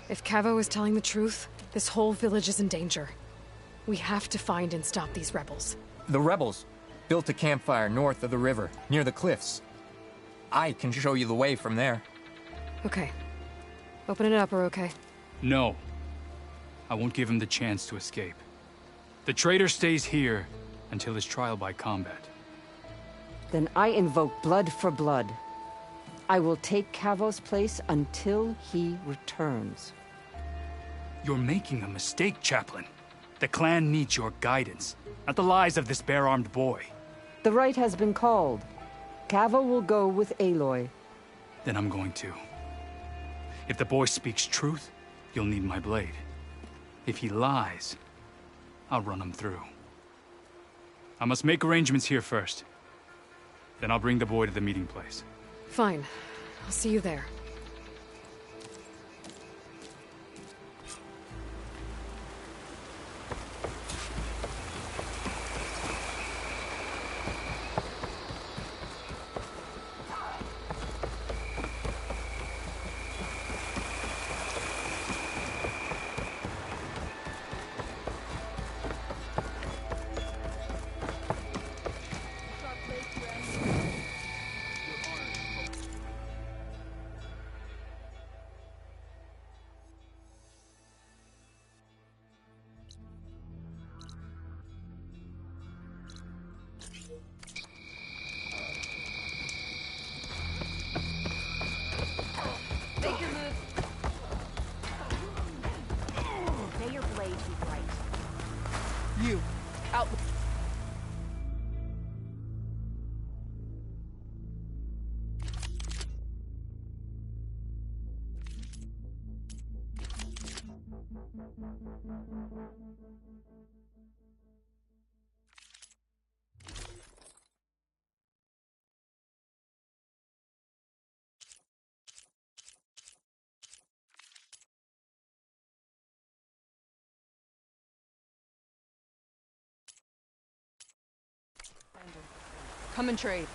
If Cavo is telling the truth, this whole village is in danger. We have to find and stop these rebels. The rebels built a campfire north of the river, near the cliffs. I can show you the way from there. Okay. Open it up, okay? No. I won't give him the chance to escape. The traitor stays here until his trial by combat. Then I invoke blood for blood. I will take Cavo's place until he returns. You're making a mistake, Chaplain. The clan needs your guidance, not the lies of this bare-armed boy. The right has been called. Cavo will go with Aloy. Then I'm going to. If the boy speaks truth, you'll need my blade. If he lies, I'll run him through. I must make arrangements here first. Then I'll bring the boy to the meeting place. Fine. I'll see you there. You, out. Come and trade.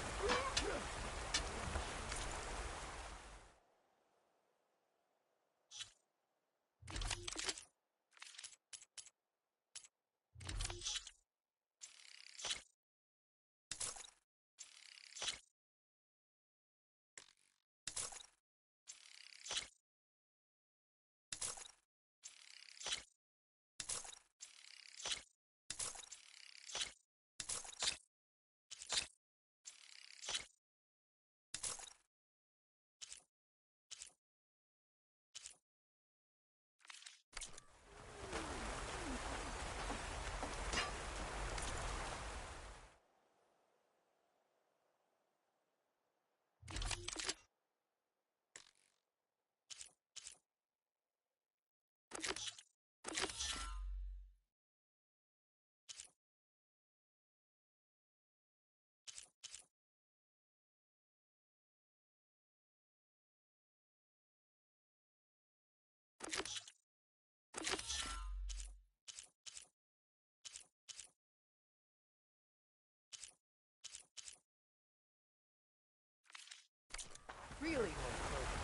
Really?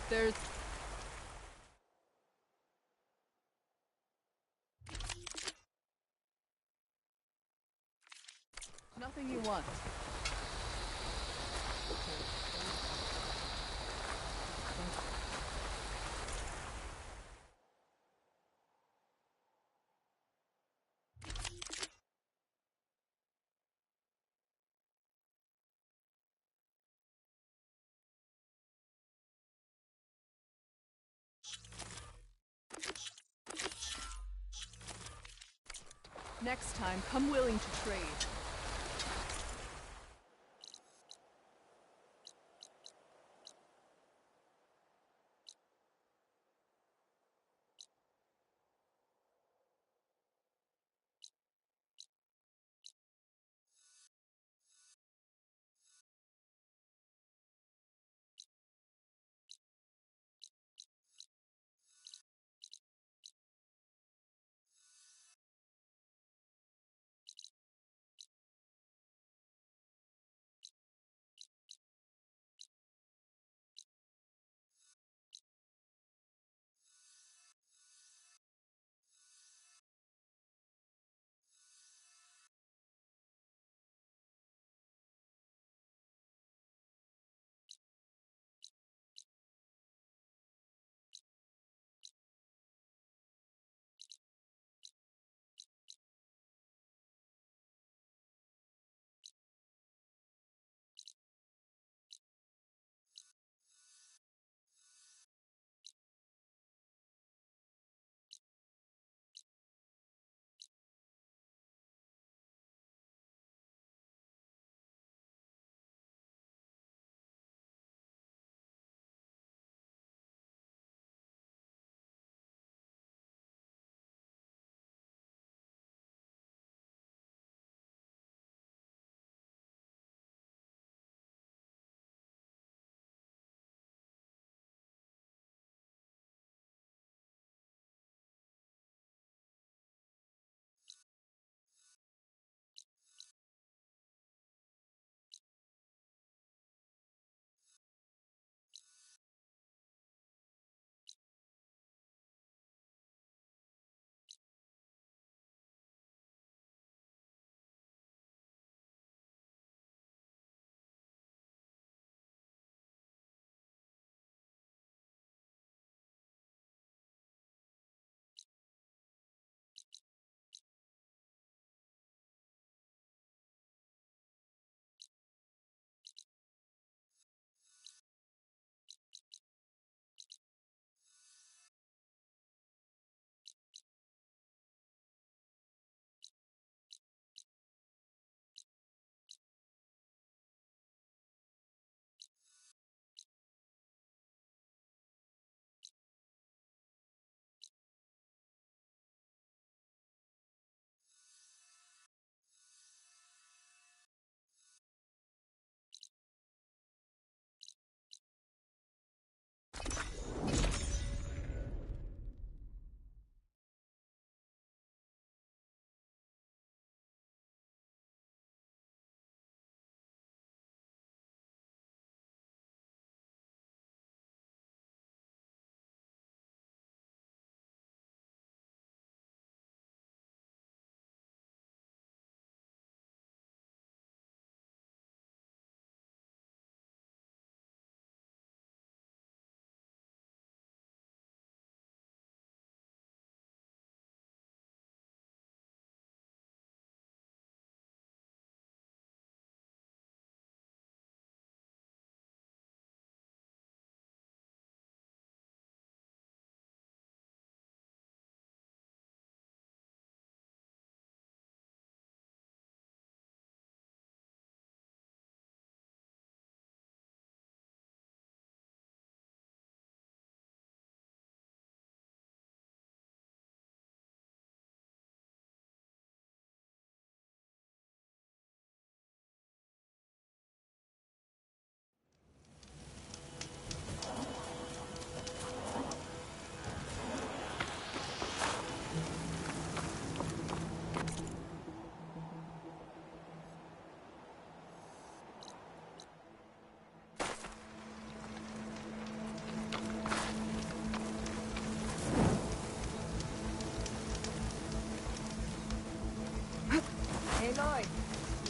There's... nothing you want. Next time, come willing to trade.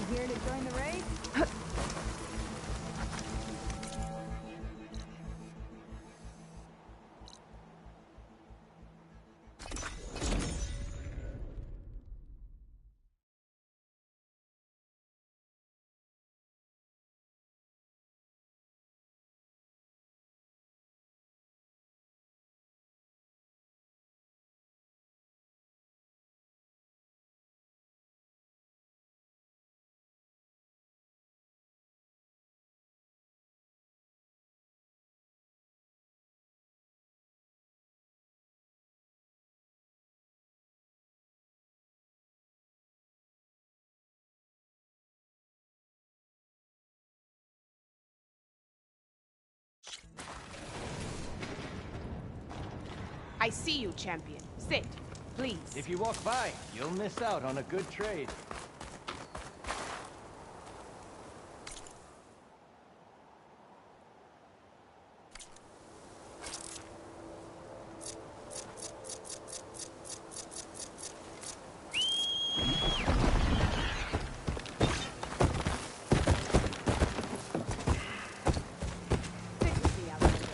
Here to join the raid? I see you, champion. Sit, please. If you walk by, you'll miss out on a good trade. Sit with me, Alexander.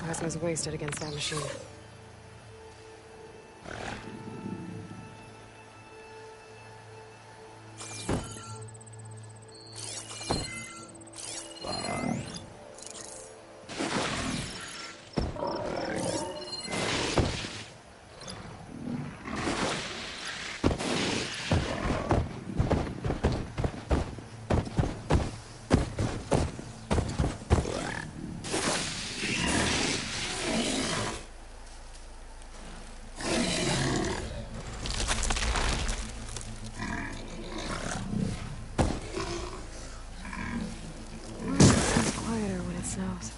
Plasma's wasted against that machine. Quieter when it snows.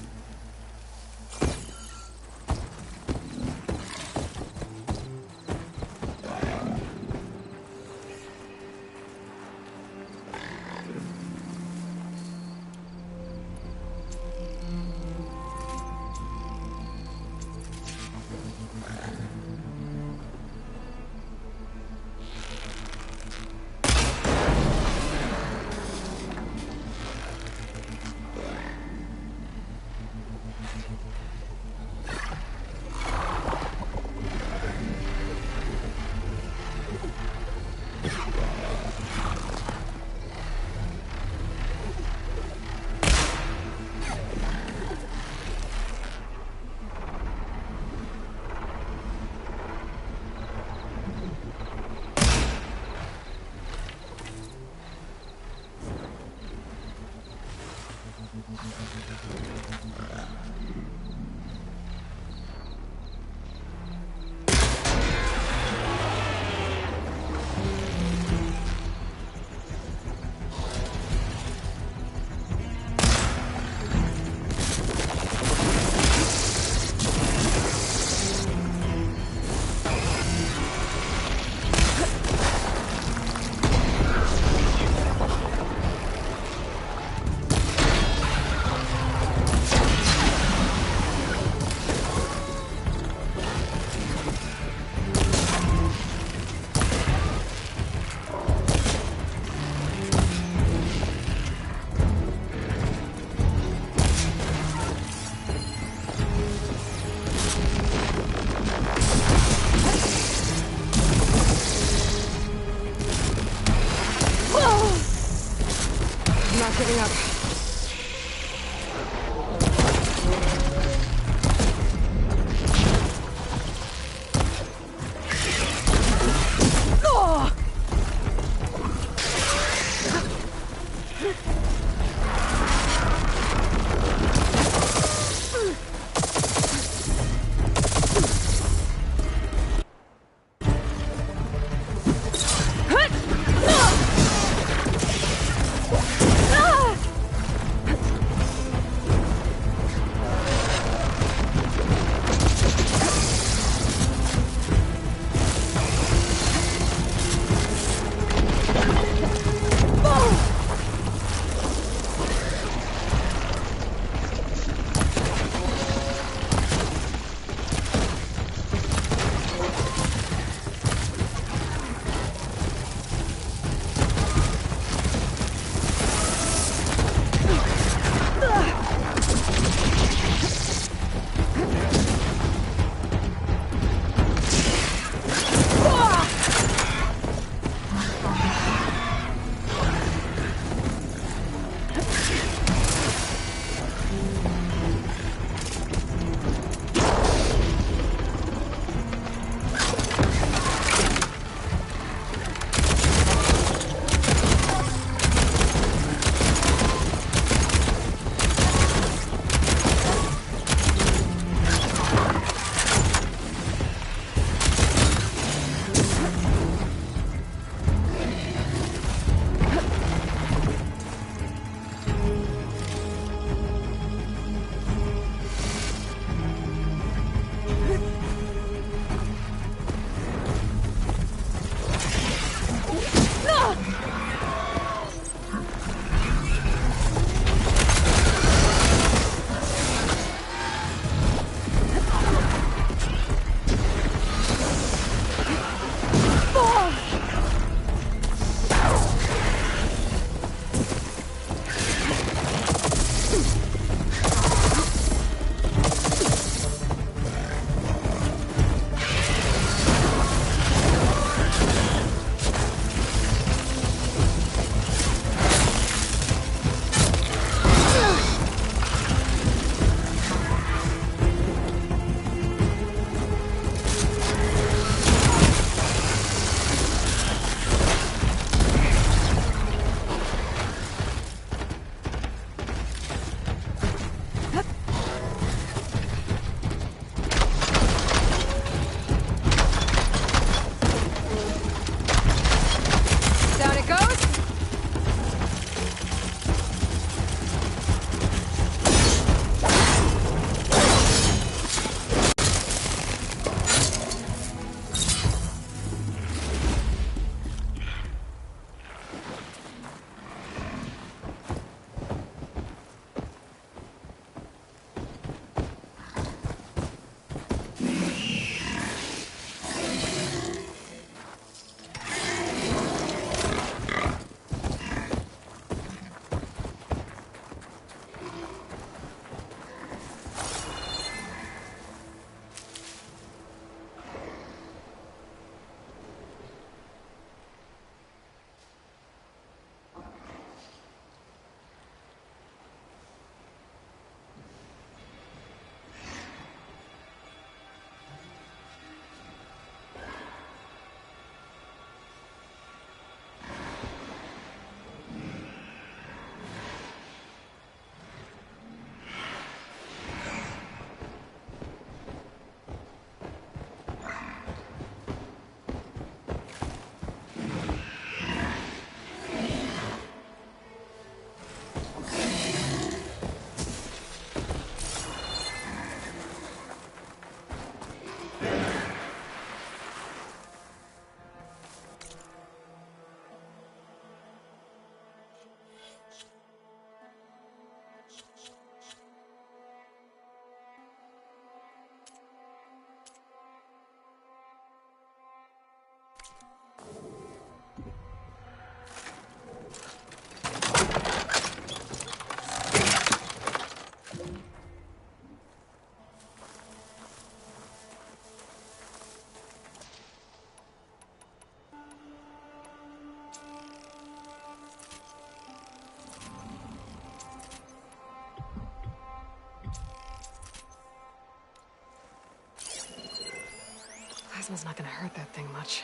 Plasma's not gonna hurt that thing much.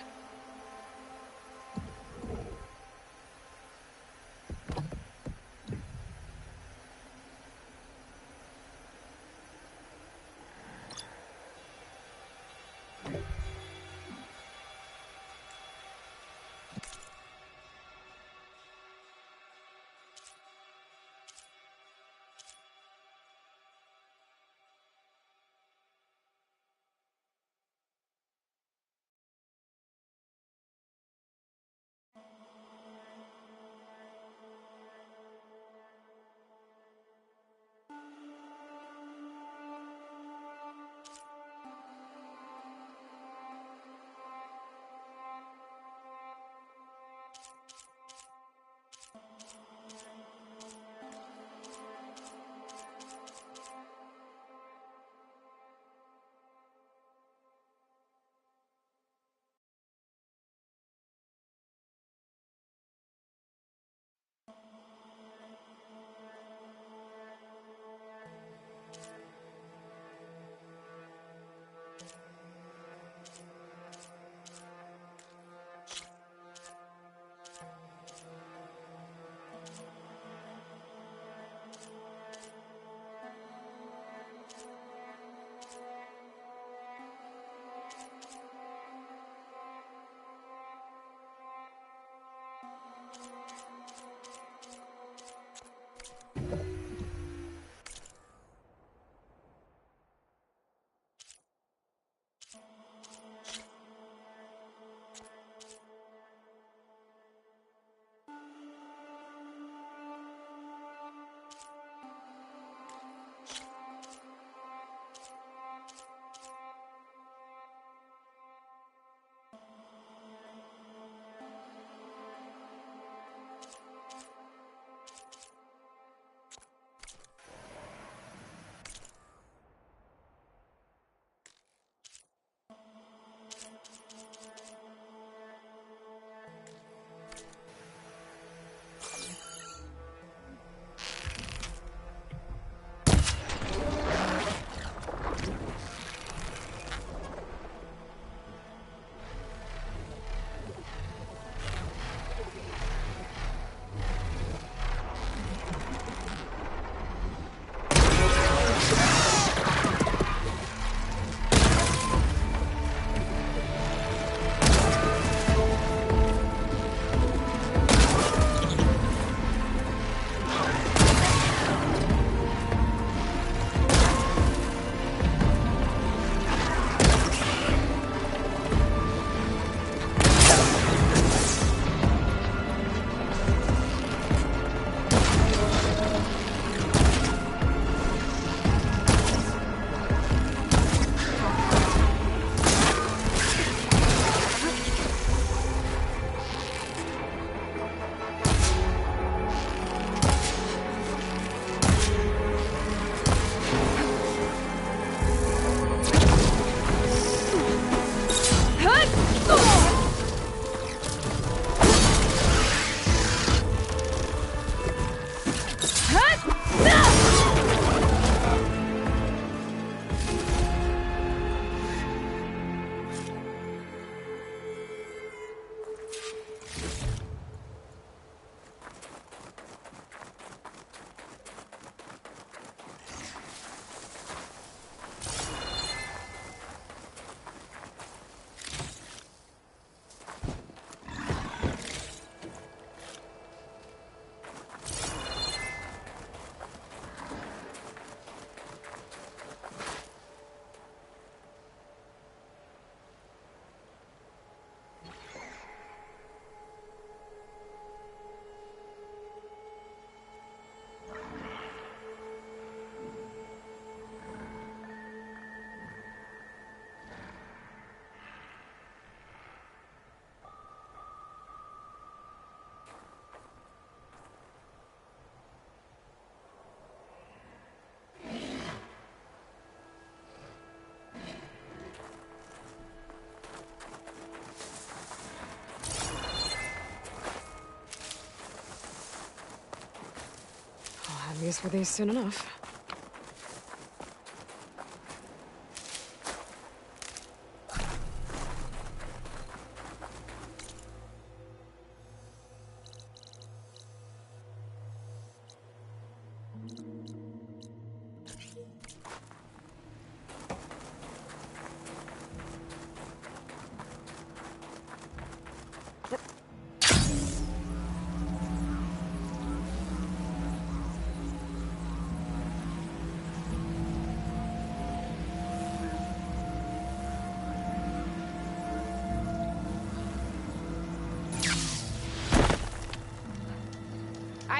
I'll have use for these soon enough.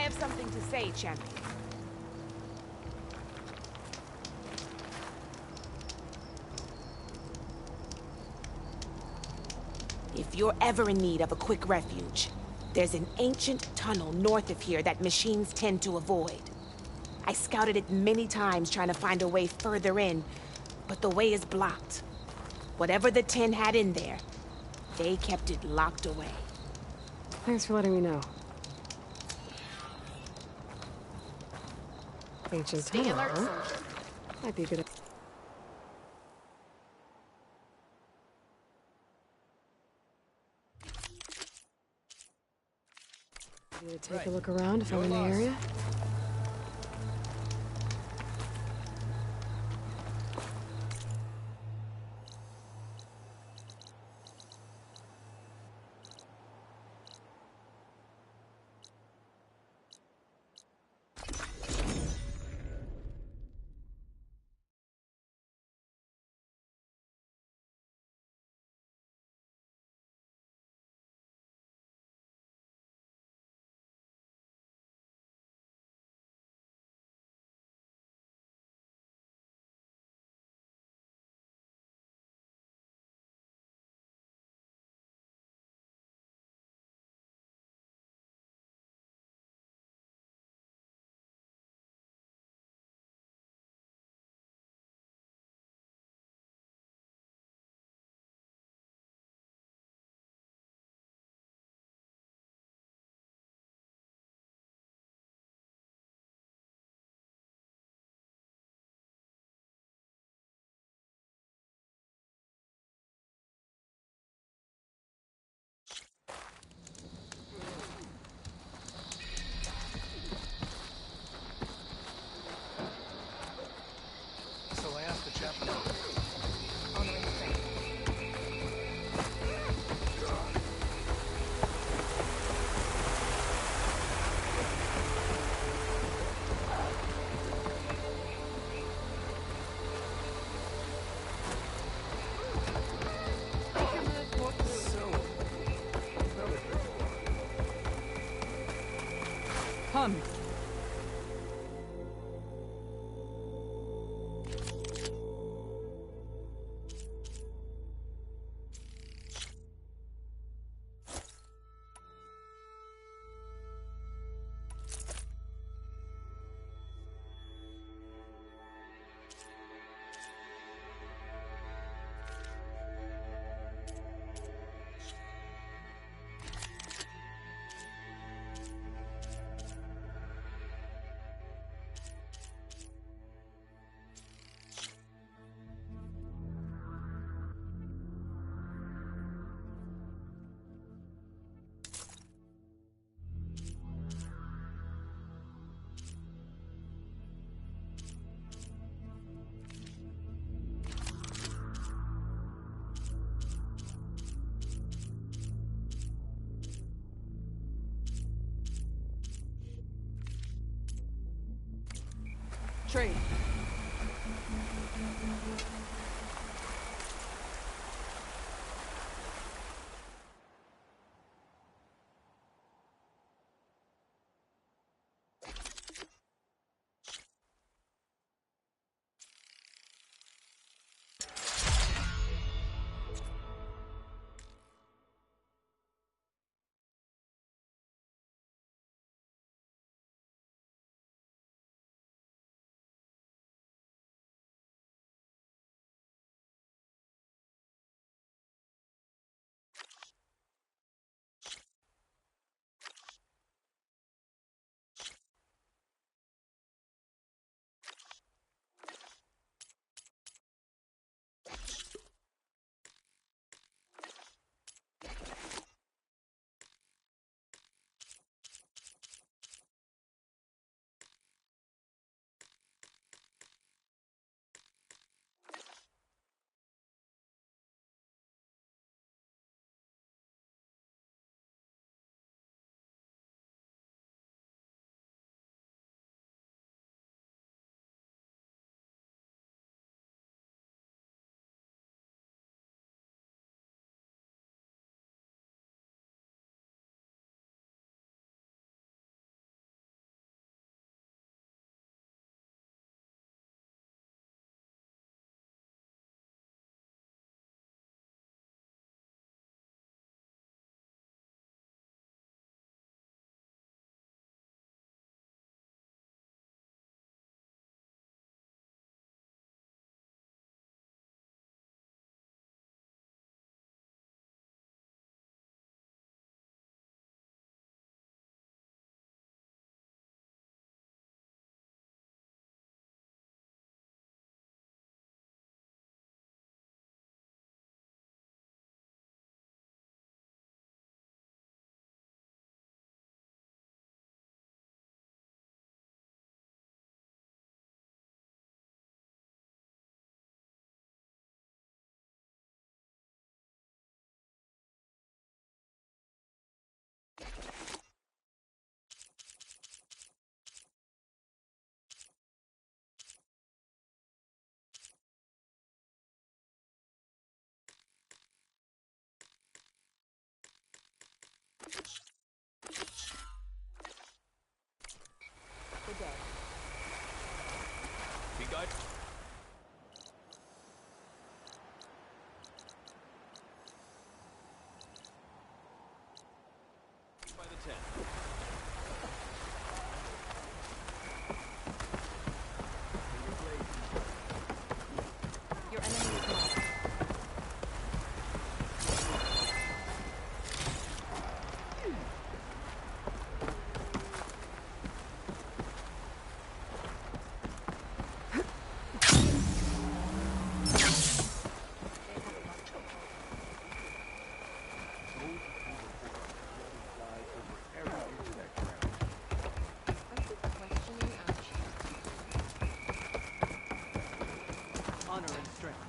have something to say, champion. If you're ever in need of a quick refuge, there's an ancient tunnel north of here that machines tend to avoid. I scouted it many times trying to find a way further in, but the way is blocked. Whatever the Ten had in there, they kept it locked away. Thanks for letting me know. Ancient Stay tunnel, alert, huh? soldier. Might be a good. Idea to take a look around if I'm in the area. So I asked the chaplain. Honoring faith. Come. Trade. Good day. Be good. By the 10. Your enemy is lost. Honor and strength.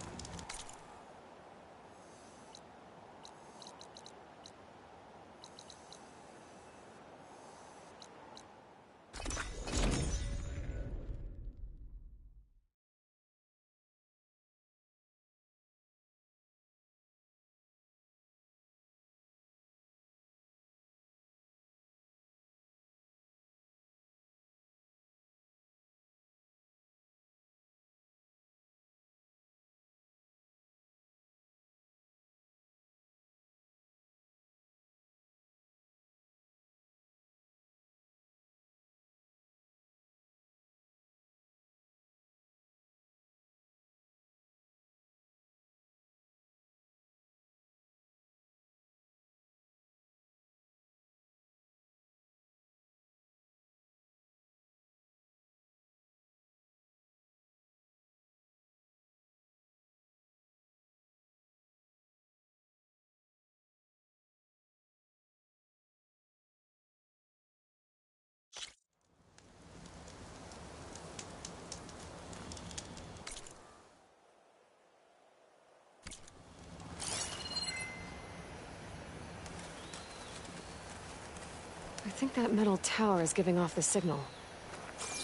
I think that metal tower is giving off the signal.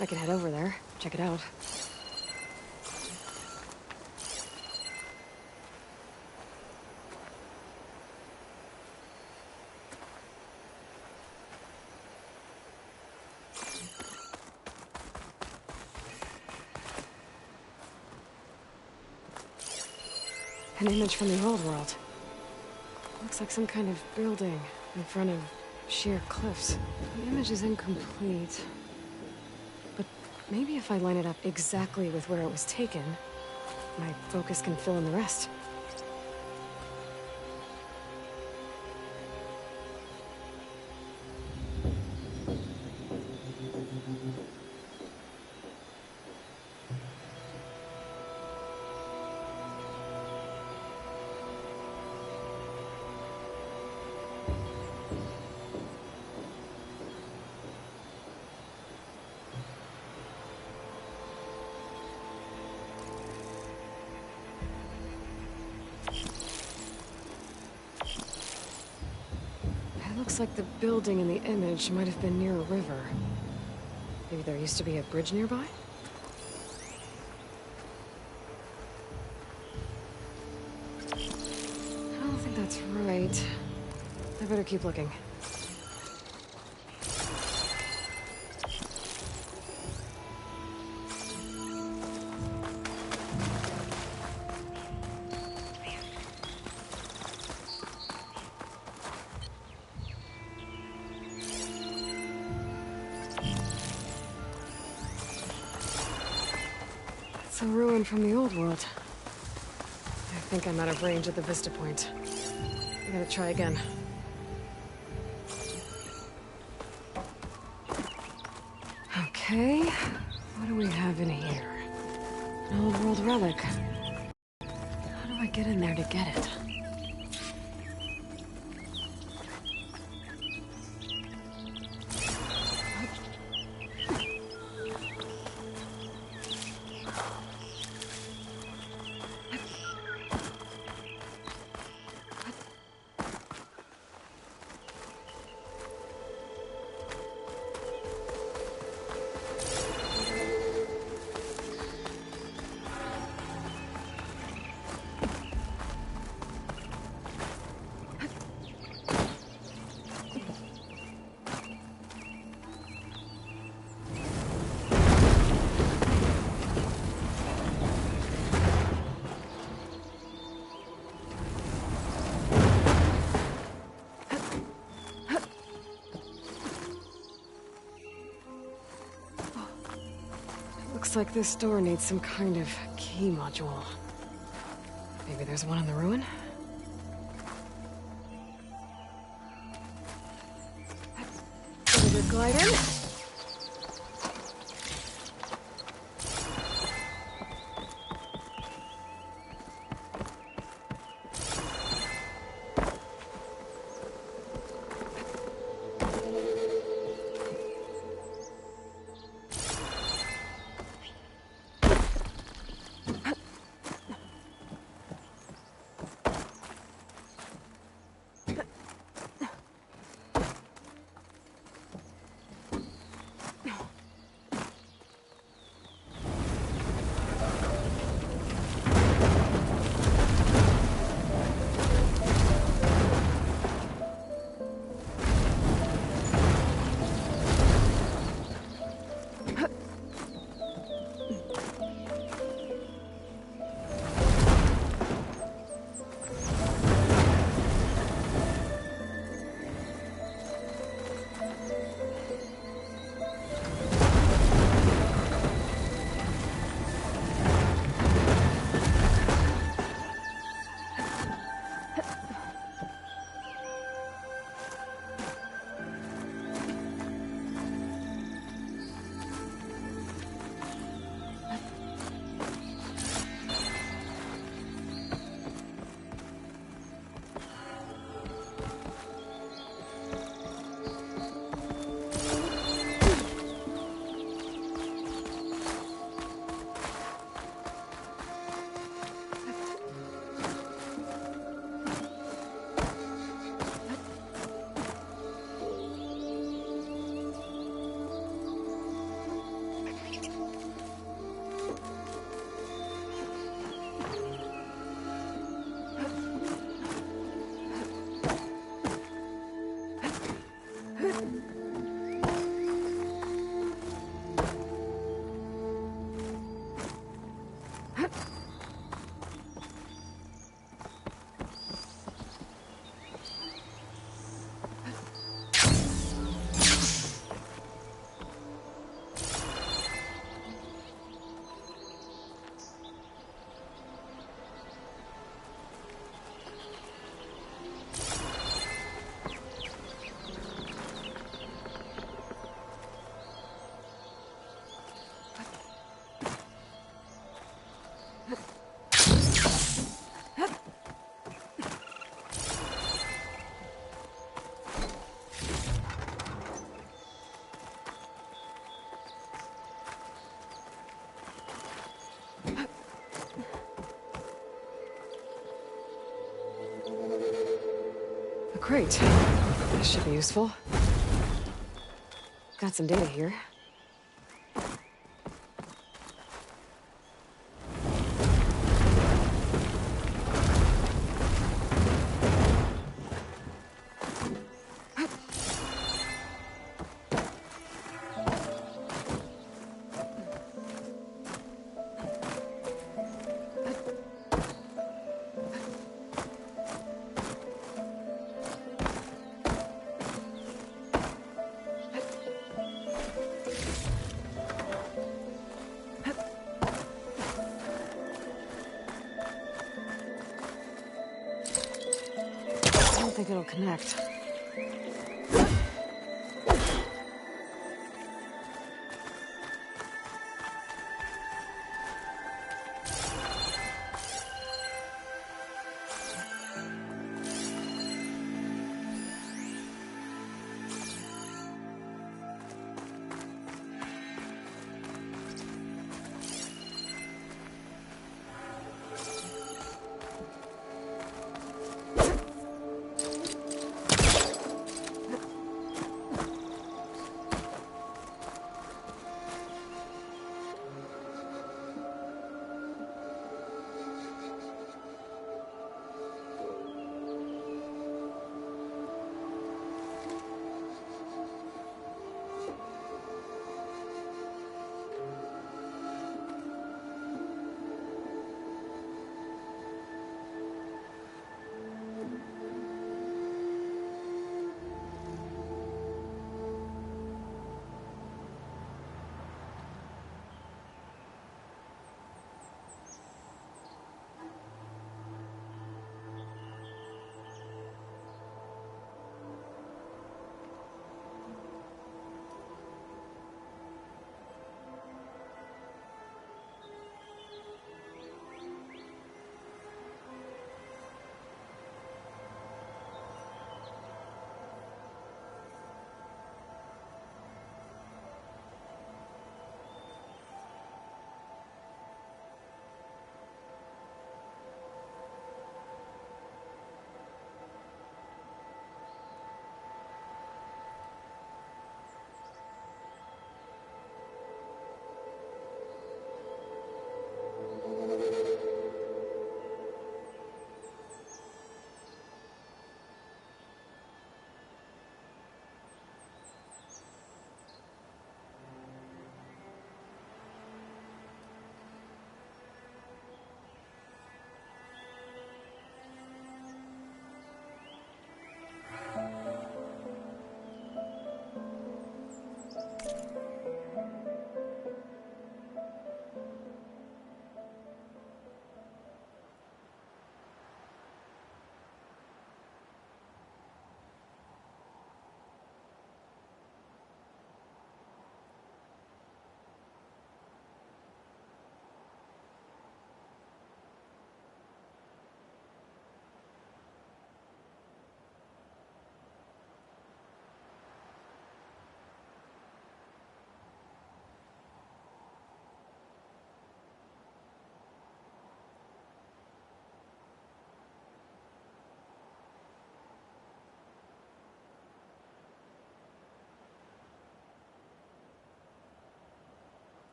I can head over there, check it out. An image from the old world. Looks like some kind of building in front of sheer cliffs. The image is incomplete. But maybe if I line it up exactly with where it was taken, my focus can fill in the rest. Looks like the building in the image might have been near a river. Maybe there used to be a bridge nearby? I don't think that's right. I better keep looking. It's a ruin from the old world. I think I'm out of range at the vista point. I gotta try again. Okay, what do we have in here? An old world relic. How do I get in there to get it? like this door needs some kind of key module. Maybe there's one in the ruin? Give it a glide in. Great. This should be useful. Got some data here. I don't think it'll connect.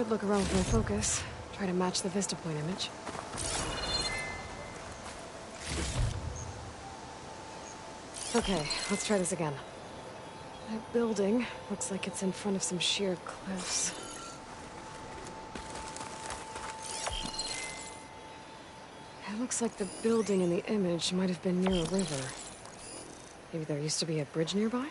could look around with my focus. Try to match the Vista Point image. Okay, let's try this again. That building looks like it's in front of some sheer cliffs. It looks like the building in the image might have been near a river. Maybe there used to be a bridge nearby?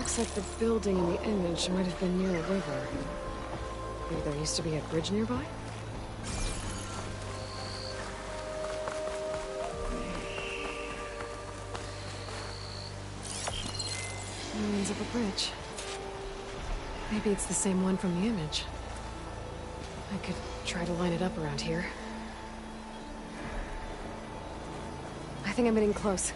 Looks like the building in the image might have been near a river. Maybe there used to be a bridge nearby? Ruins of a bridge. Maybe it's the same one from the image. I could try to line it up around here. I think I'm getting close.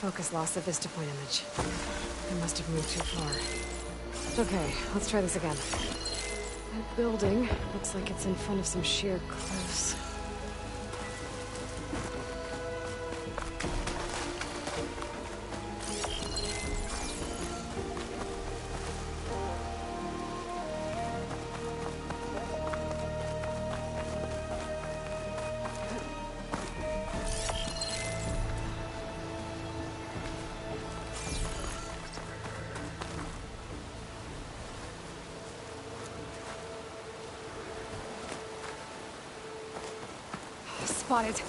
Focus lost the Vista Point image. I must have moved too far. Okay, let's try this again. That building looks like it's in front of some sheer cliffs. Spotted.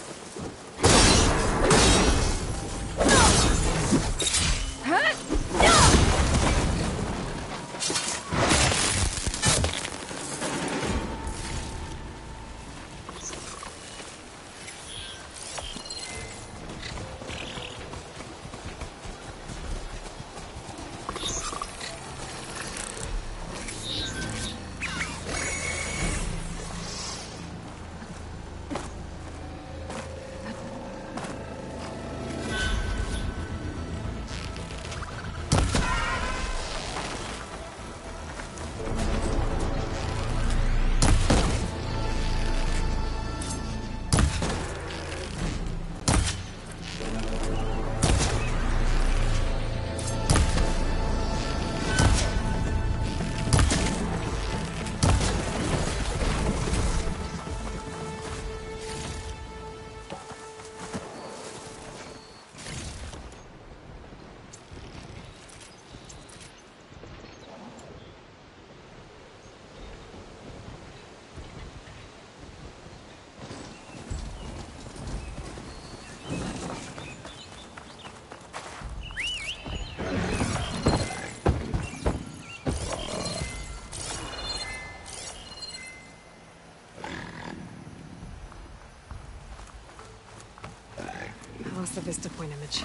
Lost the Vista Point image.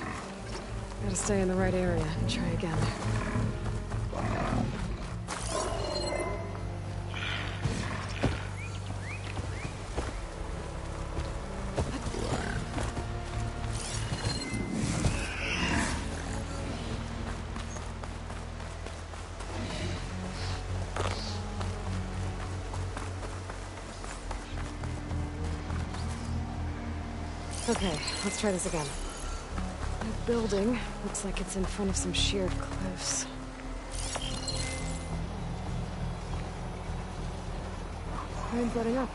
Gotta stay in the right area and try again. Okay, let's try this again. That building looks like it's in front of some sheared cliffs. Rain's letting up.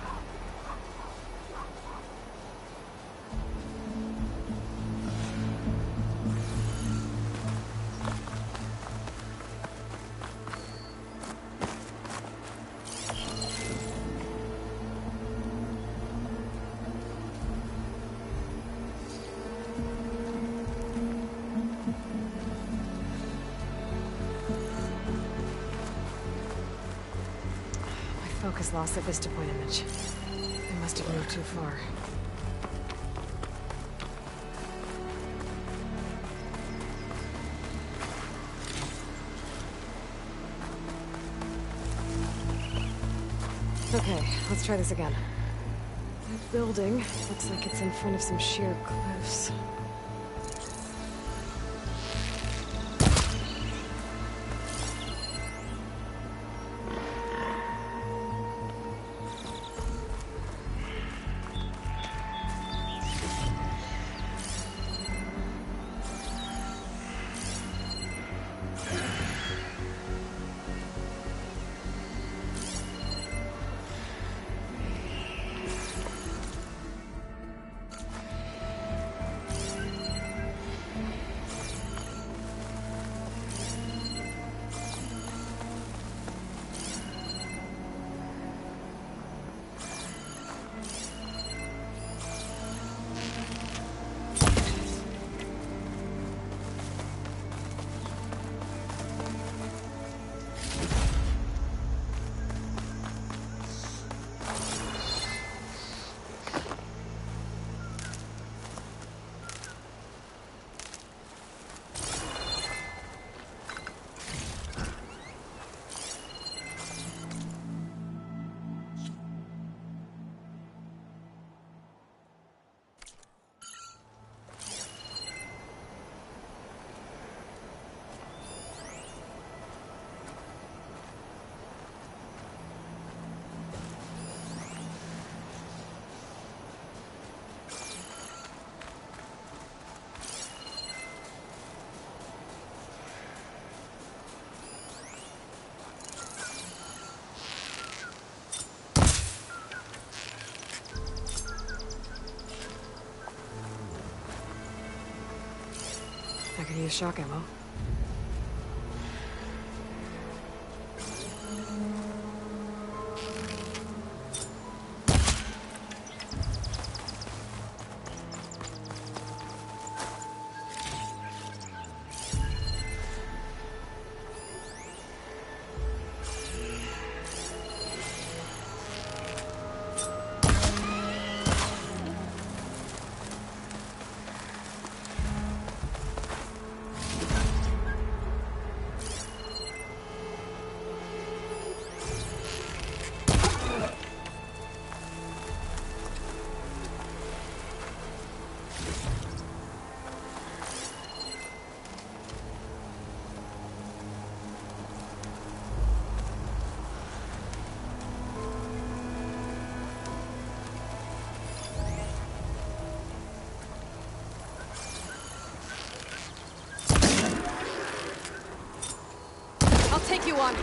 Focus lost the Vista Point image. I must have moved too far. Okay, let's try this again. That building looks like it's in front of some sheer cliffs. I could use shock ammo. I'll take you on.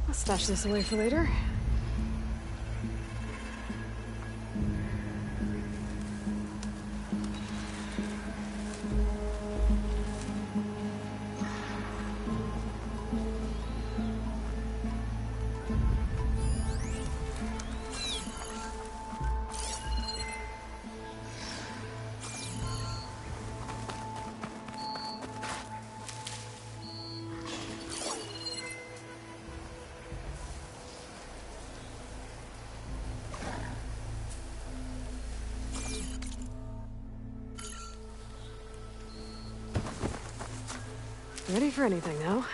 I'll stash this away for later. Ready for anything now.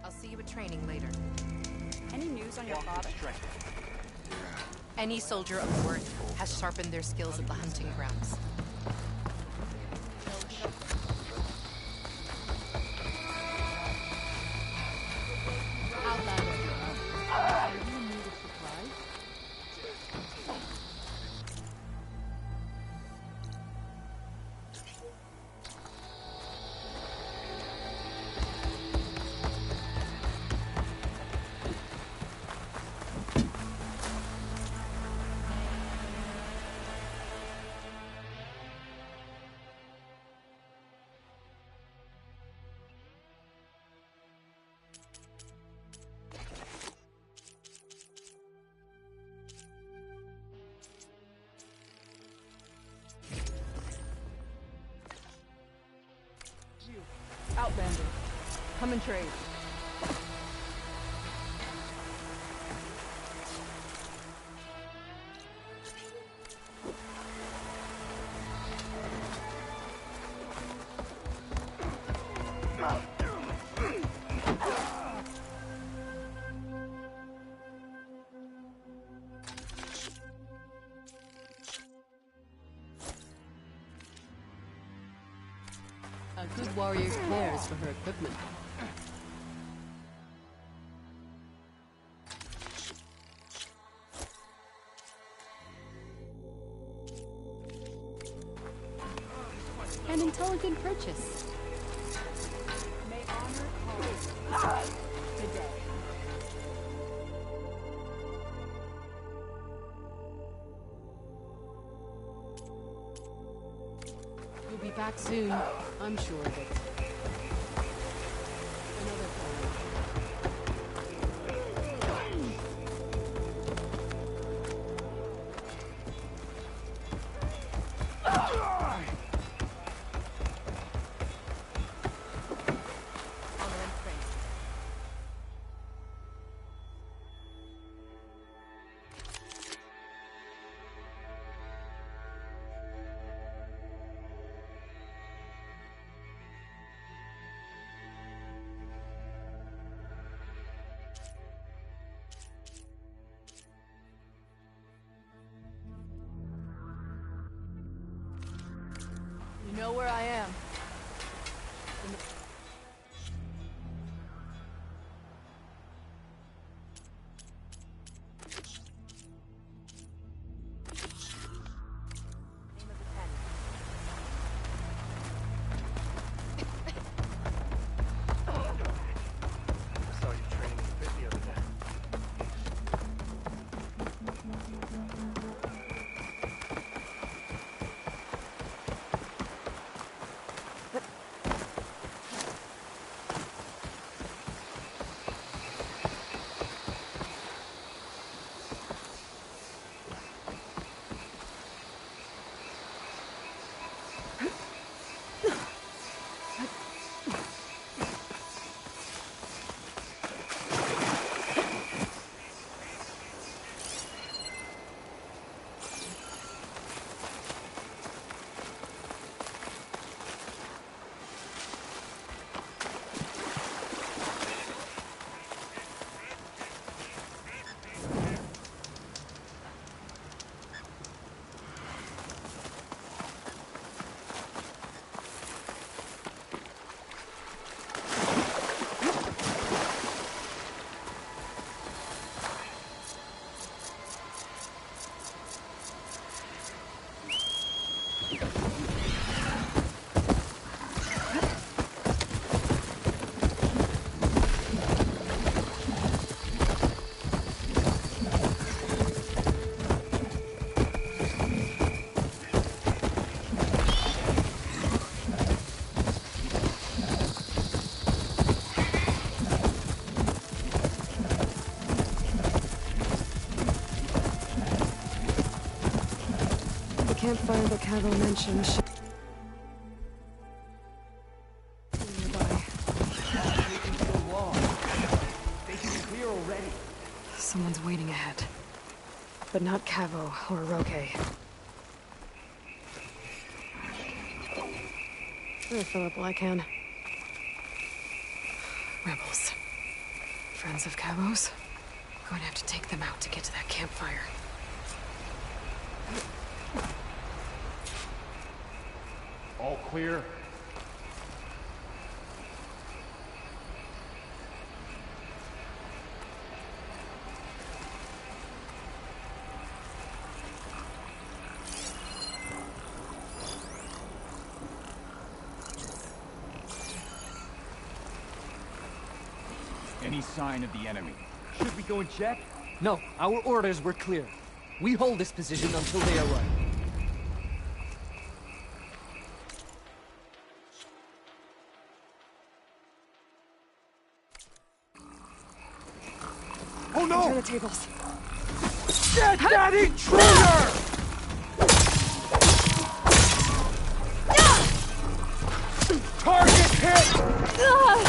I'll see you at training later. Any news on your father? Any soldier of worth has sharpened their skills at the hunting grounds. Outlander. Come and trade. A good warrior cares for her equipment. An intelligent purchase. May honor call today. You'll be back soon, I'm sure of it. Another time. Honor and praise. You know where I am. campfire that Cavo mentioned should be nearby. Taking so long. They can be clear already. Someone's waiting ahead. But not Cavo or Roque. There, Philip Blackhand. Rebels. Friends of Cavo's. Going to have to take them out to get to that campfire. All clear. Any sign of the enemy? Should we go and check? No, our orders were clear. We hold this position until they arrive. Oh no! Turn the tables. Get that intruder! Target hit! No!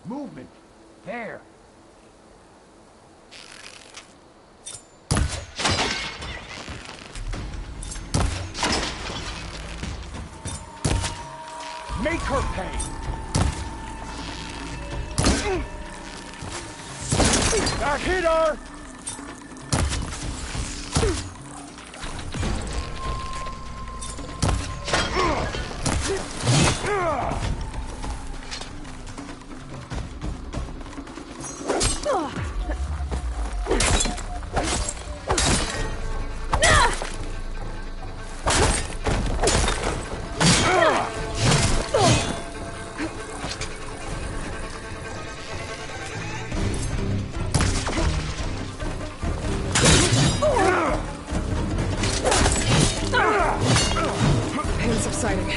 Movement. There. Make her pay. That hit her. Pain subsiding.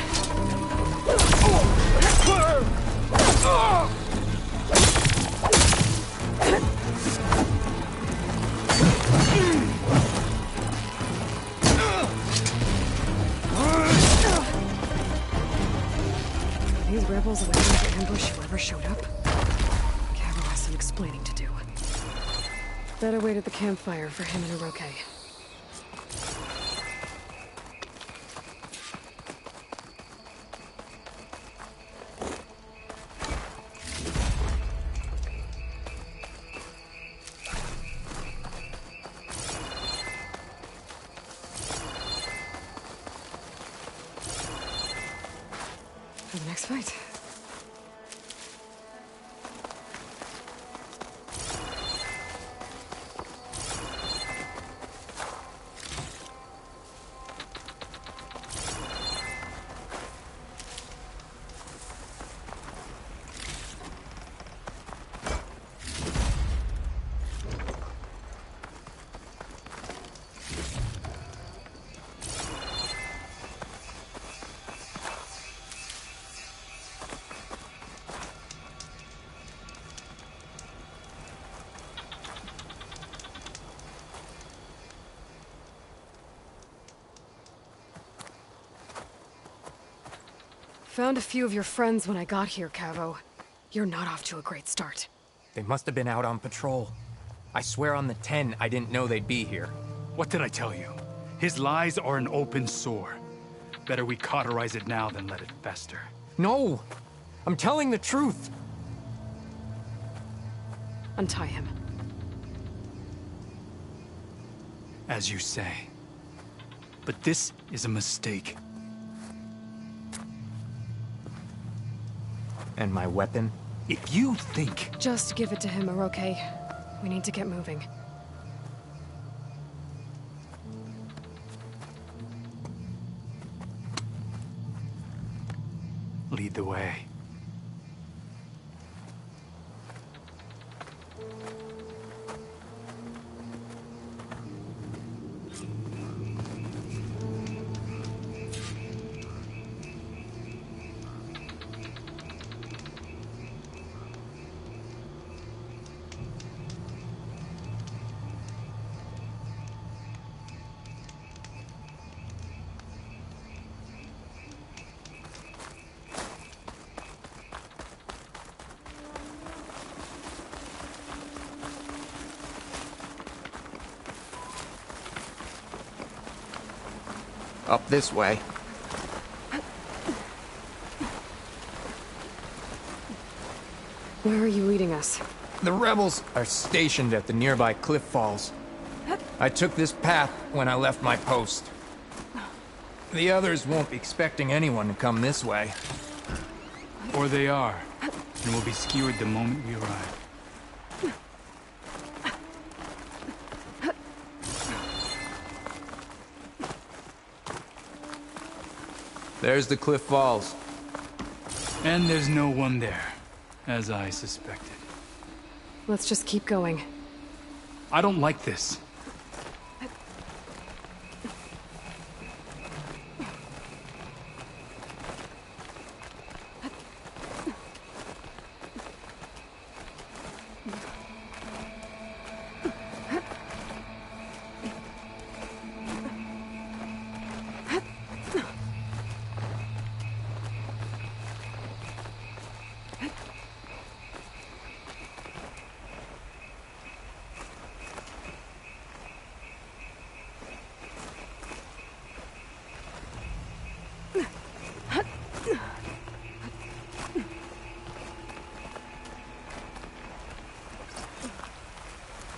These rebels waiting to ambush whoever showed up? Cavo has some explaining to do. Better wait at the campfire for him and Roque. For the next fight. Found a few of your friends when I got here, Cavo. You're not off to a great start. They must have been out on patrol. I swear on the 10, I didn't know they'd be here. What did I tell you? His lies are an open sore. Better we cauterize it now than let it fester. No! I'm telling the truth! Untie him. As you say. But this is a mistake. And my weapon? If you think... Just give it to him, Oroke. We need to get moving. Lead the way. Up this way. Where are you leading us? The rebels are stationed at the nearby cliff falls. I took this path when I left my post. The others won't be expecting anyone to come this way. Or they are, and will be skewered the moment we arrive. There's the cliff falls. And there's no one there, as I suspected. Let's just keep going. I don't like this.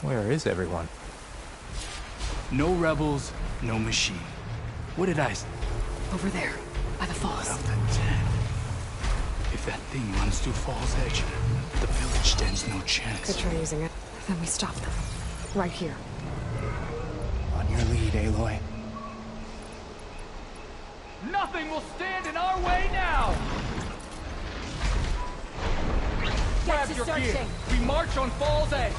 Where is everyone? No rebels, no machine. What did I say? Over there, by the falls. Of the 10. If that thing runs through Fall's Edge, the village stands no chance. Could try using it. Then we stop them. Right here. On your lead, Aloy. Nothing will stand in our way now! Grab your gear. We march on Fall's Edge.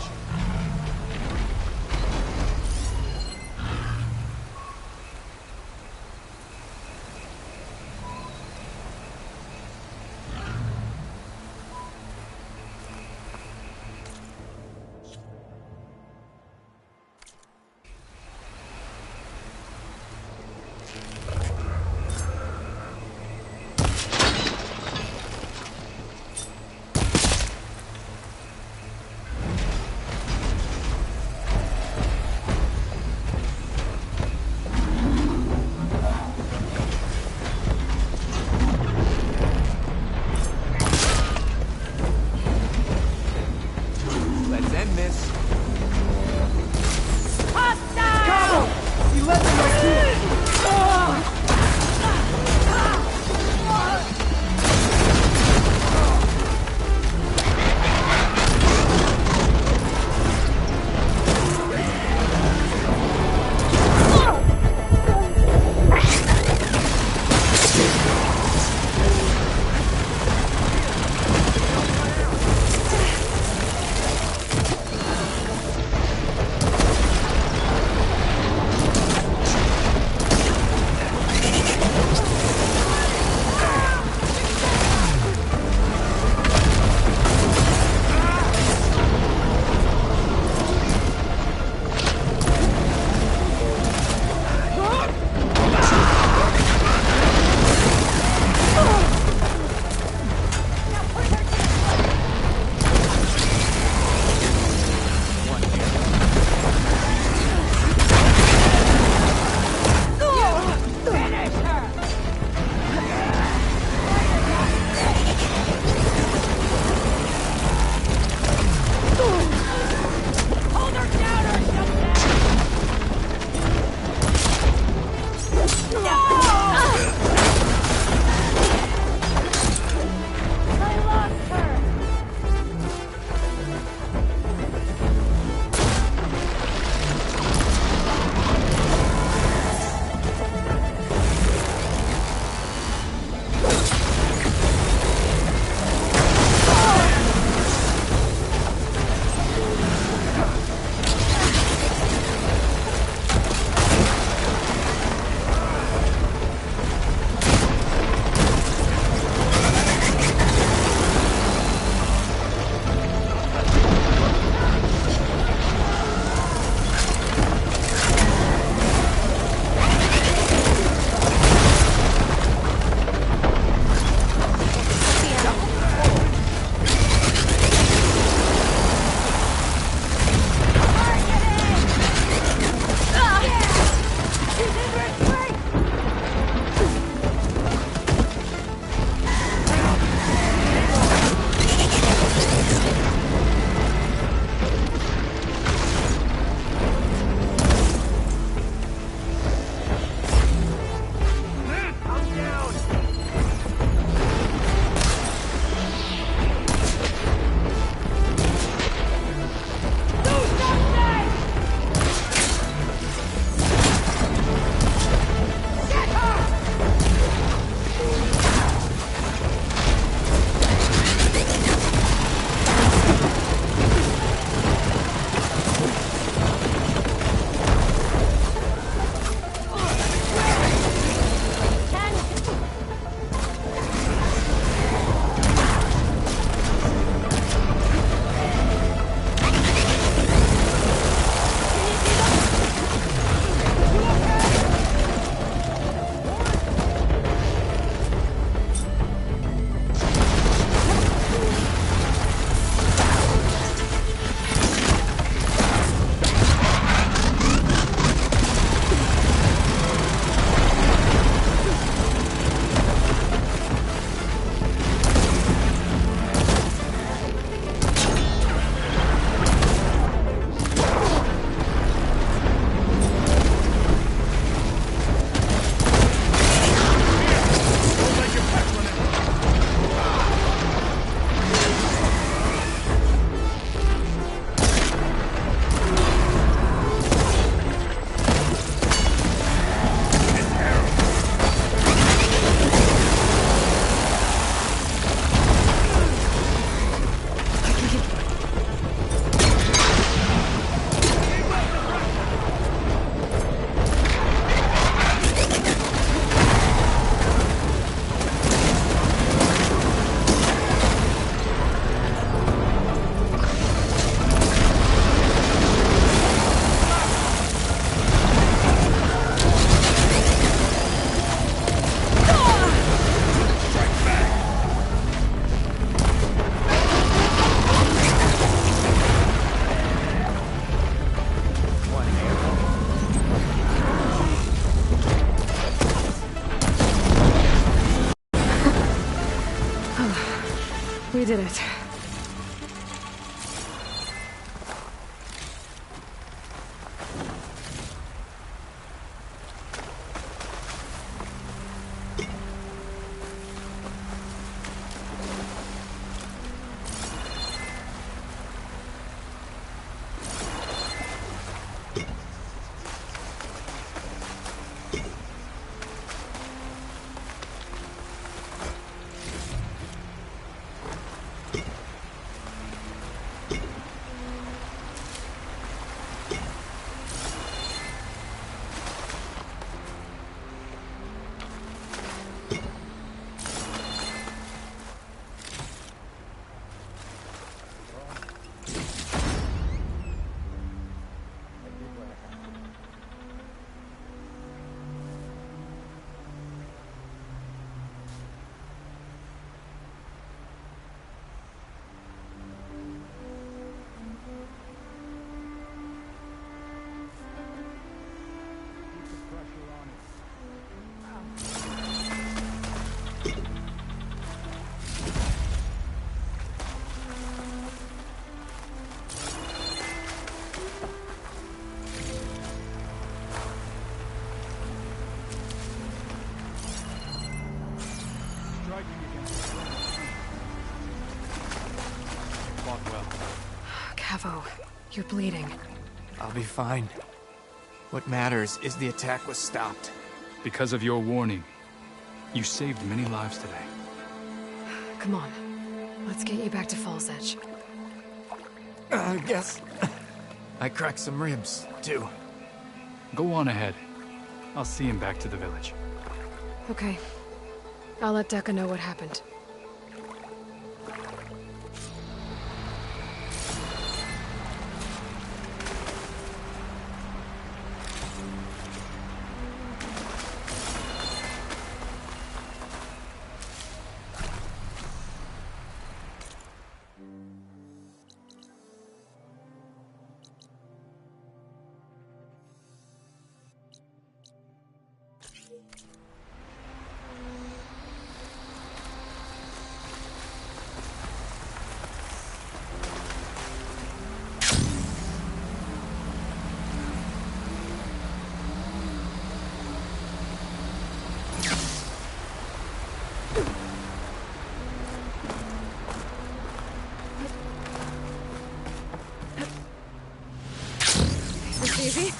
We did it. Cavo, you're bleeding. I'll be fine. What matters is the attack was stopped. Because of your warning, you saved many lives today. Come on. Let's get you back to Falls Edge. I guess I cracked some ribs, too. Go on ahead. I'll see him back to the village. Okay. I'll let Dekka know what happened. Easy.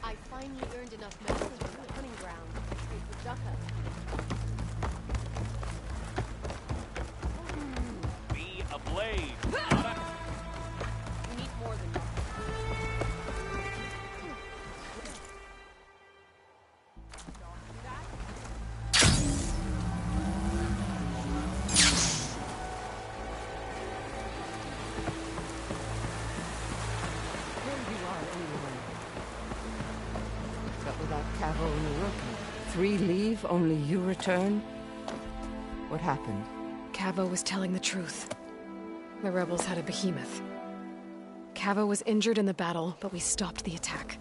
I finally earned enough medals from the hunting ground to trade for Dekka. Be a blade. You need more than that. Cavo and Orochi. 3 leave, only you return? What happened? Cavo was telling the truth. The rebels had a behemoth. Cavo was injured in the battle, but we stopped the attack.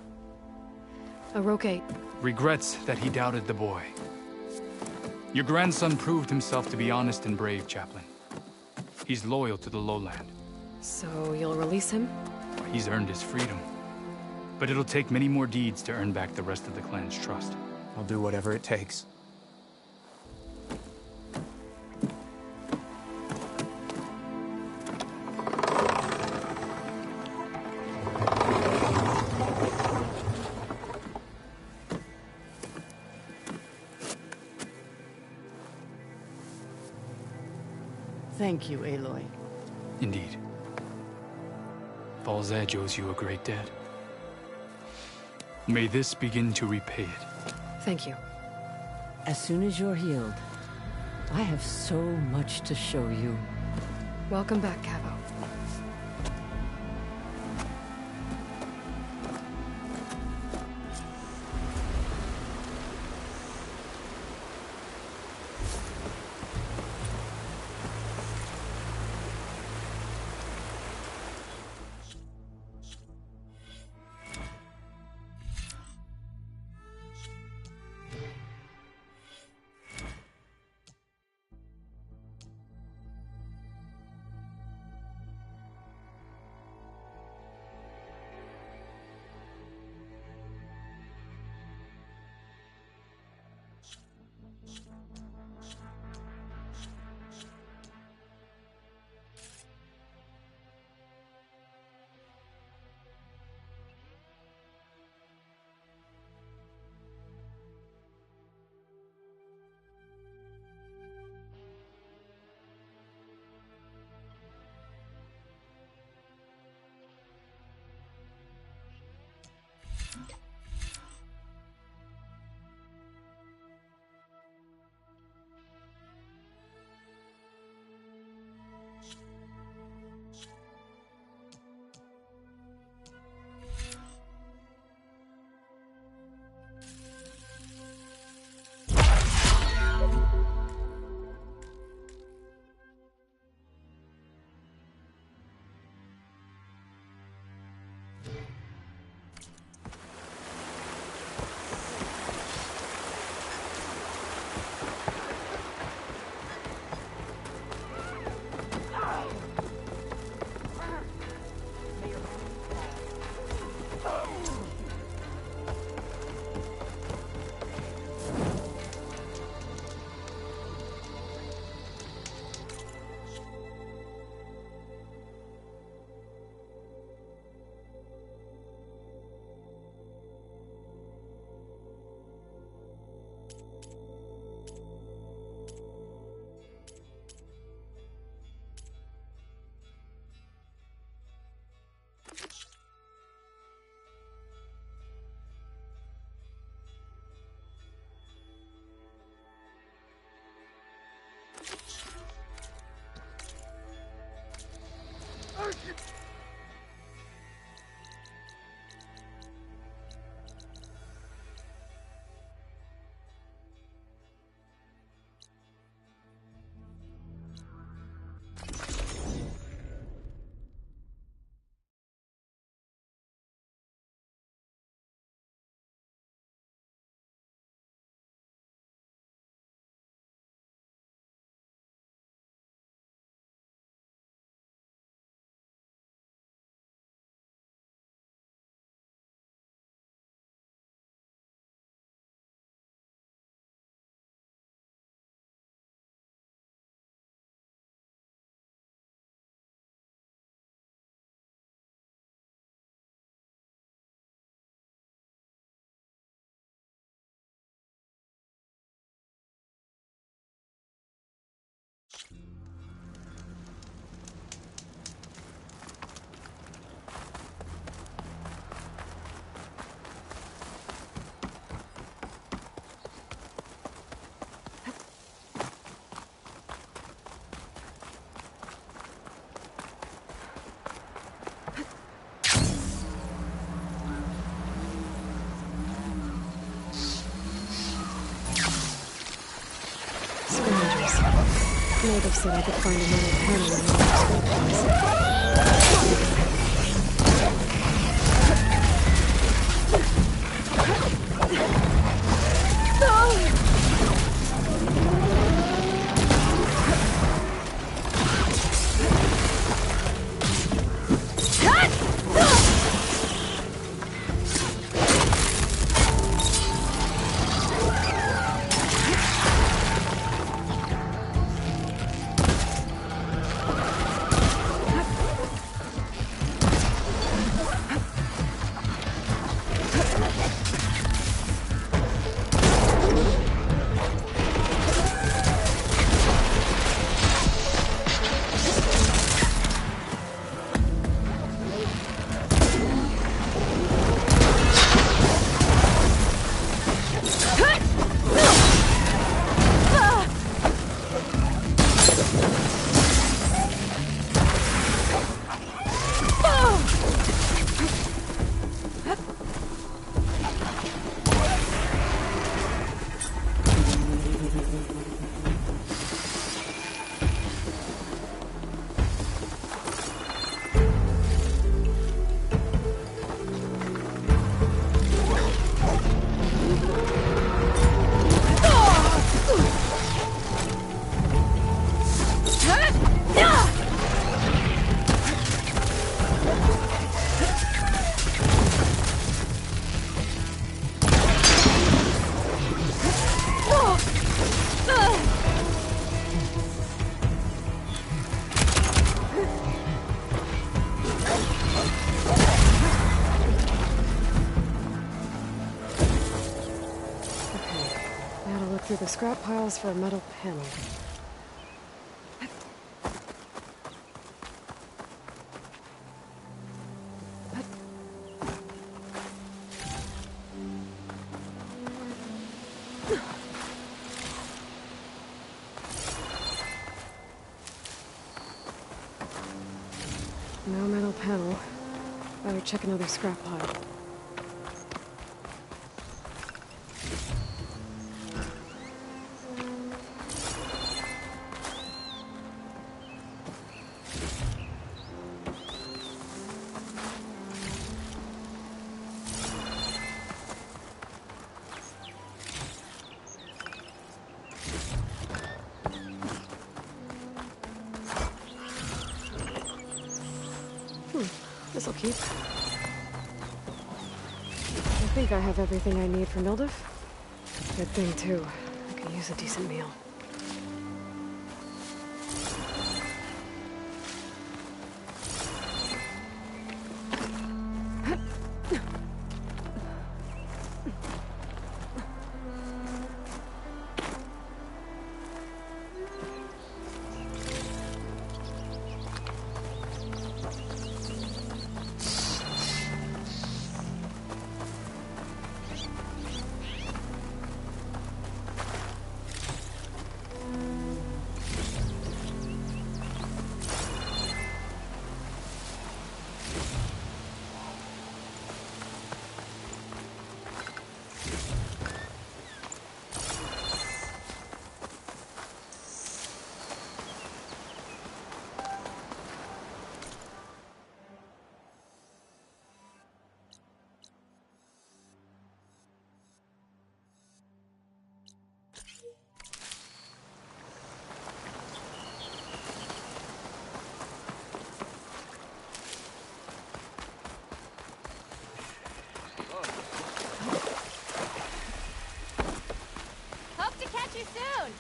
Orochi regrets that he doubted the boy. Your grandson proved himself to be honest and brave, Chaplain. He's loyal to the lowland. So you'll release him? He's earned his freedom. But it'll take many more deeds to earn back the rest of the clan's trust. I'll do whatever it takes. Thank you, Aloy. Indeed. Falls Edge owes you a great debt. May this begin to repay it. Thank you. As soon as you're healed, I have so much to show you. Welcome back, Cavo. Native said I could find another panel in the scrap piles for a metal panel. No metal panel. Better check another scrap pile. This'll keep. I think I have everything I need for Mildif. Good thing, too. I could use a decent meal. Hope to catch you soon.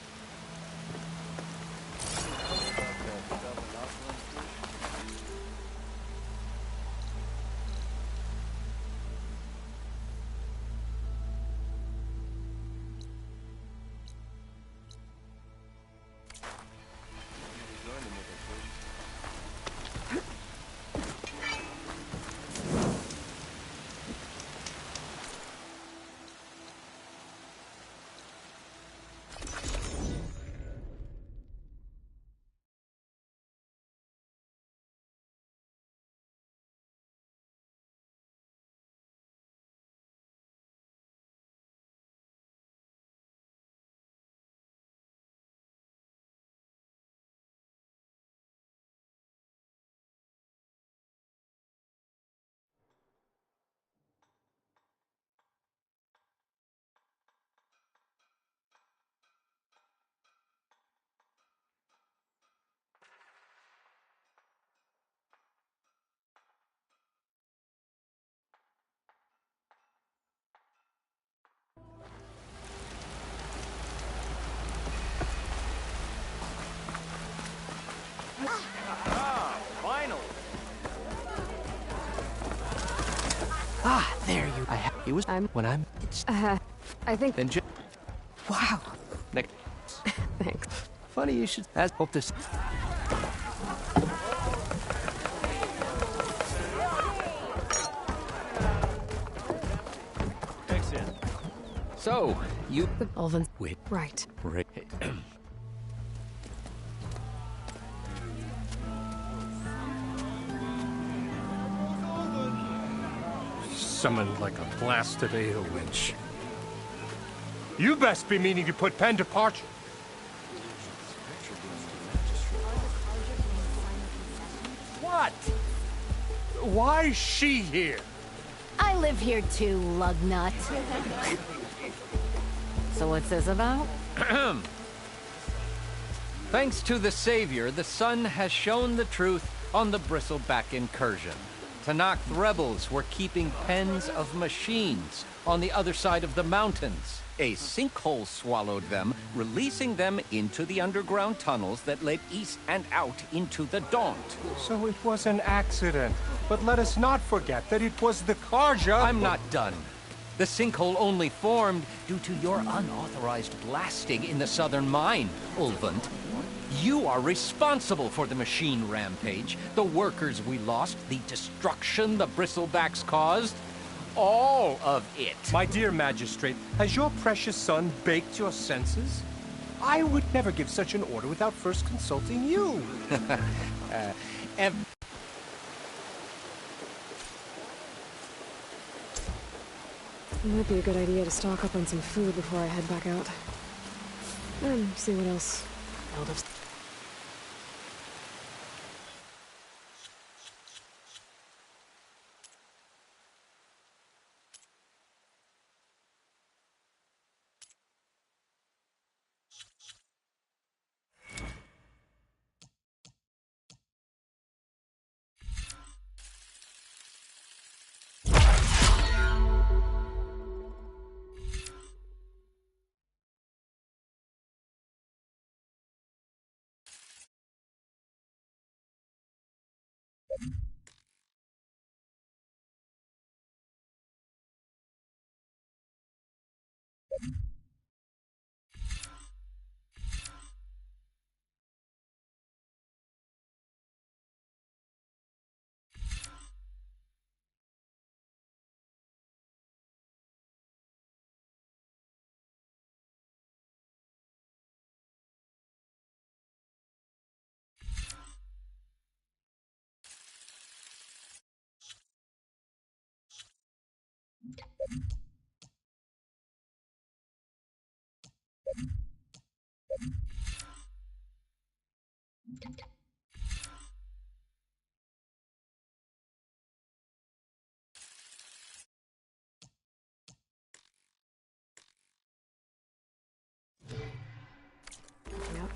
Ah, there you. He was. When I'm. I think. Then just. Wow. Next. Thanks. Funny you should. As hope this. Fix it. So you. Ulvin. Wait. Right. Right. Summoned like a blasted ale winch. You best be meaning to put pen to parchment. What? Why is she here? I live here too, lugnut. So what's this about? Thanks to the Savior, the sun has shown the truth on the Bristleback incursion. Tanakh rebels were keeping pens of machines on the other side of the mountains. A sinkhole swallowed them, releasing them into the underground tunnels that led east and out into the Daunt. So it was an accident. But let us not forget that it was the Karja. I'm not done. The sinkhole only formed due to your unauthorized blasting in the southern mine, Ulvund. You are responsible for the machine rampage, the workers we lost, the destruction the Bristlebacks caused. All of it. My dear magistrate, has your precious son baked your senses? I would never give such an order without first consulting you. It might be a good idea to stock up on some food before I head back out. And see what else Eldest. Yep.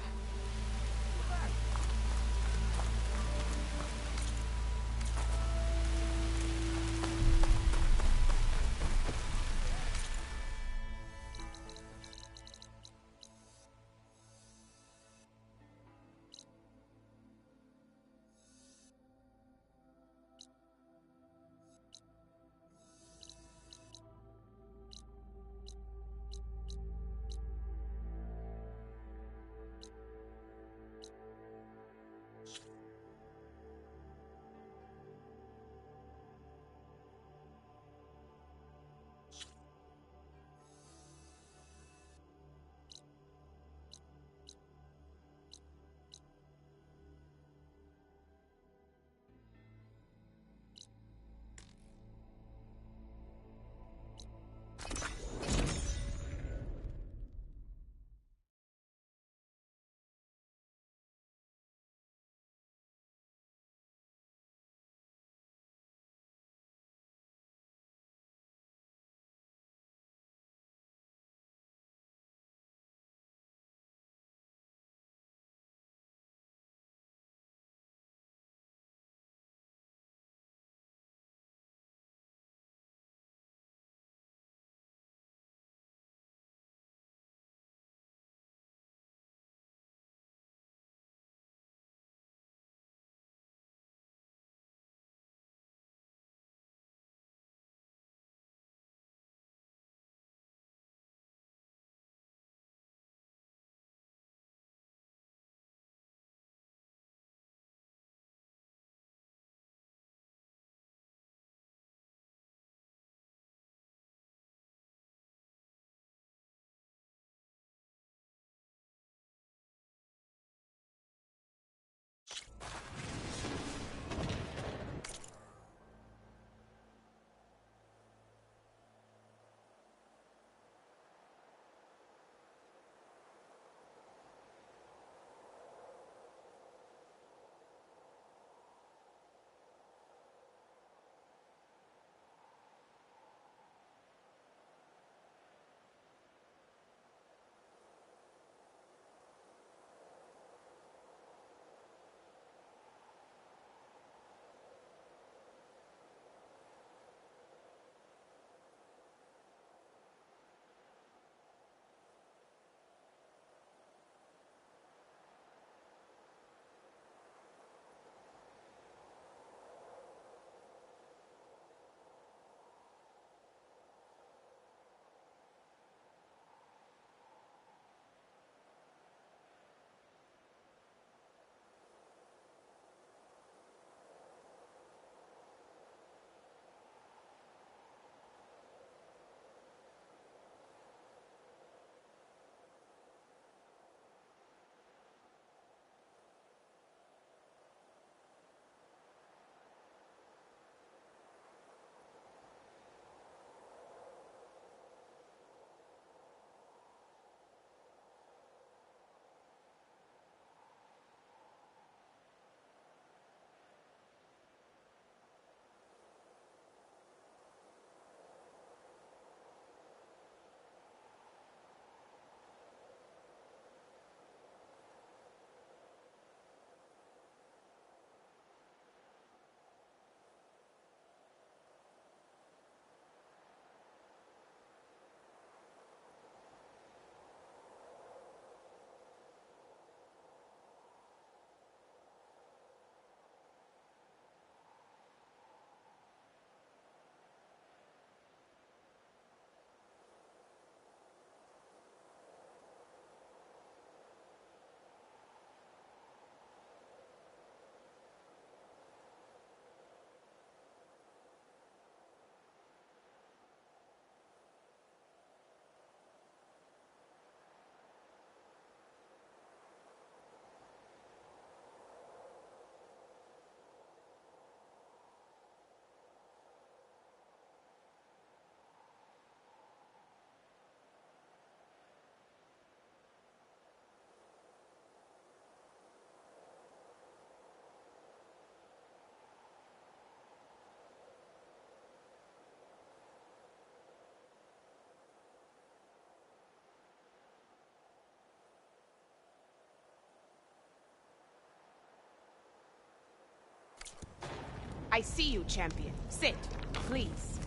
I see you, champion. Sit, please.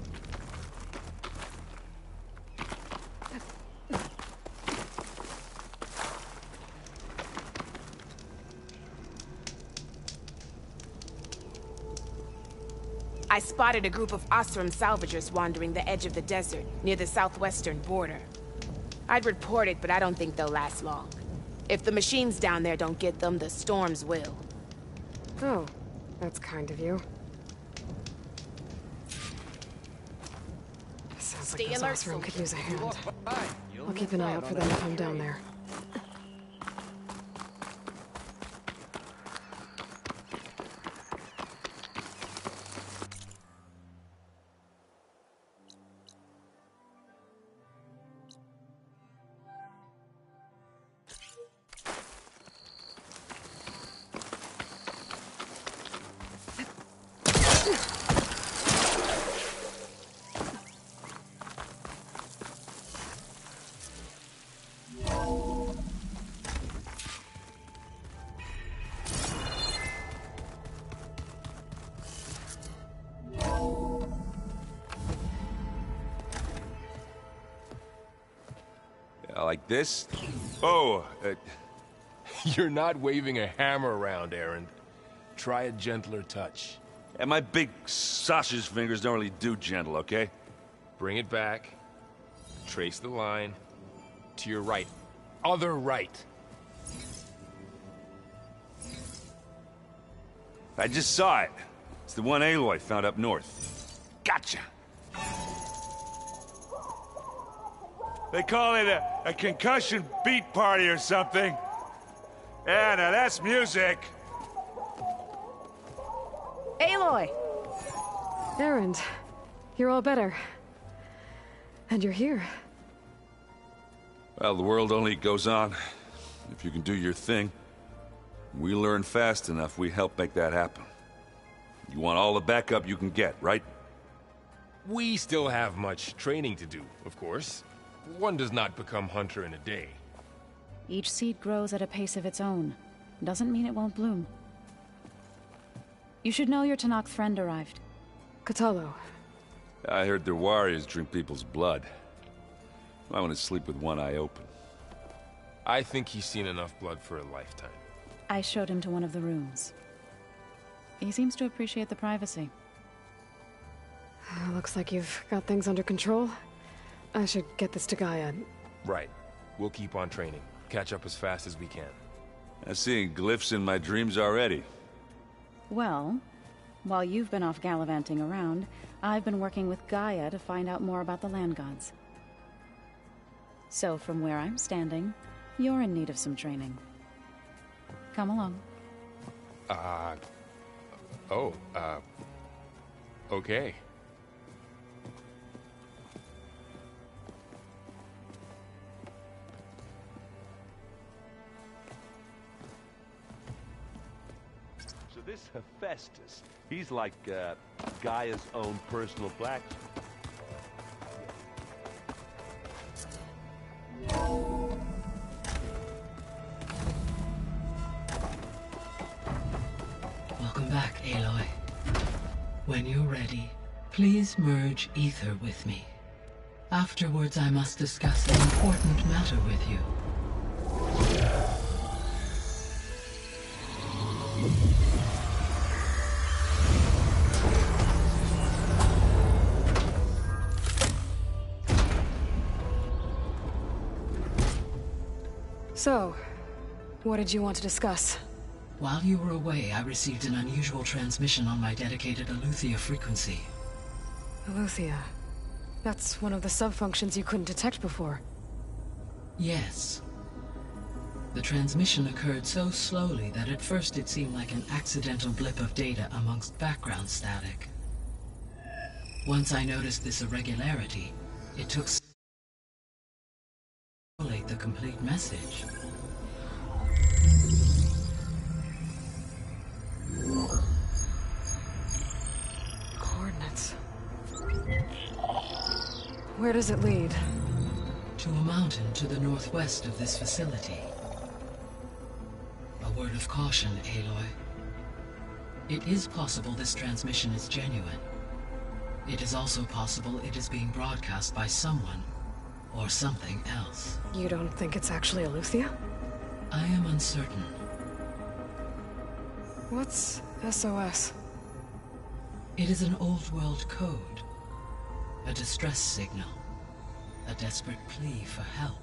I spotted a group of Osram salvagers wandering the edge of the desert, near the southwestern border. I'd report it, but I don't think they'll last long. If the machines down there don't get them, the storms will. Oh, that's kind of you. Sounds like those Osram could use a hand. I'll keep an eye out for them if I'm down there. Like this? Oh, you're not waving a hammer around, Erend. Try a gentler touch. And my big sausage fingers don't really do gentle, okay? Bring it back. Trace the line. To your right. Other right. I just saw it. It's the one Aloy found up north. Gotcha! They call it a concussion beat party or something. Yeah, now that's music. Aloy! Erend, you're all better. And you're here. Well, the world only goes on if you can do your thing. We learn fast enough, we help make that happen. You want all the backup you can get, right? We still have much training to do, of course. One does not become hunter in a day. Each seed grows at a pace of its own. Doesn't mean it won't bloom. You should know your Tenakth friend arrived. Kotallo. I heard their warriors drink people's blood. I want to sleep with one eye open. I think he's seen enough blood for a lifetime. I showed him to one of the rooms. He seems to appreciate the privacy. Looks like you've got things under control. I should get this to Gaia. Right. We'll keep on training. Catch up as fast as we can. I'm seeing glyphs in my dreams already. Well, while you've been off gallivanting around, I've been working with Gaia to find out more about the land gods. So from where I'm standing, you're in need of some training. Come along. Okay. So this Hephaestus, he's like Gaia's own personal blacksmith. Welcome back, Aloy. When you're ready, please merge ether with me. Afterwards, I must discuss an important matter with you. So, what did you want to discuss? While you were away, I received an unusual transmission on my dedicated Eleuthia frequency. Eleuthia. That's one of the sub-functions you couldn't detect before. Yes. The transmission occurred so slowly that at first it seemed like an accidental blip of data amongst background static. Once I noticed this irregularity, it took to the complete message. Coordinates. Where does it lead? To a mountain to the northwest of this facility. A word of caution, Aloy. It is possible this transmission is genuine. It is also possible it is being broadcast by someone or something else. You don't think it's actually Eleuthia? I am uncertain. What's SOS? It is an old world code. A distress signal. A desperate plea for help.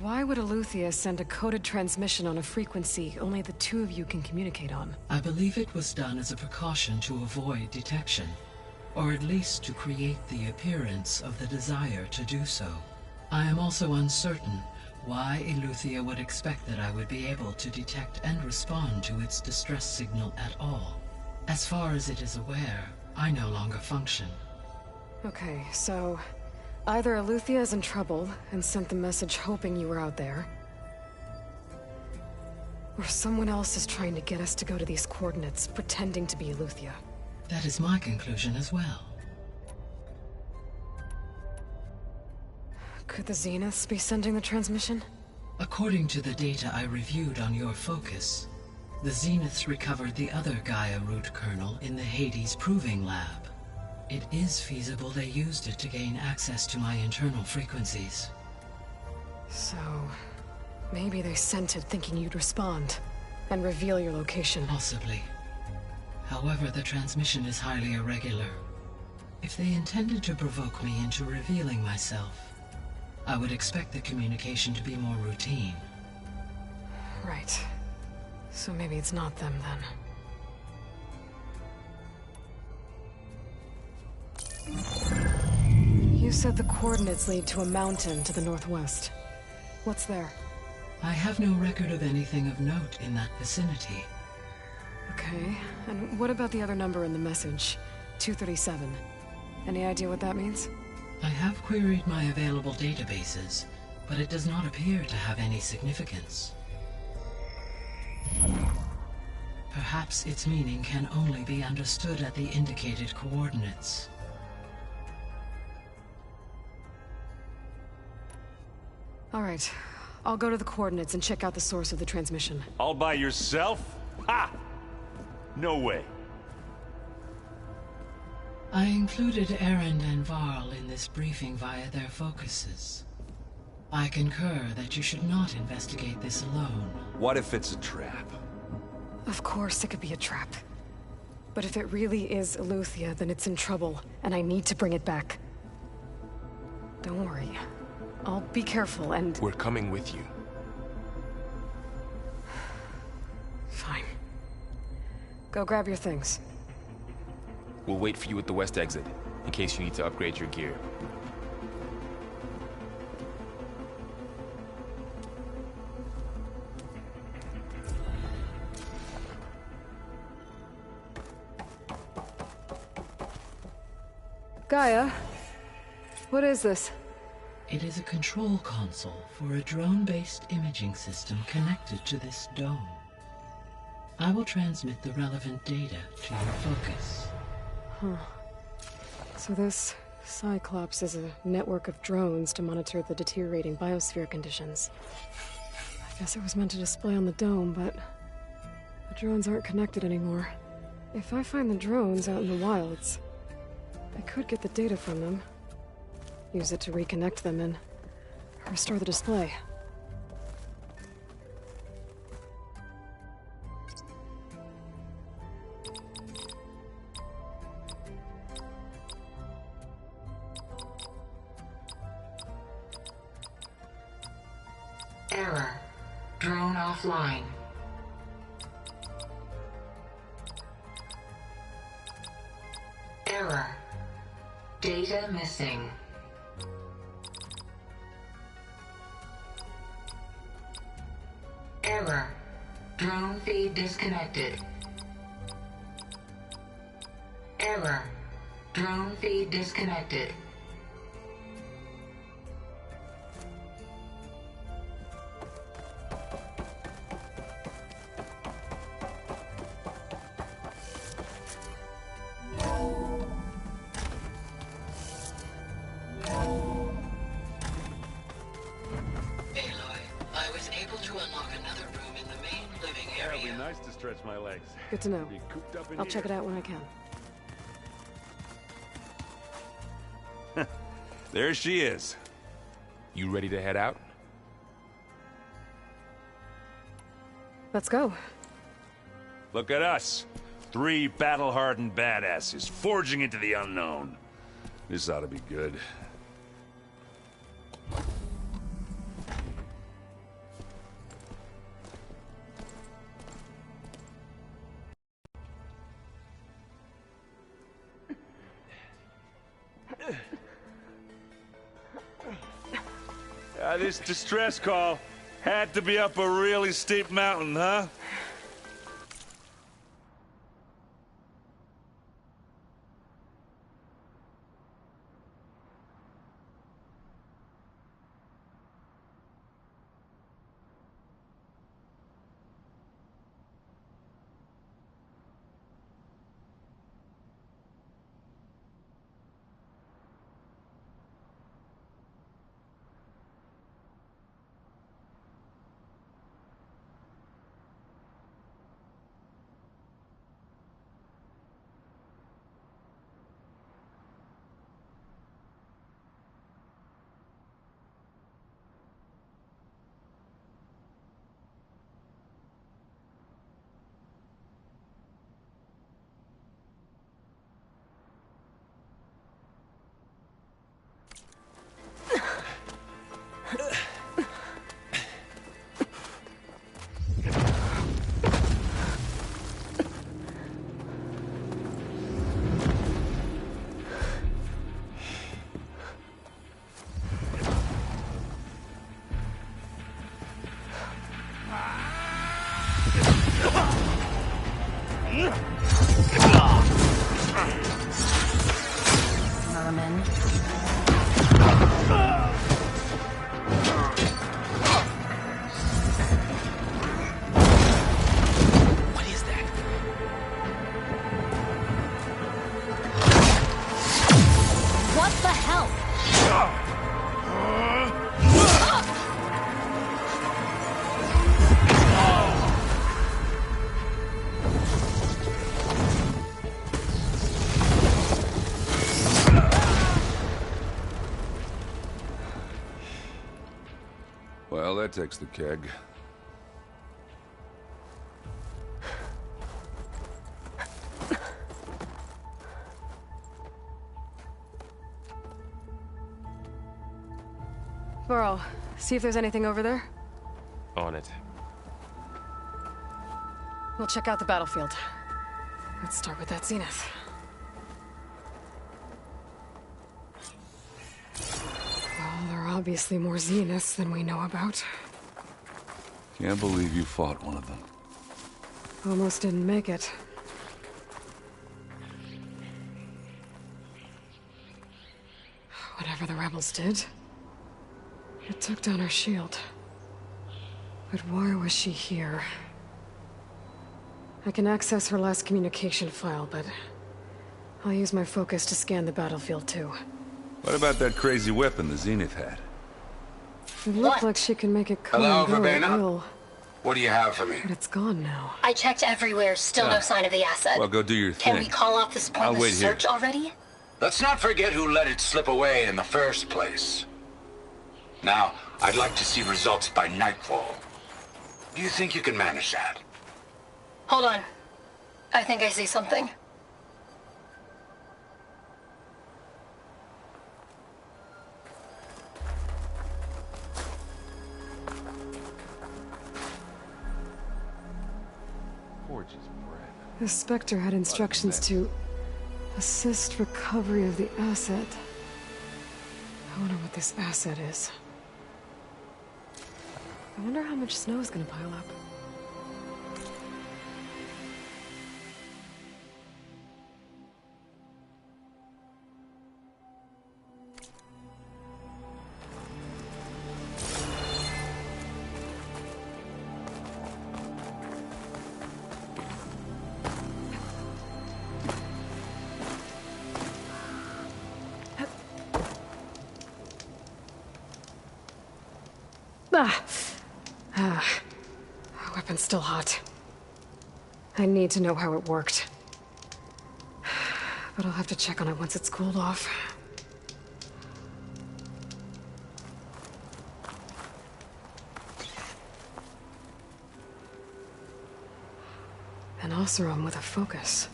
Why would Eleuthia send a coded transmission on a frequency only the two of you can communicate on? I believe it was done as a precaution to avoid detection, or at least to create the appearance of the desire to do so. I am also uncertain why Eleuthia would expect that I would be able to detect and respond to its distress signal at all. As far as it is aware, I no longer function. Okay, so either Eleuthia is in trouble and sent the message hoping you were out there, or someone else is trying to get us to go to these coordinates, pretending to be Eleuthia. That is my conclusion as well. Could the Zeniths be sending the transmission? According to the data I reviewed on your focus, the Zeniths recovered the other Gaia root kernel in the Hades Proving Lab. It is feasible they used it to gain access to my internal frequencies. So, maybe they sent it thinking you'd respond and reveal your location. Possibly. However, the transmission is highly irregular. If they intended to provoke me into revealing myself, I would expect the communication to be more routine. Right. So maybe it's not them then. You said the coordinates lead to a mountain to the northwest. What's there? I have no record of anything of note in that vicinity. Okay, and what about the other number in the message? 237. Any idea what that means? I have queried my available databases, but it does not appear to have any significance. Perhaps its meaning can only be understood at the indicated coordinates. All right, I'll go to the coordinates and check out the source of the transmission. All by yourself? Ha! No way. I included Erend and Varl in this briefing via their focuses. I concur that you should not investigate this alone. What if it's a trap? Of course it could be a trap. But if it really is Eleuthia, then it's in trouble, and I need to bring it back. Don't worry. I'll be careful and... We're coming with you. Fine. Go grab your things. We'll wait for you at the west exit, in case you need to upgrade your gear. Gaia, what is this? It is a control console for a drone-based imaging system connected to this dome. I will transmit the relevant data to your focus. Huh. So this Cyclops is a network of drones to monitor the deteriorating biosphere conditions. I guess it was meant to display on the dome, but the drones aren't connected anymore. If I find the drones out in the wilds, I could get the data from them, use it to reconnect them and restore the display. Error. Drone offline. Error. Data missing. Error. Drone feed disconnected. Error. Drone feed disconnected. Nice to stretch my legs. Good to know. Be cooped up in I'll check it out when I can. There she is. You ready to head out? Let's go. Look at us. 3 battle-hardened badasses forging into the unknown. This ought to be good. This distress call had to be up a really steep mountain, huh? Vermin. What is that? What the hell? Well, that takes the keg. Burrow, see if there's anything over there. On it. We'll check out the battlefield. Let's start with that zenith. Well, there are obviously more zeniths than we know about. Can't believe you fought one of them. Almost didn't make it. Whatever the rebels did, it took down her shield. But why was she here? I can access her last communication file, but I'll use my focus to scan the battlefield too. What about that crazy weapon the Zenith had? It looked like she can make it come Hello, and go at Verbena? will, What do you have for me? but it's gone now. I checked everywhere, still no sign of the asset. Well, go do your thing. Can we call off this I'll pointless wait here. search already? Let's not forget who let it slip away in the first place. Now, I'd like to see results by nightfall. Do you think you can manage that? Hold on. I think I see something. Forge's bread. The Spectre had instructions to assist recovery of the asset. I wonder what this asset is. I wonder how much snow is gonna pile up. Our weapon's still hot. I need to know how it worked. But I'll have to check on it once it's cooled off. An Oseram with a focus.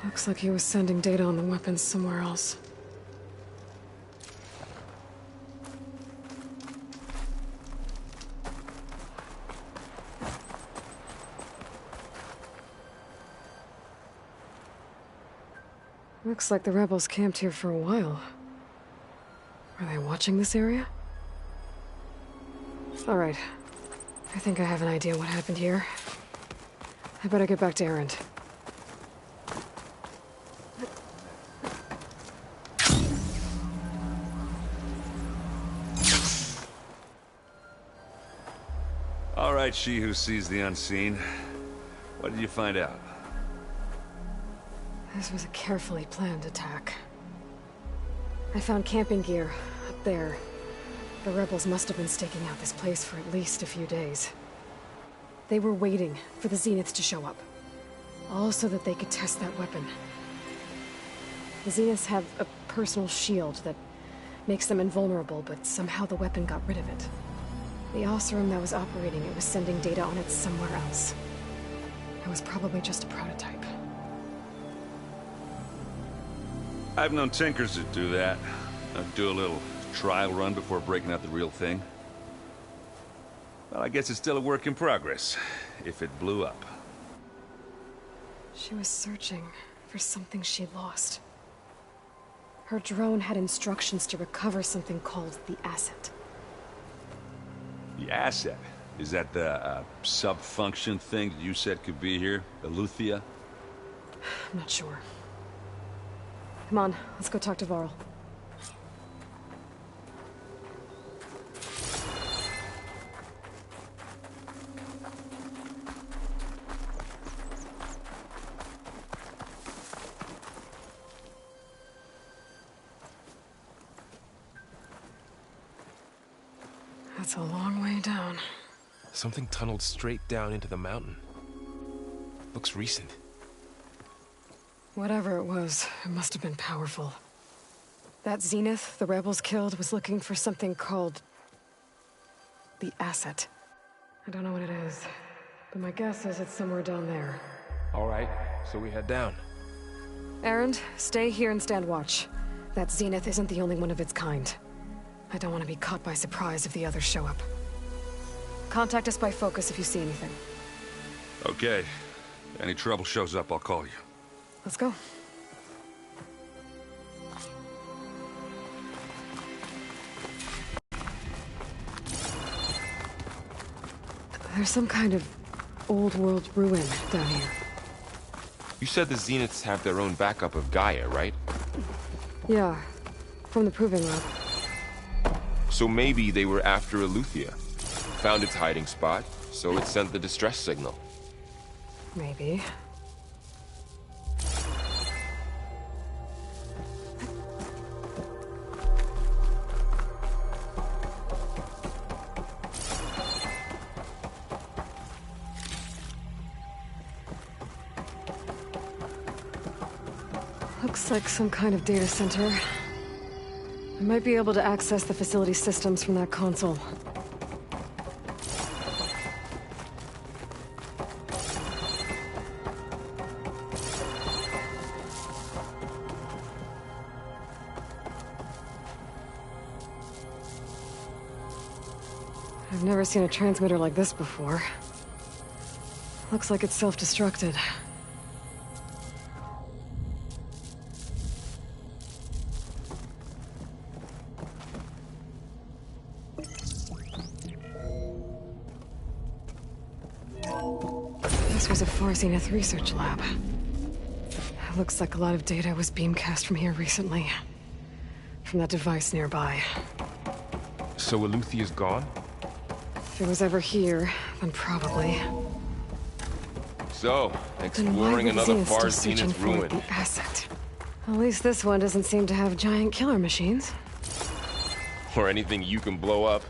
Looks like he was sending data on the weapons somewhere else. Looks like the rebels camped here for a while. Are they watching this area? All right. I think I have an idea what happened here. I better get back to Erend. All right, she who sees the unseen. What did you find out? This was a carefully planned attack. I found camping gear up there. The rebels must have been staking out this place for at least a few days. They were waiting for the Zeniths to show up. All so that they could test that weapon. The Zeniths have a personal shield that makes them invulnerable, but somehow the weapon got rid of it. The Oseram that was operating it was sending data on it somewhere else. It was probably just a prototype. I've known tinkers that do that. I'd do a little trial run before breaking out the real thing. Well, I guess it's still a work in progress, if it blew up. She was searching for something she lost. Her drone had instructions to recover something called the Asset. The Asset? Is that the sub-function thing that you said could be here? Eleuthia? I'm not sure. Come on, let's go talk to Varl. That's a long way down. Something tunneled straight down into the mountain. Looks recent. Whatever it was, it must have been powerful. That Zenith the rebels killed was looking for something called the Asset. I don't know what it is, but my guess is it's somewhere down there. All right, so we head down. Erend, stay here and stand watch. That Zenith isn't the only one of its kind. I don't want to be caught by surprise if the others show up. Contact us by focus if you see anything. Okay. Any trouble shows up, I'll call you. Let's go. There's some kind of old world ruin down here. You said the Zeniths have their own backup of Gaia, right? Yeah, from the Proving Lab. So maybe they were after Eleuthia. Found its hiding spot, so it sent the distress signal. Maybe. Looks like some kind of data center. I might be able to access the facility systems from that console. I've never seen a transmitter like this before. Looks like it's self-destructed. This was a Far Zenith research lab. Looks like a lot of data was beamcast from here recently. From that device nearby. So Eleuthia's gone? If it was ever here, then probably. So, Then exploring why would another Zenith Far still searching Zenith for ruin. the Asset? At least this one doesn't seem to have giant killer machines. Or anything you can blow up.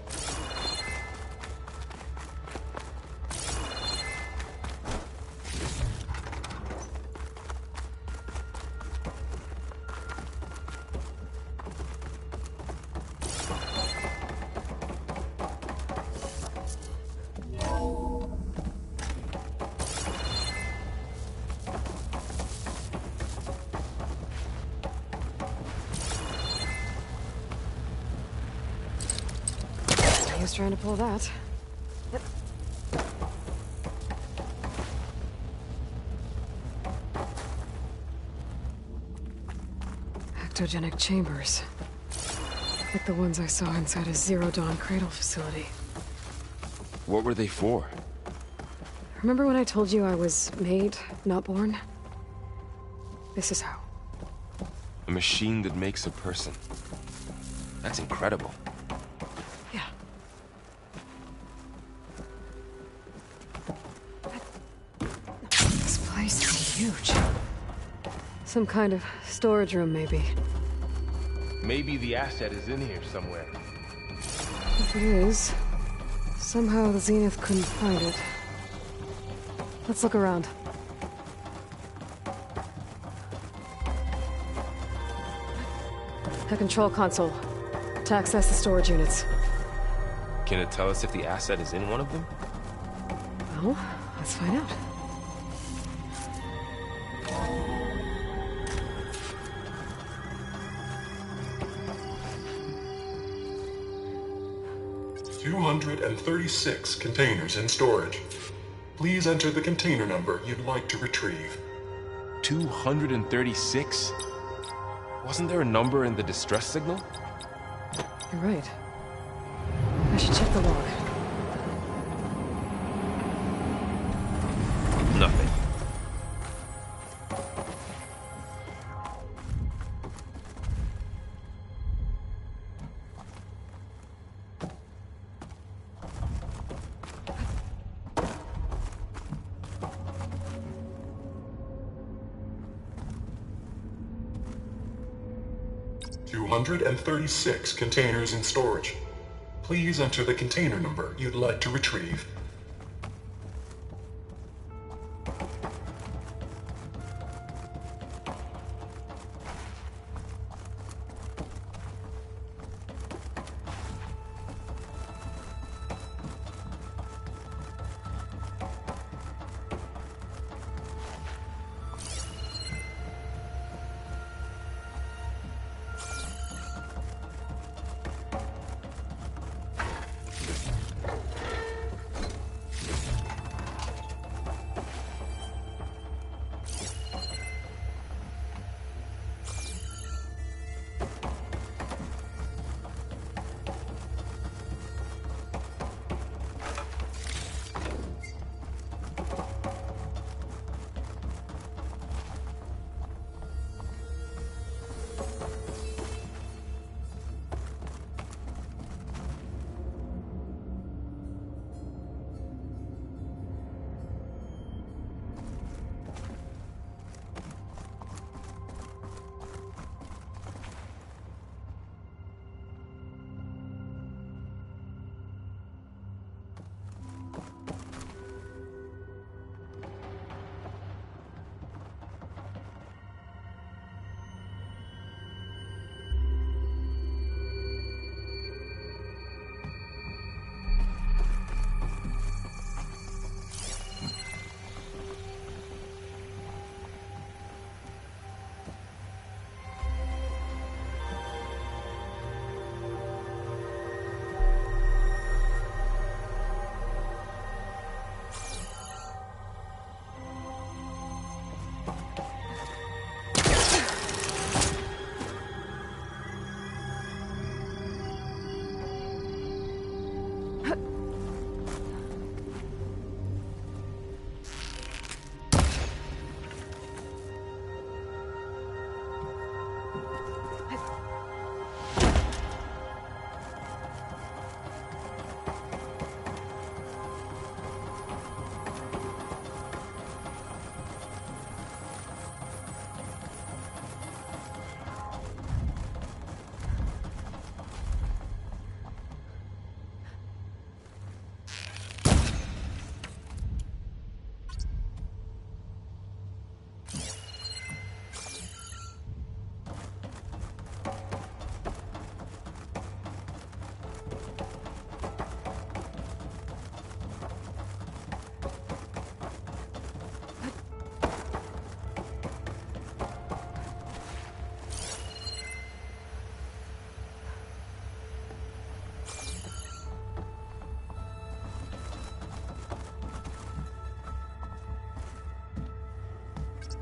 He was trying to pull that. Ectogenic chambers. Like the ones I saw inside a Zero Dawn cradle facility. What were they for? Remember when I told you I was made, not born? This is how. A machine that makes a person. That's incredible. Yeah. This place is huge. Some kind of storage room, maybe. Maybe the asset is in here somewhere. If it is, somehow the Zenith couldn't find it. Let's look around. The control console. To access the storage units. Can it tell us if the asset is in one of them? Well, let's find out. $236 containers in storage. Please enter the container number you'd like to retrieve. 236? Wasn't there a number in the distress signal? You're right. I should check the log. Nothing. $236 containers in storage. Please enter the container number you'd like to retrieve.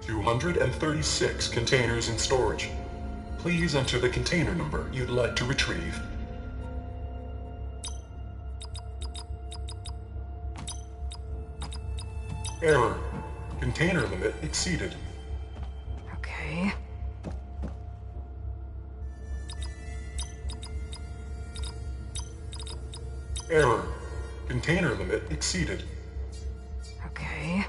236 containers in storage. Please enter the container number you'd like to retrieve. Error. Container limit exceeded. Okay. Error. Container limit exceeded. Okay.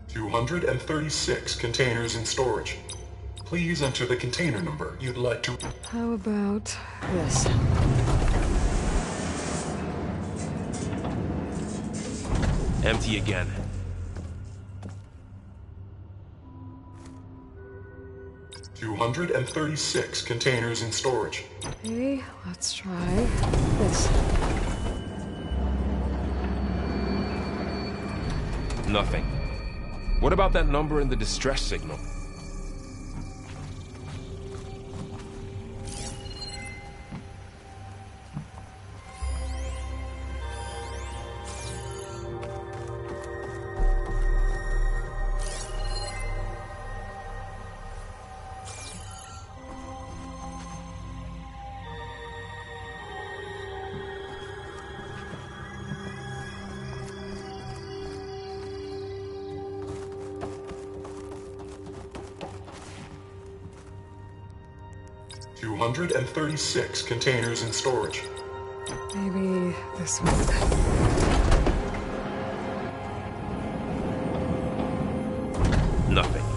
$236 containers in storage. Please enter the container number you'd like to... How about this? Empty again. $236 containers in storage. Okay, let's try this. Nothing. What about that number in the distress signal? $236 containers in storage. Maybe this one. Nothing.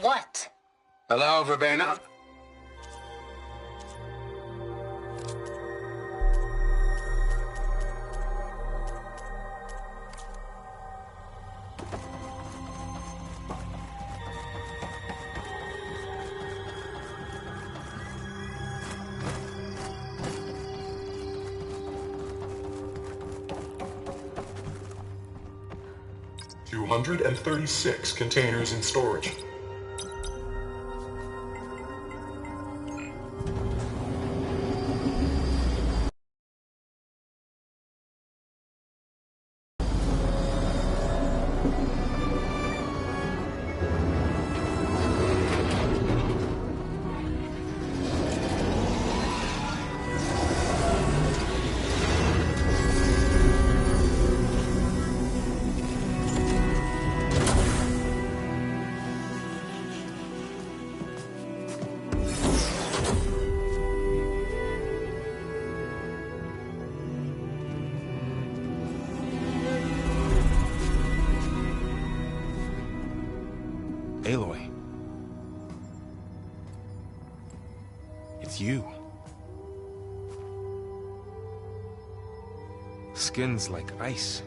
What? Hello, Verbena? $236 containers in storage. Aloy. It's you. Skin's like ice.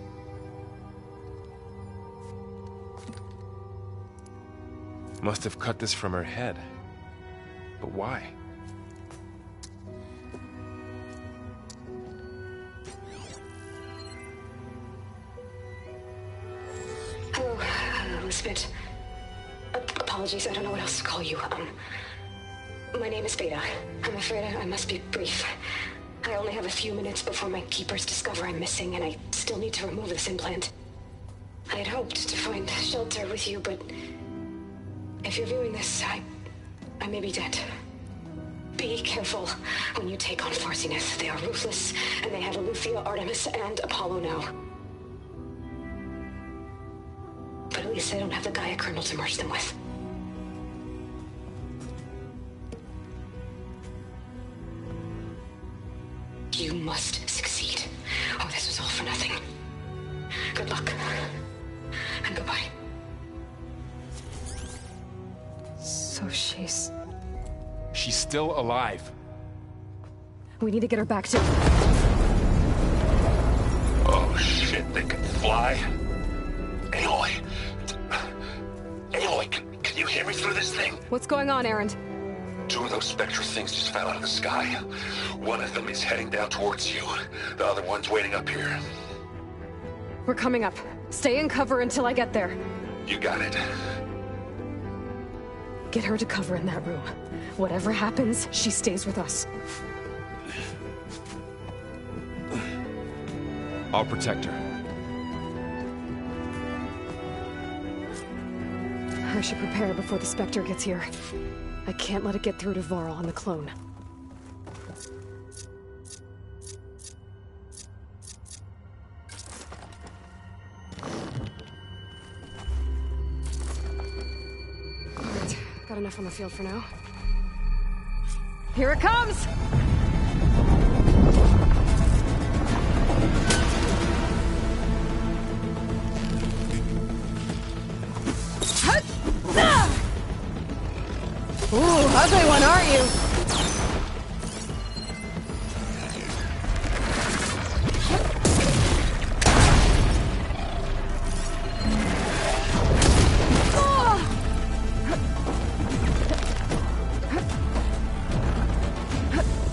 Must have cut this from her head. But why? Hello, Elizabeth. Apologies, I don't know what else to call you. My name is Beta. I'm afraid I must be brief. I only have a few minutes before my keepers discover I'm missing, and I still need to remove this implant. I had hoped to find shelter with you, but if you're viewing this, I may be dead. Be careful when you take on Farsineth. They are ruthless, and they have Eleuthia, Artemis, and Apollo now. But at least I don't have the Gaia kernel to merge them with. You must succeed. Oh, this was all for nothing. Good luck. And goodbye. So she's... She's still alive. We need to get her back to... Oh shit, they can fly? Aloy! Aloy, can you hear me through this thing? What's going on, Erend? 2 of those Spectre things just fell out of the sky. One of them is heading down towards you. The other one's waiting up here. We're coming up. Stay in cover until I get there. You got it. Get her to cover in that room. Whatever happens, she stays with us. I'll protect her. I should prepare before the Spectre gets here. I can't let it get through to Varl and the clone. Alright, got enough on the field for now. Here it comes! Ooh, ugly one, aren't you?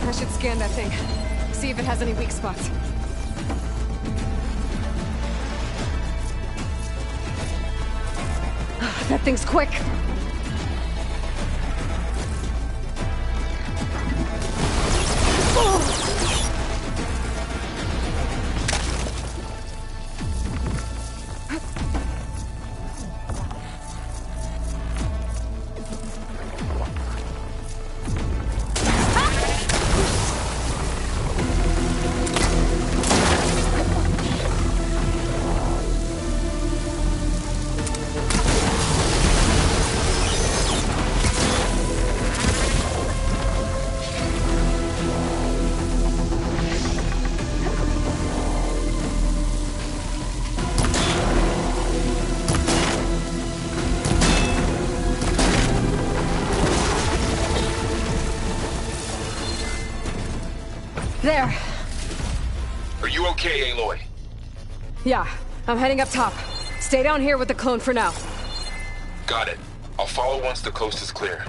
I should scan that thing. See if it has any weak spots. That thing's quick. There. Are you okay, Aloy? Yeah, I'm heading up top. Stay down here with the clone for now. Got it. I'll follow once the coast is clear.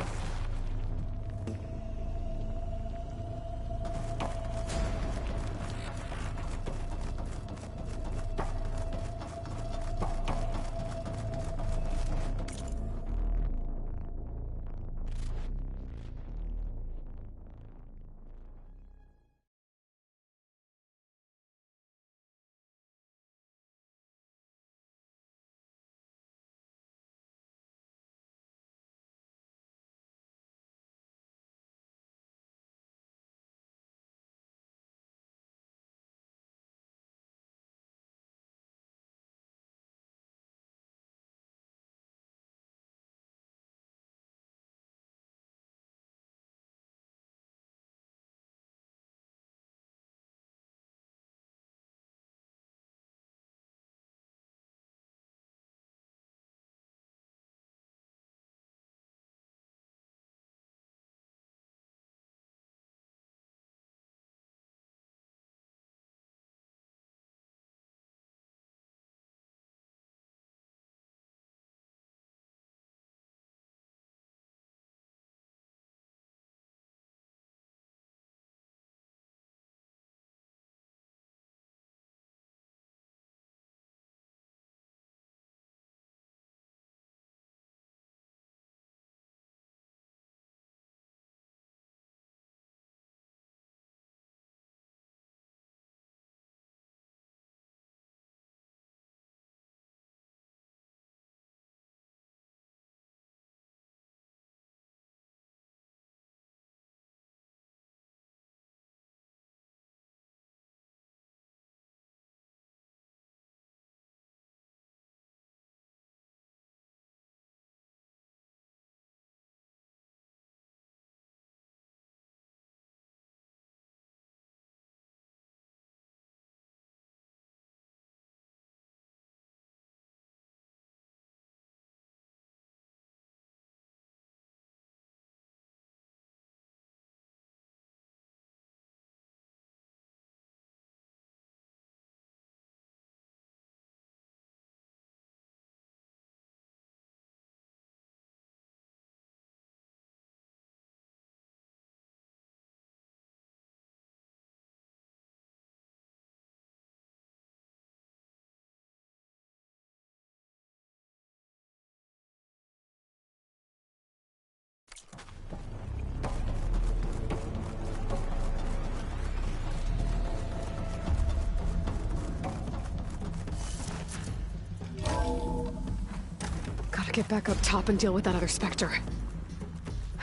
get back up top and deal with that other Spectre.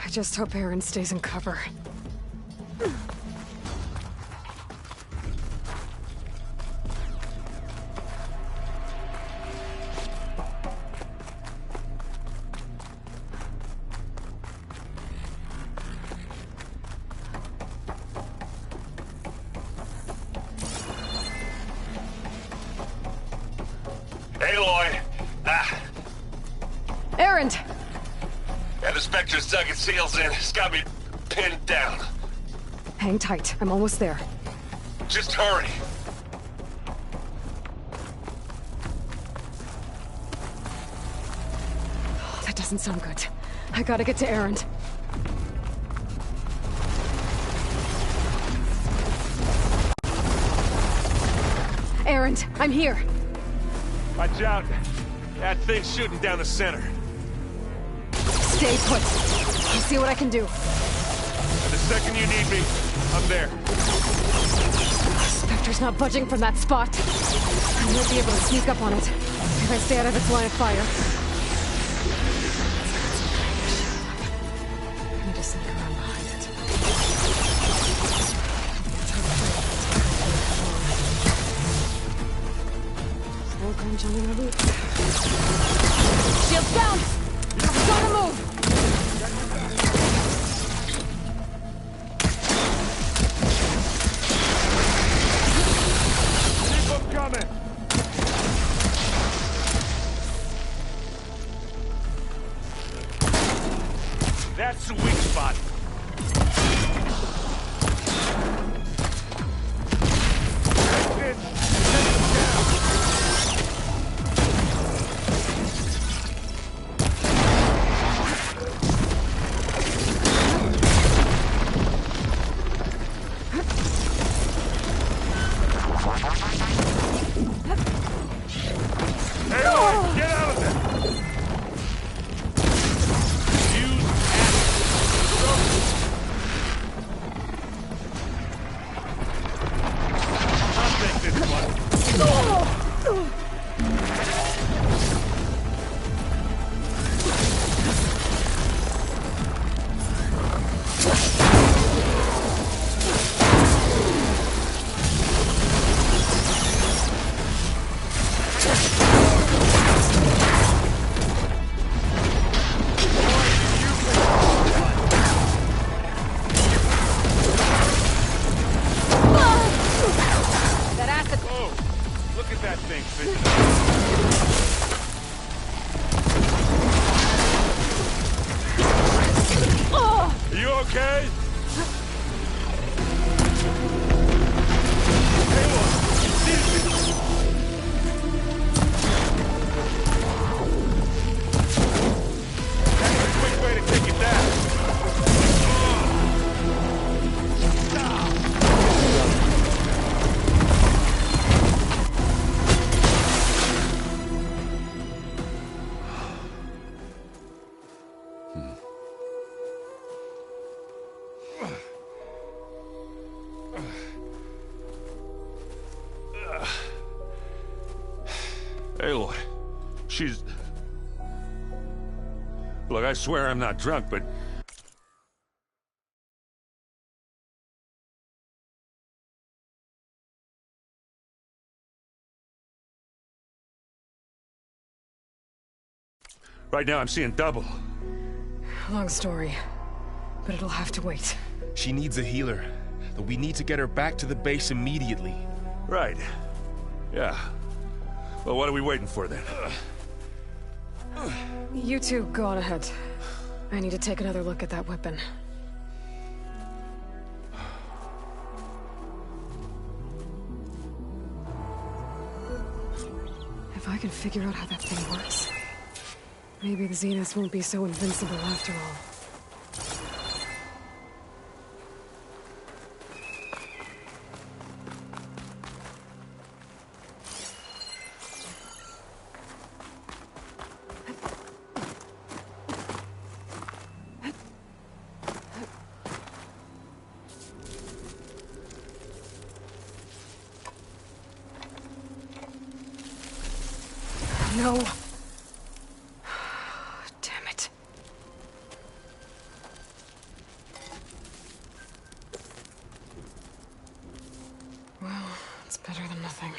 I just hope Aaron stays in cover. Aloy! Erend! Yeah, the Spectre's dug its heels in. It's got me pinned down. Hang tight. I'm almost there. Just hurry. Oh, that doesn't sound good. I gotta get to Erend. Erend, I'm here. Watch out. That thing's shooting down the center. Stay put. I'll see what I can do. And the second you need me, I'm there. Spectre's not budging from that spot. I won't be able to sneak up on it if I stay out of its line of fire. I need to sneak around behind it. Slow crunch on the boot. Shields down! Gotta move! Keep them coming! That's the weak spot. Aloy, she's... Look, I swear I'm not drunk, but... Right now I'm seeing double. Long story, but it'll have to wait. She needs a healer, but we need to get her back to the base immediately. Right. Yeah. Well, what are we waiting for then? You two go on ahead. I need to take another look at that weapon. If I can figure out how that thing works, maybe the Zeniths won't be so invincible after all. No. Better than nothing.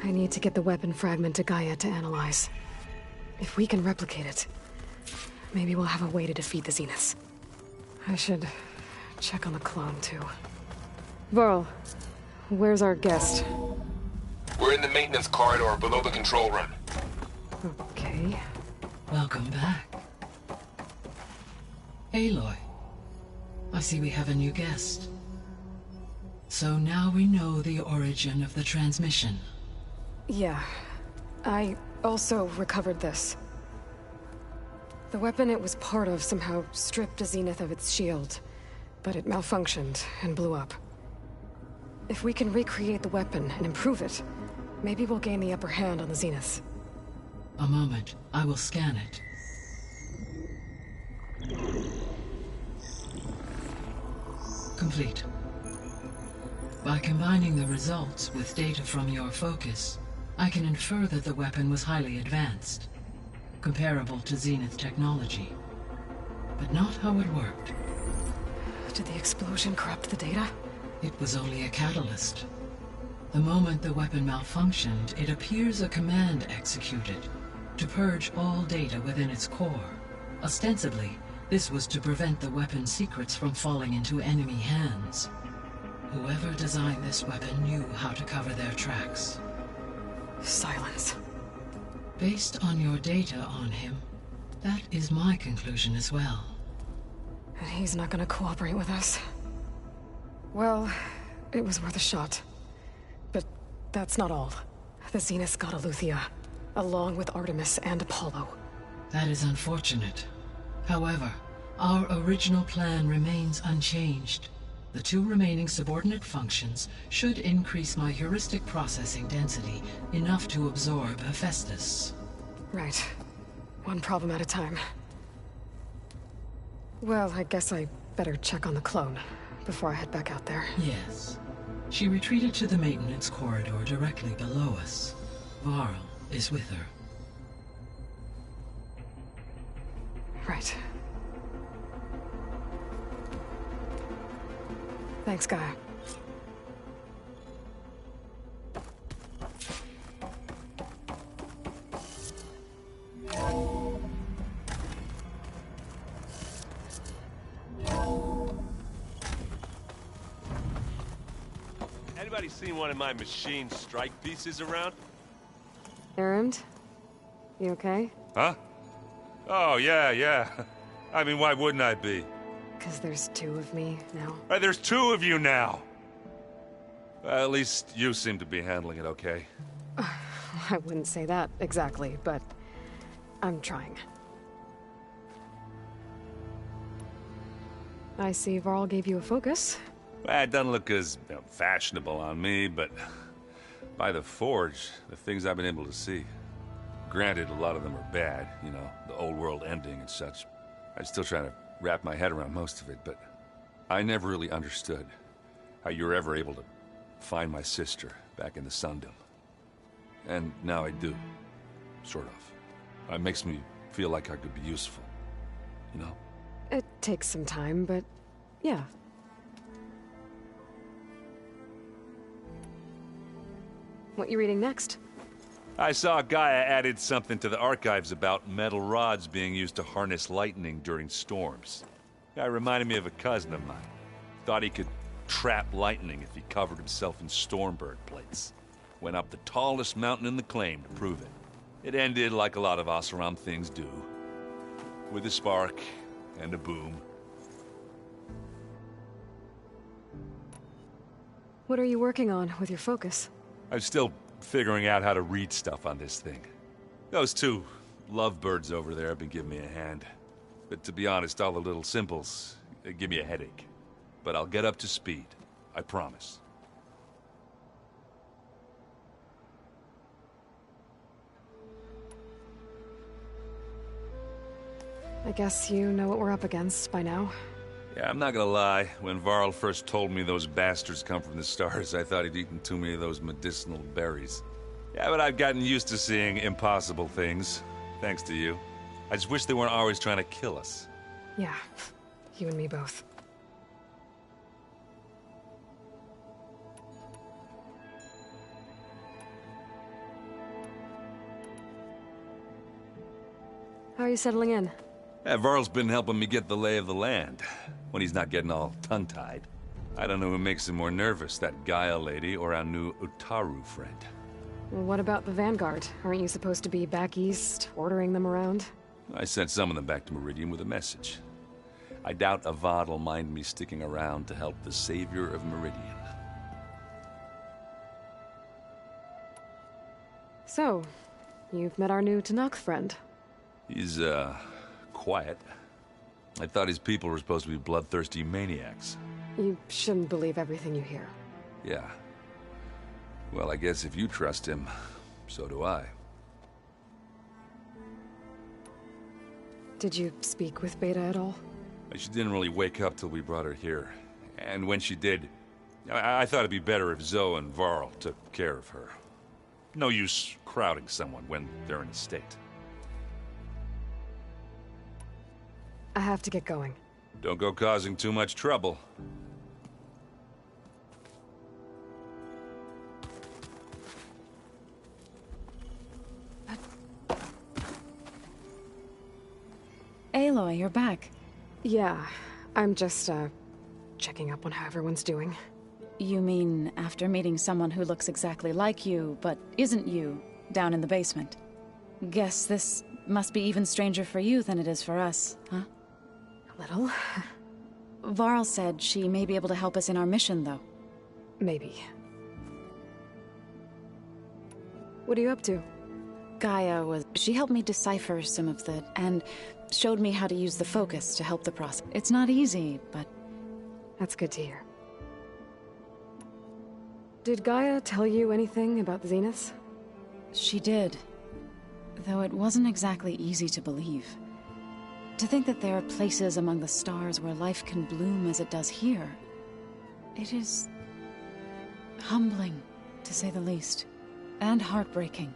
I need to get the weapon fragment to Gaia to analyze. If we can replicate it, maybe we'll have a way to defeat the Zeniths. I should check on the clone, too. Varl, where's our guest? We're in the maintenance corridor below the control room. Okay. Welcome back. Aloy, I see we have a new guest. So now we know the origin of the transmission. Yeah. I also recovered this. The weapon it was part of somehow stripped a Zenith of its shield, but it malfunctioned and blew up. If we can recreate the weapon and improve it, maybe we'll gain the upper hand on the Zeniths. A moment. I will scan it. Complete. By combining the results with data from your focus, I can infer that the weapon was highly advanced, comparable to Zenith technology, but not how it worked. Did the explosion corrupt the data? It was only a catalyst. The moment the weapon malfunctioned, it appears a command executed to purge all data within its core. Ostensibly, this was to prevent the weapon's secrets from falling into enemy hands. Whoever designed this weapon knew how to cover their tracks. Silence. Based on your data on him, that is my conclusion as well. And he's not gonna cooperate with us. Well, it was worth a shot. But that's not all. The Zeniths got Eleuthia, along with Artemis and Apollo. That is unfortunate. However, our original plan remains unchanged. The 2 remaining subordinate functions should increase my heuristic processing density enough to absorb Hephaestus. Right. One problem at a time. Well, I guess I better check on the clone before I head back out there. Yes. She retreated to the maintenance corridor directly below us. Varl is with her. Right. Thanks, Gaia. Anybody seen one of my machine strike pieces around? Erend? You okay? Huh? Oh, yeah. I mean, why wouldn't I be? Because there's 2 of me now. There's 2 of you now! At least you seem to be handling it okay. I wouldn't say that exactly, but I'm trying. I see Varl gave you a focus. Well, it doesn't look as fashionable on me, but by the Forge, the things I've been able to see. Granted, a lot of them are bad, you know, the old world ending and such. I'm still trying to wrap my head around most of it, but I never really understood how you were ever able to find my sister back in the Sundom. And now I do, sort of. It makes me feel like I could be useful, you know? It takes some time, but yeah. What you reading next? I saw Gaia added something to the archives about metal rods being used to harness lightning during storms. Guy reminded me of a cousin of mine. Thought he could trap lightning if he covered himself in Stormbird plates. Went up the tallest mountain in the claim to prove it. It ended like a lot of Oseram things do. With a spark and a boom. What are you working on with your focus? I'm still figuring out how to read stuff on this thing. Those two lovebirds over there have been giving me a hand. But to be honest, all the little symbols, they give me a headache. But I'll get up to speed. I promise. I guess you know what we're up against by now. Yeah, I'm not gonna lie. When Varl first told me those bastards come from the stars, I thought he'd eaten too many of those medicinal berries. Yeah, but I've gotten used to seeing impossible things, thanks to you. I just wish they weren't always trying to kill us. Yeah, you and me both. How are you settling in? Yeah, Varl's been helping me get the lay of the land, when he's not getting all tongue-tied. I don't know who makes him more nervous, that Gaia lady or our new Utaru friend. Well, what about the Vanguard? Aren't you supposed to be back east, ordering them around? I sent some of them back to Meridian with a message. I doubt Avad will mind me sticking around to help the savior of Meridian. So, you've met our new Tenakth friend. He's, quiet. I thought his people were supposed to be bloodthirsty maniacs. You shouldn't believe everything you hear. Yeah. Well, I guess if you trust him, so do I. Did you speak with Beta at all? She didn't really wake up till we brought her here. And when she did, I thought it'd be better if Zoe and Varl took care of her. No use crowding someone when they're in a state. I have to get going. Don't go causing too much trouble. Aloy, you're back. Yeah, I'm just, checking up on how everyone's doing. You mean after meeting someone who looks exactly like you, but isn't you, down in the basement? Guess this must be even stranger for you than it is for us, huh? A little. Varl said she may be able to help us in our mission, though. Maybe. What are you up to? She helped me decipher some of and showed me how to use the focus to help the process. It's not easy, but... That's good to hear. Did Gaia tell you anything about the Zeniths? She did. Though it wasn't exactly easy to believe. To think that there are places among the stars where life can bloom as it does here. It is... humbling, to say the least. And heartbreaking.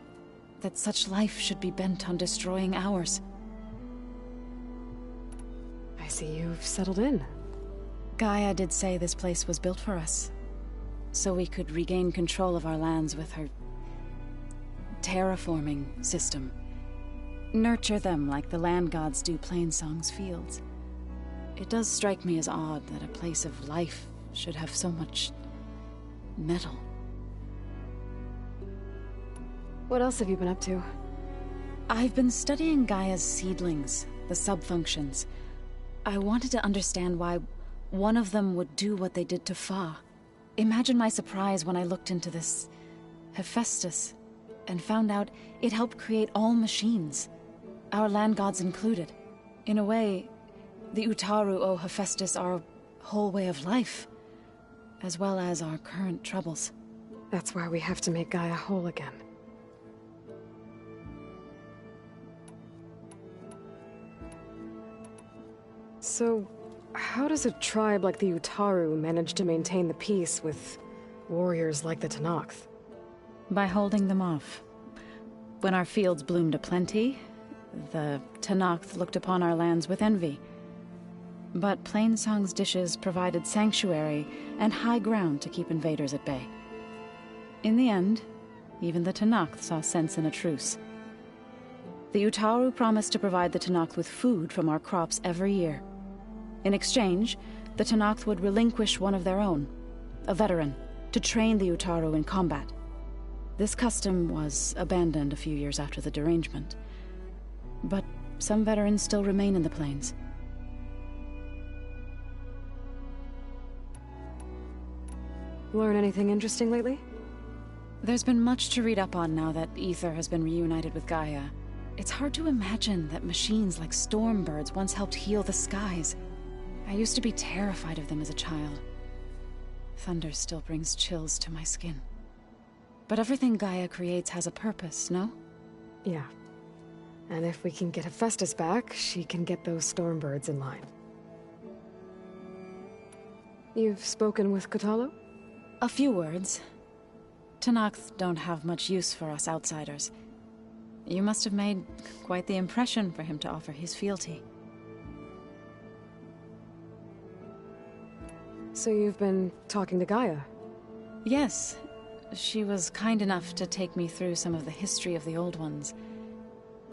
That such life should be bent on destroying ours. I see you've settled in. Gaia did say this place was built for us. So we could regain control of our lands with her... terraforming system. Nurture them like the land gods do Plainsong's fields. It does strike me as odd that a place of life should have so much... metal. What else have you been up to? I've been studying Gaia's seedlings, the subfunctions. I wanted to understand why one of them would do what they did to Fa. Imagine my surprise when I looked into this... Hephaestus, and found out it helped create all machines. Our land gods included. In a way, the Utaru owe Hephaestus our whole way of life, as well as our current troubles. That's why we have to make Gaia whole again. So, how does a tribe like the Utaru manage to maintain the peace with warriors like the Tenakth? By holding them off. When our fields bloomed aplenty, the Tenakth looked upon our lands with envy. But Plainsong's dishes provided sanctuary and high ground to keep invaders at bay. In the end, even the Tenakth saw sense in a truce. The Utaru promised to provide the Tenakth with food from our crops every year. In exchange, the Tenakth would relinquish one of their own, a veteran, to train the Utaru in combat. This custom was abandoned a few years after the derangement. But some veterans still remain in the plains. Learn anything interesting lately? There's been much to read up on now that Aether has been reunited with Gaia. It's hard to imagine that machines like Stormbirds once helped heal the skies. I used to be terrified of them as a child. Thunder still brings chills to my skin. But everything Gaia creates has a purpose, no? Yeah. And if we can get Hephaestus back, she can get those Stormbirds in line. You've spoken with Kotallo? A few words. Tenakth don't have much use for us outsiders. You must have made quite the impression for him to offer his fealty. So you've been talking to Gaia? Yes. She was kind enough to take me through some of the history of the Old Ones,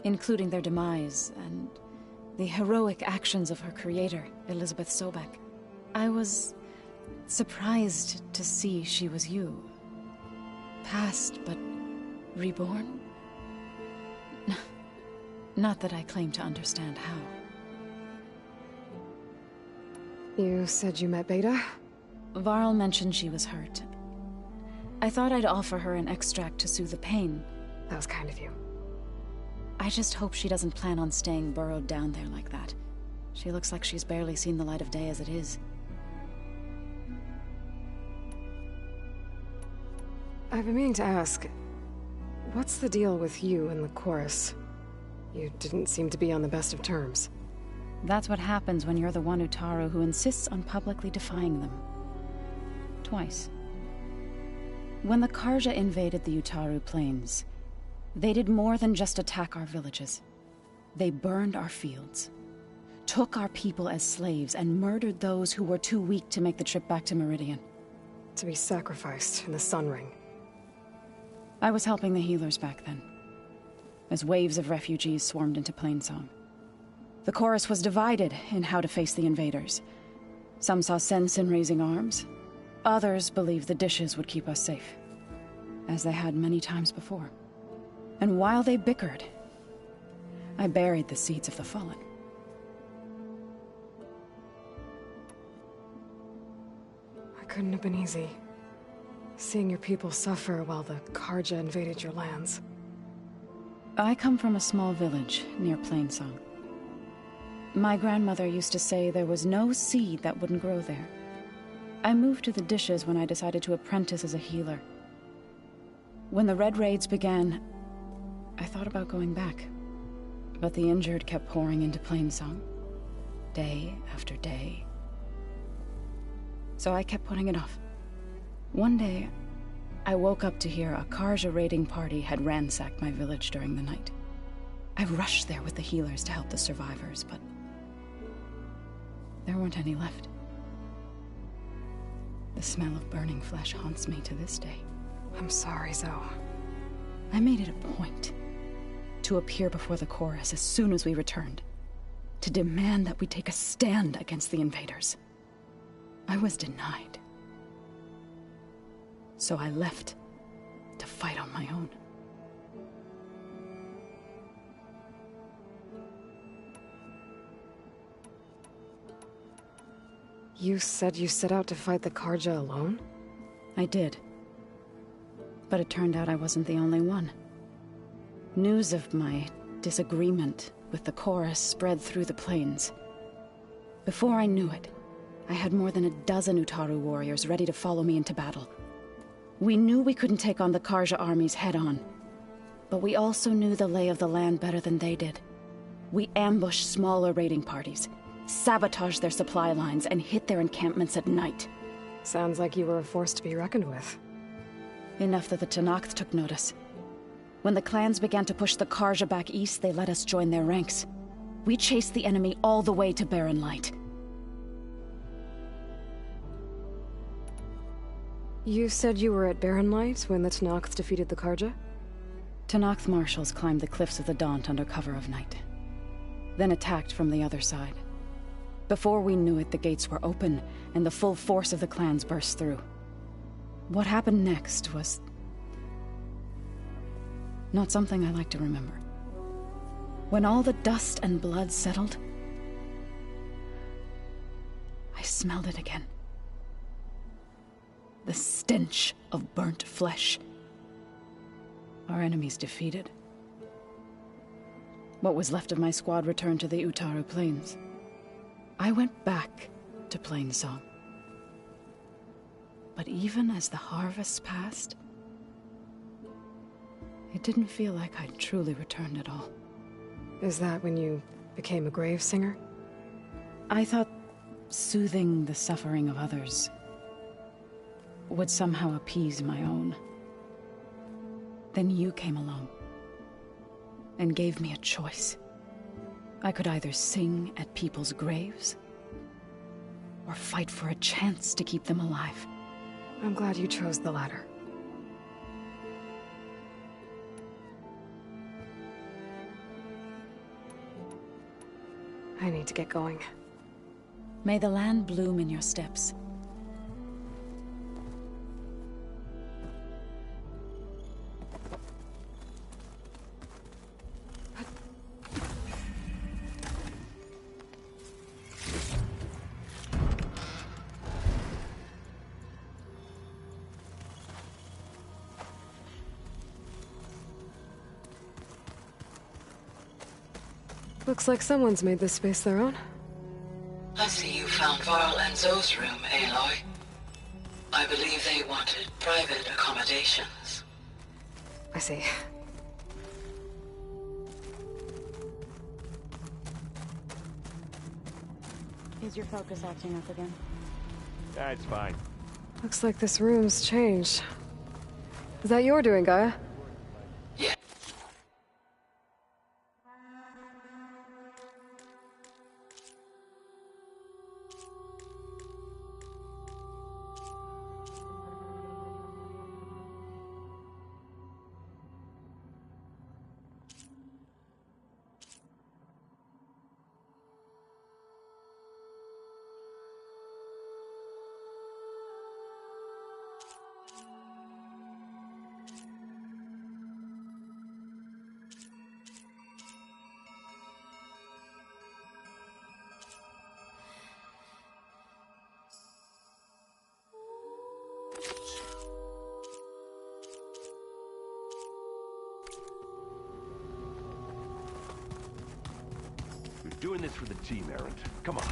including their demise and the heroic actions of her creator, Elizabeth Sobek. I was surprised to see she was you. Past, but reborn? Not that I claim to understand how. You said you met Beta? Varl mentioned she was hurt. I thought I'd offer her an extract to soothe the pain. That was kind of you. I just hope she doesn't plan on staying burrowed down there like that. She looks like she's barely seen the light of day as it is. I've been meaning to ask, what's the deal with you and the chorus? You didn't seem to be on the best of terms. That's what happens when you're the one Utaru who insists on publicly defying them. Twice. When the Karja invaded the Utaru plains, they did more than just attack our villages. They burned our fields, took our people as slaves, and murdered those who were too weak to make the trip back to Meridian. To be sacrificed in the Sun Ring. I was helping the healers back then, as waves of refugees swarmed into Plainsong. The chorus was divided in how to face the invaders. Some saw sense in raising arms. Others believed the dishes would keep us safe, as they had many times before. And while they bickered, I buried the seeds of the fallen. It couldn't have been easy. Seeing your people suffer while the Karja invaded your lands. I come from a small village near Plainsong. My grandmother used to say there was no seed that wouldn't grow there. I moved to the dishes when I decided to apprentice as a healer. When the Red Raids began, I thought about going back. But the injured kept pouring into Plainsong, day after day. So I kept putting it off. One day, I woke up to hear a Karja raiding party had ransacked my village during the night. I rushed there with the healers to help the survivors, but there weren't any left. The smell of burning flesh haunts me to this day. I'm sorry, Zoe. I made it a point to appear before the chorus as soon as we returned, to demand that we take a stand against the invaders. I was denied. So I left to fight on my own. You said you set out to fight the Karja alone? I did. But it turned out I wasn't the only one. News of my disagreement with the chorus spread through the plains. Before I knew it, I had more than a dozen Utaru warriors ready to follow me into battle. We knew we couldn't take on the Karja armies head-on, but we also knew the lay of the land better than they did. We ambushed smaller raiding parties, sabotaged their supply lines, and hit their encampments at night. Sounds like you were a force to be reckoned with. Enough that the Tenakth took notice. When the clans began to push the Karja back east, they let us join their ranks. We chased the enemy all the way to Barren Light. You said you were at Barren Light when the Tenakth defeated the Karja? Tenakth marshals climbed the cliffs of the Daunt under cover of night, then attacked from the other side. Before we knew it, the gates were open, and the full force of the clans burst through. What happened next was not something I like to remember. When all the dust and blood settled, I smelled it again. The stench of burnt flesh. Our enemies defeated. What was left of my squad returned to the Utaru Plains. I went back to Plainsong. But even as the harvest passed, it didn't feel like I'd truly returned at all. Is that when you became a grave singer? I thought soothing the suffering of others would somehow appease my own. Then you came along and gave me a choice. I could either sing at people's graves or fight for a chance to keep them alive. I'm glad you chose the latter. I need to get going. May the land bloom in your steps. Looks like someone's made this space their own. I see you found Varl and Zoe's room, Aloy. I believe they wanted private accommodations. I see. Is your focus acting up again? That's fine. Looks like this room's changed. Is that your doing, Gaia? Yeah. We're doing this for the team, Erend. Come on.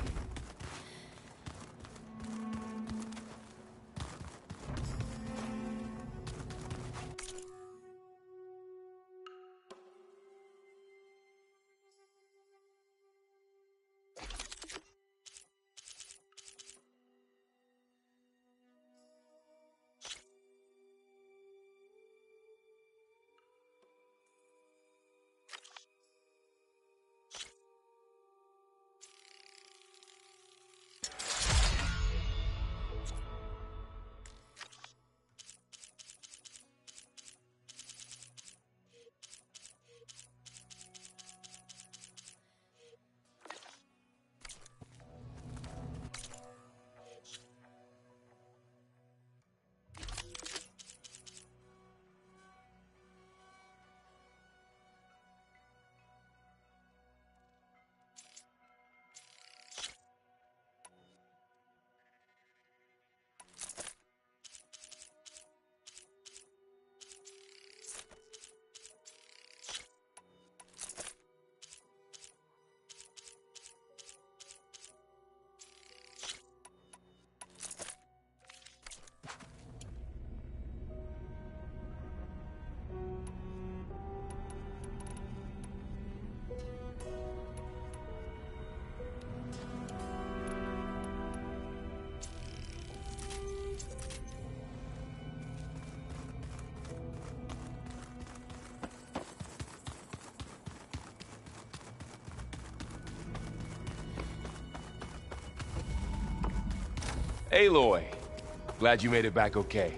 Aloy! Glad you made it back okay.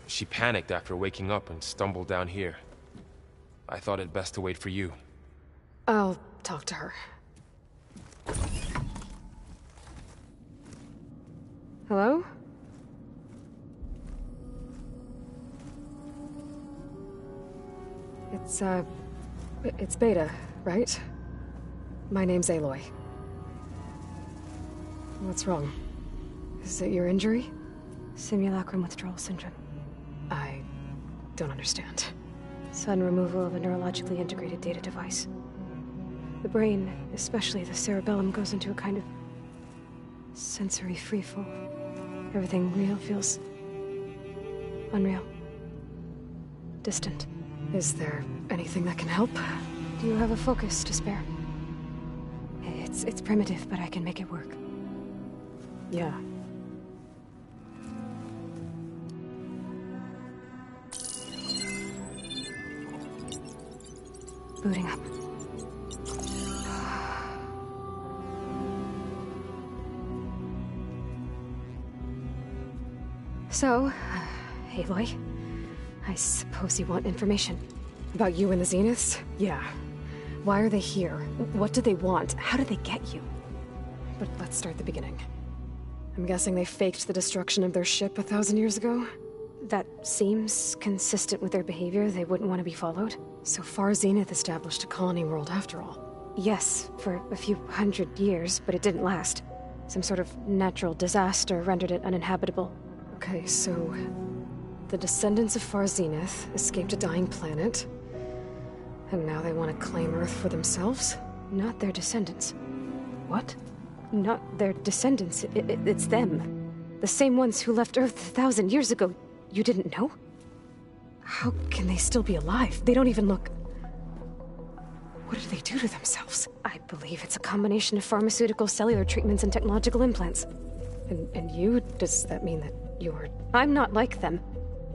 She panicked after waking up and stumbled down here. I thought it best to wait for you. I'll talk to her. Hello? It's Beta, right? My name's Aloy. What's wrong? Is it your injury? Simulacrum withdrawal syndrome. I don't understand. Sudden removal of a neurologically integrated data device. The brain, especially the cerebellum, goes into a kind of sensory freefall. Everything real feels unreal. Distant. Is there anything that can help? Do you have a focus to spare? It's primitive, but I can make it work. Yeah. Booting up. So, Aloy, I suppose you want information. About you and the Zeniths? Yeah. Why are they here? What do they want? How did they get you? But let's start at the beginning. I'm guessing they faked the destruction of their ship 1,000 years ago? That seems consistent with their behavior. They wouldn't want to be followed. So far, Zenith established a colony world after all. Yes, for a few hundred years, but it didn't last. Some sort of natural disaster rendered it uninhabitable. Okay, so the descendants of Far Zenith escaped a dying planet, and now they want to claim Earth for themselves? Not their descendants. What? Not their descendants. It's them. The same ones who left Earth 1,000 years ago. You didn't know? How can they still be alive? They don't even look... What did they do to themselves? I believe it's a combination of pharmaceutical, cellular treatments, and technological implants. And you? Does that mean that you're... I'm not like them.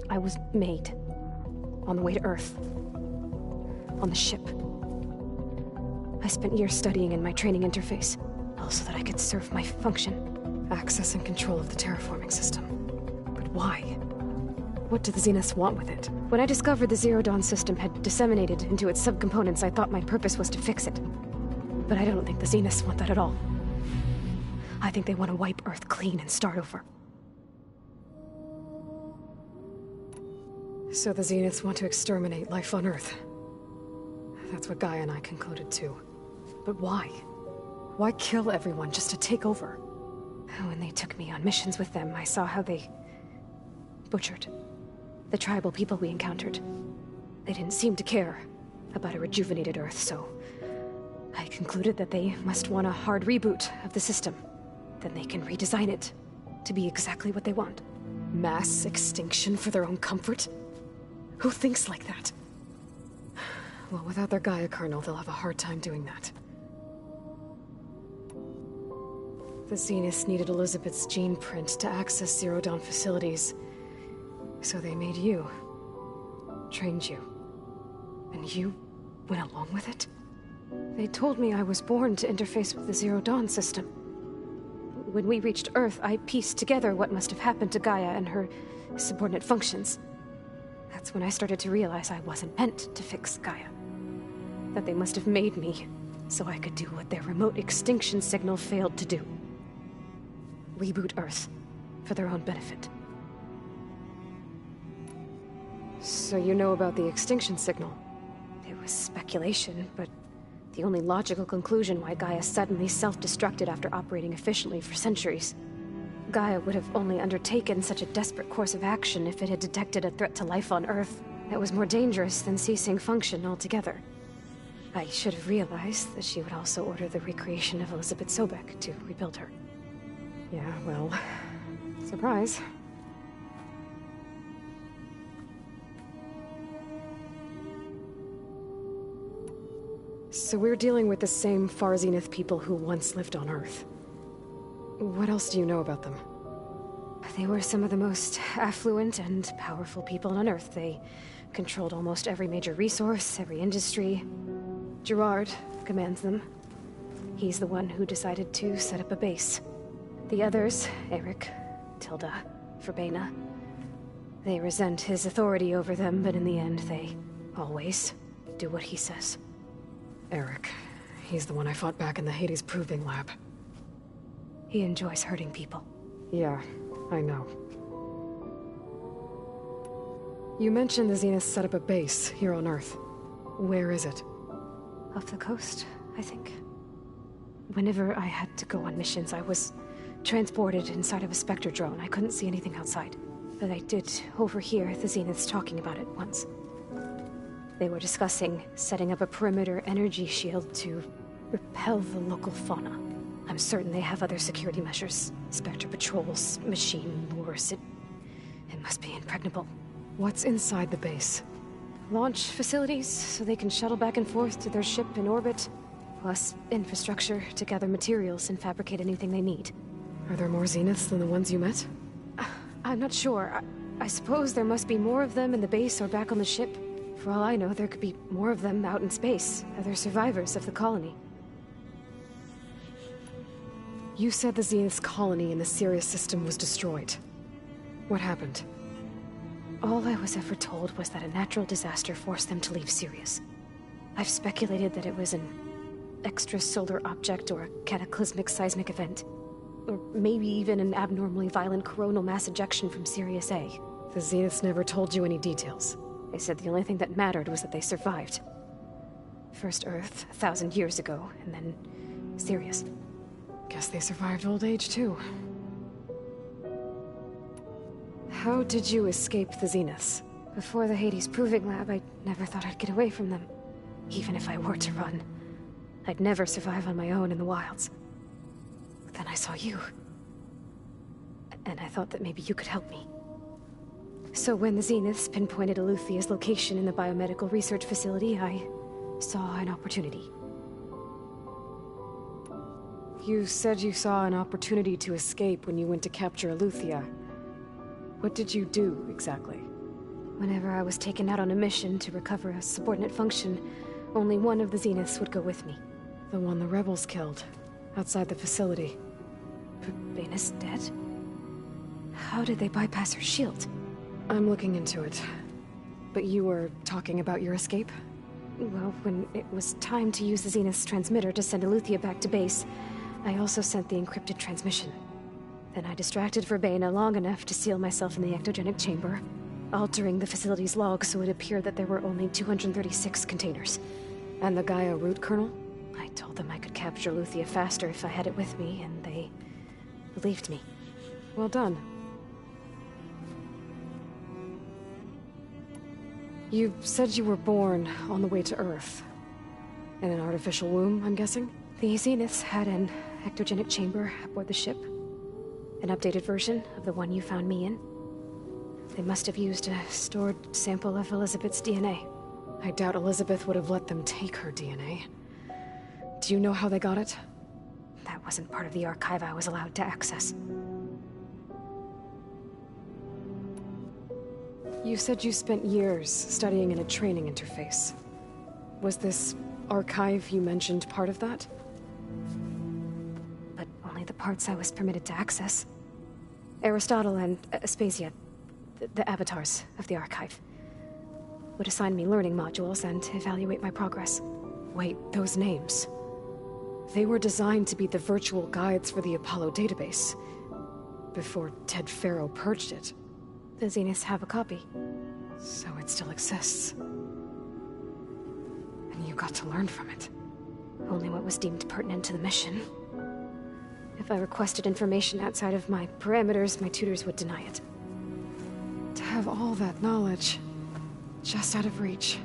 I was made. On the way to Earth. On the ship. I spent years studying in my training interface, all so that I could serve my function. Access and control of the terraforming system. But why? What do the Zeniths want with it? When I discovered the Zero Dawn system had disseminated into its subcomponents, I thought my purpose was to fix it. But I don't think the Zeniths want that at all. I think they want to wipe Earth clean and start over. So the Zeniths want to exterminate life on Earth. That's what Gaia and I concluded too. But why? Why kill everyone just to take over? When they took me on missions with them, I saw how they butchered the tribal people we encountered. They didn't seem to care about a rejuvenated Earth, so I concluded that they must want a hard reboot of the system. Then they can redesign it to be exactly what they want. Mass extinction for their own comfort? Who thinks like that? Well, without their Gaia kernel, they'll have a hard time doing that. The Zeniths needed Elizabeth's gene print to access Zero Dawn facilities. So they made you. Trained you. And you went along with it? They told me I was born to interface with the Zero Dawn system. When we reached Earth, I pieced together what must have happened to Gaia and her subordinate functions. That's when I started to realize I wasn't meant to fix Gaia. That they must have made me so I could do what their remote extinction signal failed to do. Reboot Earth for their own benefit. So you know about the extinction signal? It was speculation, but the only logical conclusion why Gaia suddenly self-destructed after operating efficiently for centuries. Gaia would have only undertaken such a desperate course of action if it had detected a threat to life on Earth that was more dangerous than ceasing function altogether. I should have realized that she would also order the recreation of Elizabeth Sobek to rebuild her. Yeah, well, surprise. So we're dealing with the same Far Zenith people who once lived on Earth. What else do you know about them? They were some of the most affluent and powerful people on Earth. They controlled almost every major resource, every industry. Gerard commands them. He's the one who decided to set up a base. The others, Eric, Tilda, Verbena, they resent his authority over them, but in the end, they always do what he says. Eric. He's the one I fought back in the Hades Proving Lab. He enjoys hurting people. Yeah, I know. You mentioned the Zeniths set up a base here on Earth. Where is it? Off the coast, I think. Whenever I had to go on missions, I was transported inside of a Spectre drone. I couldn't see anything outside. But I did overhear the Zeniths talking about it once. They were discussing setting up a perimeter energy shield to repel the local fauna. I'm certain they have other security measures. Spectre patrols, machine lures. It must be impregnable. What's inside the base? Launch facilities, so they can shuttle back and forth to their ship in orbit. Plus infrastructure to gather materials and fabricate anything they need. Are there more Zeniths than the ones you met? I'm not sure. I suppose there must be more of them in the base or back on the ship. For all I know, there could be more of them out in space, other survivors of the colony. You said the Zenith's colony in the Sirius system was destroyed. What happened? All I was ever told was that a natural disaster forced them to leave Sirius. I've speculated that it was an extrasolar object or a cataclysmic seismic event. Or maybe even an abnormally violent coronal mass ejection from Sirius A. The Zeniths never told you any details. They said the only thing that mattered was that they survived. First Earth, 1,000 years ago, and then Sirius. Guess they survived old age, too. How did you escape the Zeniths? Before the Hades Proving Lab, I never thought I'd get away from them. Even if I were to run. I'd never survive on my own in the wilds. But then I saw you. And I thought that maybe you could help me. So when the Zeniths pinpointed Eluthia's location in the biomedical research facility, I saw an opportunity. You said you saw an opportunity to escape when you went to capture Eluthia. What did you do, exactly? Whenever I was taken out on a mission to recover a subordinate function, only one of the Zeniths would go with me. The one the rebels killed, outside the facility. Baina's dead? How did they bypass her shield? I'm looking into it. But you were talking about your escape? Well, when it was time to use the Zenith's transmitter to send Eluthia back to base, I also sent the encrypted transmission. Then I distracted Verbena long enough to seal myself in the ectogenic chamber, altering the facility's log so it appeared that there were only 236 containers. And the Gaia root kernel? I told them I could capture Eluthia faster if I had it with me, and they believed me. Well done. You said you were born on the way to Earth. In an artificial womb, I'm guessing? The Zeniths had an ectogenic chamber aboard the ship. An updated version of the one you found me in. They must have used a stored sample of Elizabeth's DNA. I doubt Elizabeth would have let them take her DNA. Do you know how they got it? That wasn't part of the archive I was allowed to access. You said you spent years studying in a training interface. Was this archive you mentioned part of that? But only the parts I was permitted to access. Aristotle and Aspasia, the avatars of the archive, would assign me learning modules and evaluate my progress. Wait, those names. They were designed to be the virtual guides for the Apollo database, before Ted Faro purged it. The Zeniths have a copy. So it still exists. And you got to learn from it. Only what was deemed pertinent to the mission. If I requested information outside of my parameters, my tutors would deny it. To have all that knowledge, just out of reach,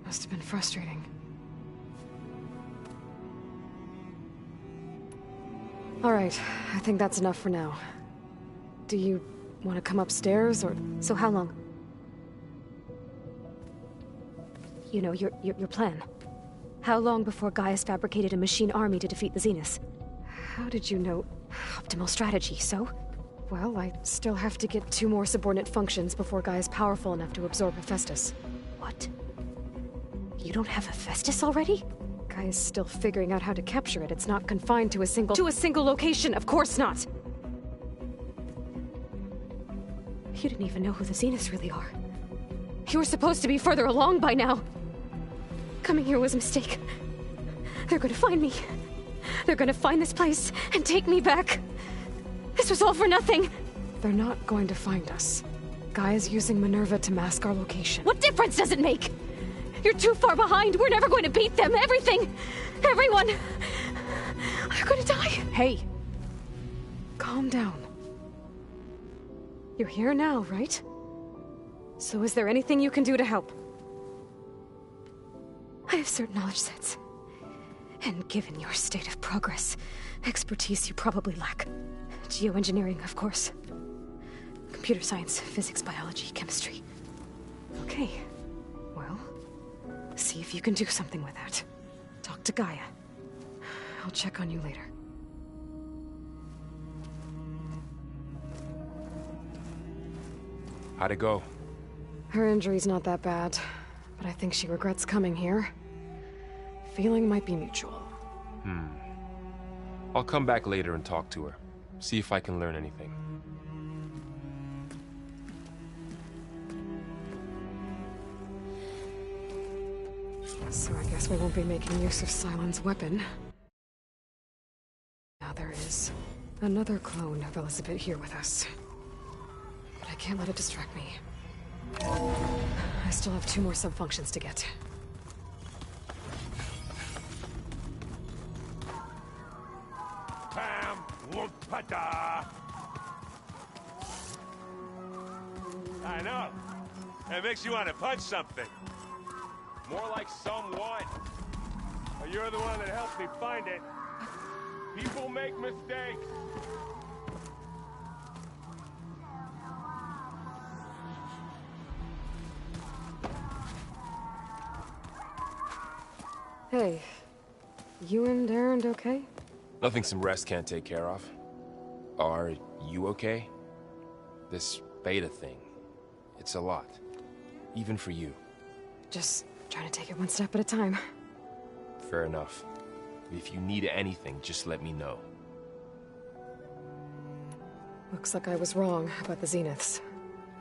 must have been frustrating. All right, I think that's enough for now. Do you want to come upstairs, or... So how long? You know, your plan. How long before Gaius fabricated a machine army to defeat the Zeniths? How did you know? Optimal strategy, so? Well, I still have to get 2 more subordinate functions before Gaia's powerful enough to absorb Hephaestus. What? You don't have Hephaestus already? Gaia's still figuring out how to capture it. It's not confined to a single... To a single location, of course not! You didn't even know who the Zeniths really are. You were supposed to be further along by now. Coming here was a mistake. They're gonna find me. They're gonna find this place and take me back. This was all for nothing. They're not going to find us. Gaia's using Minerva to mask our location. What difference does it make? You're too far behind. We're never going to beat them. Everything. Everyone. They're going to die. Hey. Calm down. You're here now, right? So is there anything you can do to help? I have certain knowledge sets. And given your state of progress, expertise you probably lack. Geoengineering, of course. Computer science, physics, biology, chemistry. Okay. Well, see if you can do something with that. Talk to Gaia. I'll check on you later. How'd it go? Her injury's not that bad, but I think she regrets coming here. Feeling might be mutual. I'll come back later and talk to her. See if I can learn anything. So I guess we won't be making use of Sylens' weapon. Now there is another clone of Elizabeth here with us. But I can't let it distract me. I still have 2 more sub-functions to get. Pam Wumpada! I know. It makes you want to punch something. More like someone. But you're the one that helped me find it. People make mistakes. Hey, you and Erend okay? Nothing some rest can't take care of. Are you okay? This beta thing, it's a lot. Even for you. Just trying to take it one step at a time. Fair enough. If you need anything, just let me know. Looks like I was wrong about the Zeniths.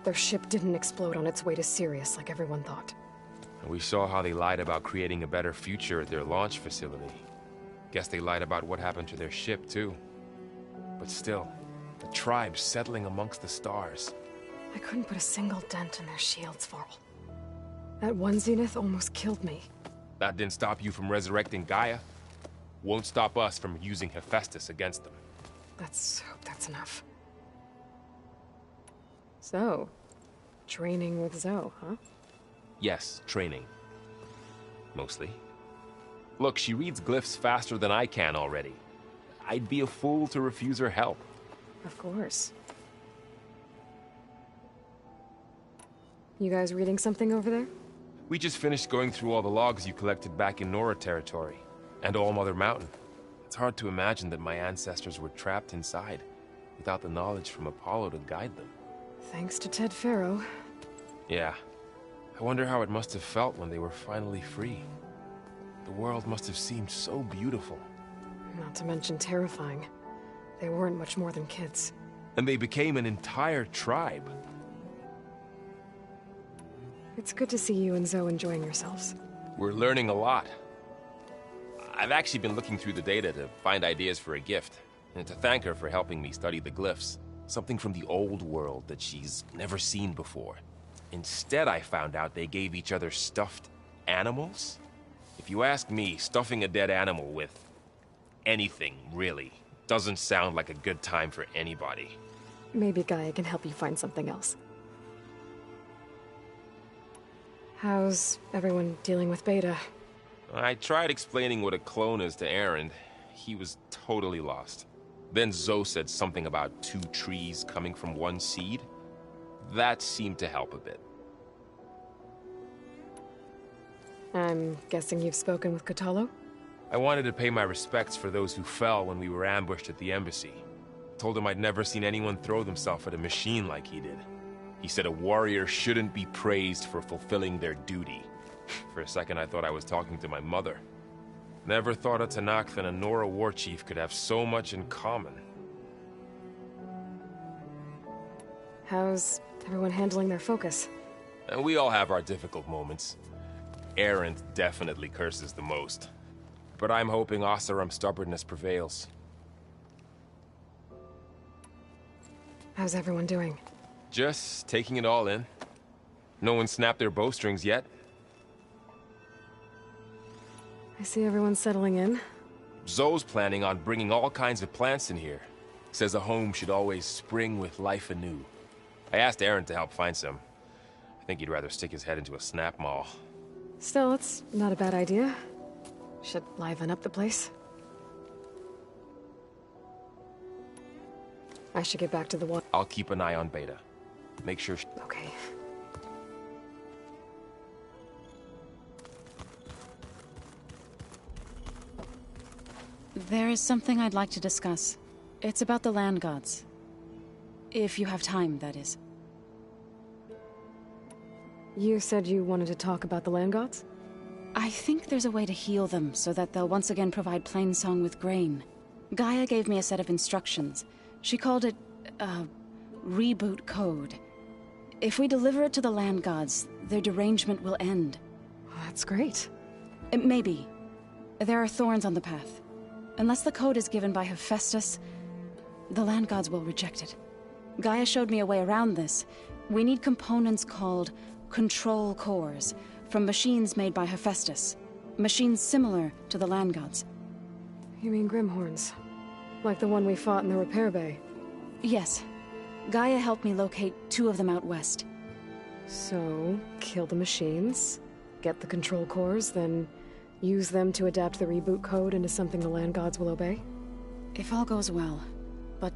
Their ship didn't explode on its way to Sirius like everyone thought. And we saw how they lied about creating a better future at their launch facility. Guess they lied about what happened to their ship, too. But still, the tribe's settling amongst the stars. I couldn't put a single dent in their shields, Varl. That one Zenith almost killed me. That didn't stop you from resurrecting Gaia. Won't stop us from using Hephaestus against them. Let's hope that's enough. So, training with Zoe, huh? Yes, training. Mostly. Look, she reads glyphs faster than I can already. I'd be a fool to refuse her help. Of course. You guys reading something over there? We just finished going through all the logs you collected back in Nora territory, and All Mother Mountain. It's hard to imagine that my ancestors were trapped inside, without the knowledge from Apollo to guide them. Thanks to Ted Faro. Yeah. I wonder how it must have felt when they were finally free. The world must have seemed so beautiful. Not to mention terrifying. They weren't much more than kids. And they became an entire tribe. It's good to see you and Zoe enjoying yourselves. We're learning a lot. I've actually been looking through the data to find ideas for a gift, and to thank her for helping me study the glyphs. Something from the old world that she's never seen before. Instead, I found out they gave each other stuffed animals. If you ask me, stuffing a dead animal with anything, really, doesn't sound like a good time for anybody. Maybe Gaia can help you find something else. How's everyone dealing with Beta? I tried explaining what a clone is to Erend. He was totally lost. Then Zoe said something about 2 trees coming from 1 seed. That seemed to help a bit. I'm guessing you've spoken with Kotallo? I wanted to pay my respects for those who fell when we were ambushed at the embassy. Told him I'd never seen anyone throw themselves at a machine like he did. He said a warrior shouldn't be praised for fulfilling their duty. For a second I thought I was talking to my mother. Never thought a Tenakth and a Nora war chief could have so much in common. How's everyone handling their focus? And we all have our difficult moments. Erend definitely curses the most. But I'm hoping Oseram's stubbornness prevails. How's everyone doing? Just taking it all in. No one snapped their bowstrings yet. I see everyone settling in. Zoe's planning on bringing all kinds of plants in here. Says a home should always spring with life anew. I asked Aaron to help find some. I think he'd rather stick his head into a snap mall. Still, it's not a bad idea. Should liven up the place. I should get back to the water. I'll keep an eye on Beta. Make sure Okay. There is something I'd like to discuss. It's about the land gods. If you have time, that is. You said you wanted to talk about the land gods? I think there's a way to heal them so that they'll once again provide Plainsong with grain. Gaia gave me a set of instructions. She called it, reboot code. If we deliver it to the land gods, their derangement will end. That's great. Maybe. There are thorns on the path. Unless the code is given by Hephaestus, the land gods will reject it. Gaia showed me a way around this. We need components called control cores from machines made by Hephaestus. Machines similar to the land gods. You mean Grimhorns? Like the one we fought in the repair bay? Yes. Gaia helped me locate 2 of them out west. So, kill the machines, get the control cores, then use them to adapt the reboot code into something the land gods will obey? If all goes well. But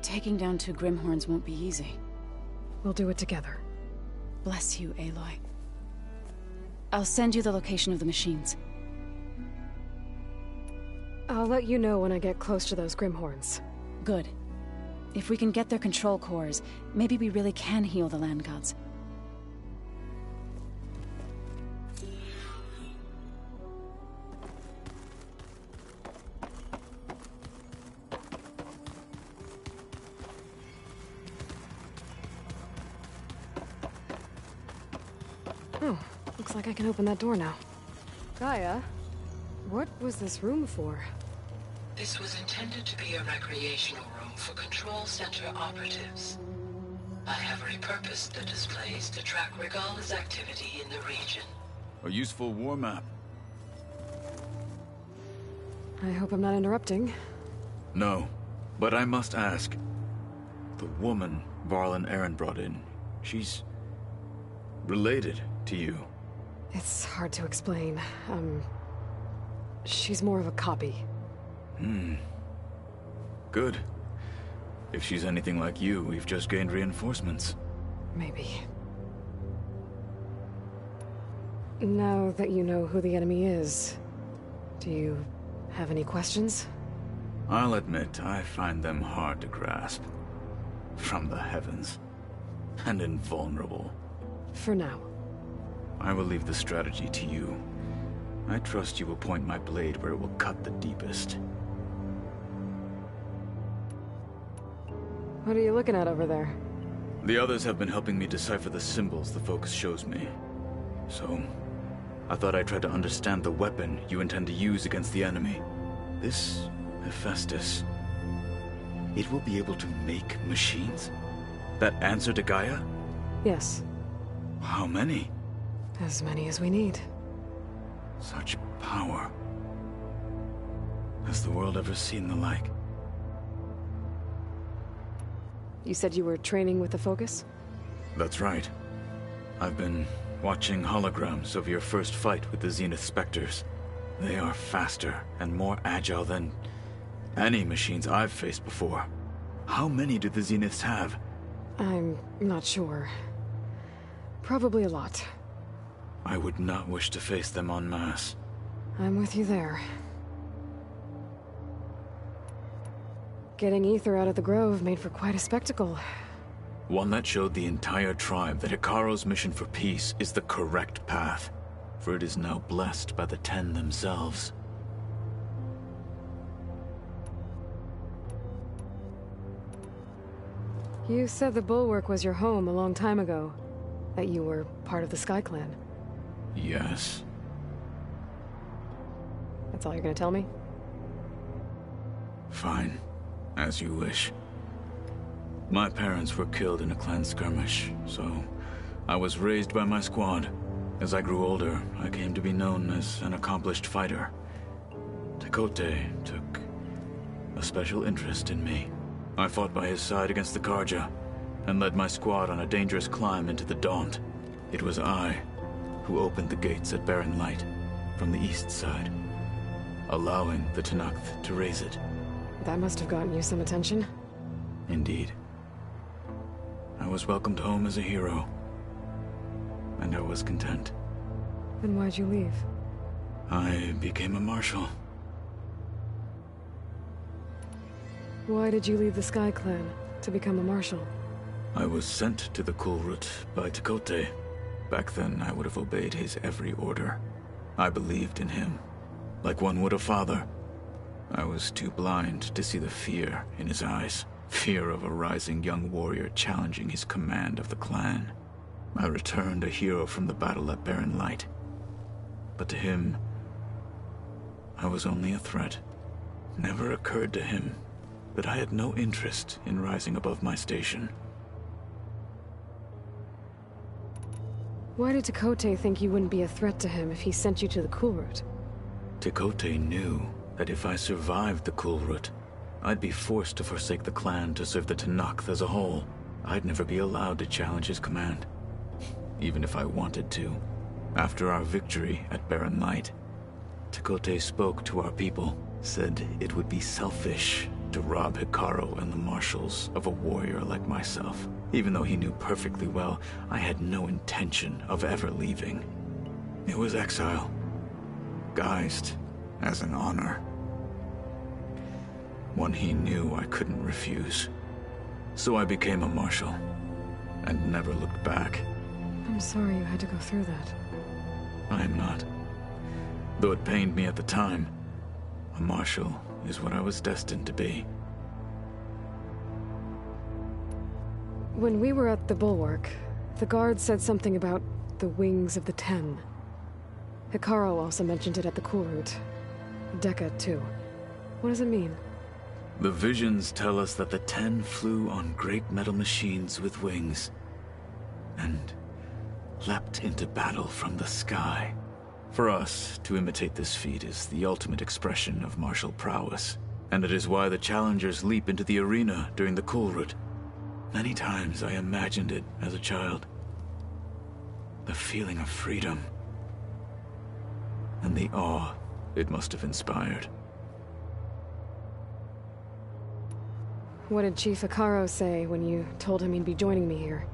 taking down 2 Grimhorns won't be easy. We'll do it together. Bless you, Aloy. I'll send you the location of the machines. I'll let you know when I get close to those Grimhorns. Good. If we can get their control cores, maybe we really can heal the land gods. Oh, looks like I can open that door now. Gaia, what was this room for? This was intended to be a recreational room for Control Center operatives. I have repurposed the displays to track Regala's activity in the region. A useful war map. I hope I'm not interrupting. No, but I must ask. The woman Varl and Aaron brought in, she's related to you. It's hard to explain. She's more of a copy. Good. If she's anything like you, we've just gained reinforcements. Maybe. Now that you know who the enemy is, do you have any questions? I'll admit, I find them hard to grasp. From the heavens. And invulnerable. For now. I will leave the strategy to you. I trust you will point my blade where it will cut the deepest. What are you looking at over there? The others have been helping me decipher the symbols the focus shows me. So, I thought I'd try to understand the weapon you intend to use against the enemy. This Hephaestus, it will be able to make machines? That answer to Gaia? Yes. How many? As many as we need. Such power. Has the world ever seen the like? You said you were training with the Focus? That's right. I've been watching holograms of your first fight with the Zenith Spectres. They are faster and more agile than any machines I've faced before. How many do the Zeniths have? I'm not sure. Probably a lot. I would not wish to face them en masse. I'm with you there. Getting Ether out of the Grove made for quite a spectacle. One that showed the entire tribe that Hekarro's mission for peace is the correct path, for it is now blessed by the Ten themselves. You said the Bulwark was your home a long time ago. That you were part of the Sky Clan. Yes. That's all you're gonna tell me? Fine. As you wish. My parents were killed in a clan skirmish, so I was raised by my squad. As I grew older, I came to be known as an accomplished fighter. Tekote took a special interest in me. I fought by his side against the Karja, and led my squad on a dangerous climb into the Daunt. It was I who opened the gates at Barren Light from the east side, allowing the Tenakth to raise it. That must have gotten you some attention. Indeed. I was welcomed home as a hero, and I was content. Then why'd you leave? I became a marshal. Why did you leave the Sky Clan to become a marshal? I was sent to the Kulrut by Tekote. Back then, I would have obeyed his every order. I believed in him, like one would a father. I was too blind to see the fear in his eyes. Fear of a rising young warrior challenging his command of the clan. I returned a hero from the battle at Barren Light. But to him, I was only a threat. Never occurred to him that I had no interest in rising above my station. Why did Tekote think you wouldn't be a threat to him if he sent you to the Kulrut? Tekote knew that if I survived the Kulrut, I'd be forced to forsake the clan to serve the Tenakth as a whole. I'd never be allowed to challenge his command, even if I wanted to. After our victory at Barren Light, Tekote spoke to our people, said it would be selfish to rob Hekarro and the marshals of a warrior like myself, even though he knew perfectly well I had no intention of ever leaving. It was exile, guised as an honor. One he knew I couldn't refuse. So I became a marshal, and never looked back. I'm sorry you had to go through that. I am not. Though it pained me at the time, a marshal is what I was destined to be. When we were at the Bulwark, the guard said something about the Wings of the Ten. Hekarro also mentioned it at the Kulrut. Dekka, too. What does it mean? The visions tell us that the Ten flew on great metal machines with wings, and leapt into battle from the sky. For us, to imitate this feat is the ultimate expression of martial prowess, and it is why the challengers leap into the arena during the Kulrut. Many times I imagined it as a child. The feeling of freedom, and the awe it must have inspired. What did Chief Hekarro say when you told him he'd be joining me here?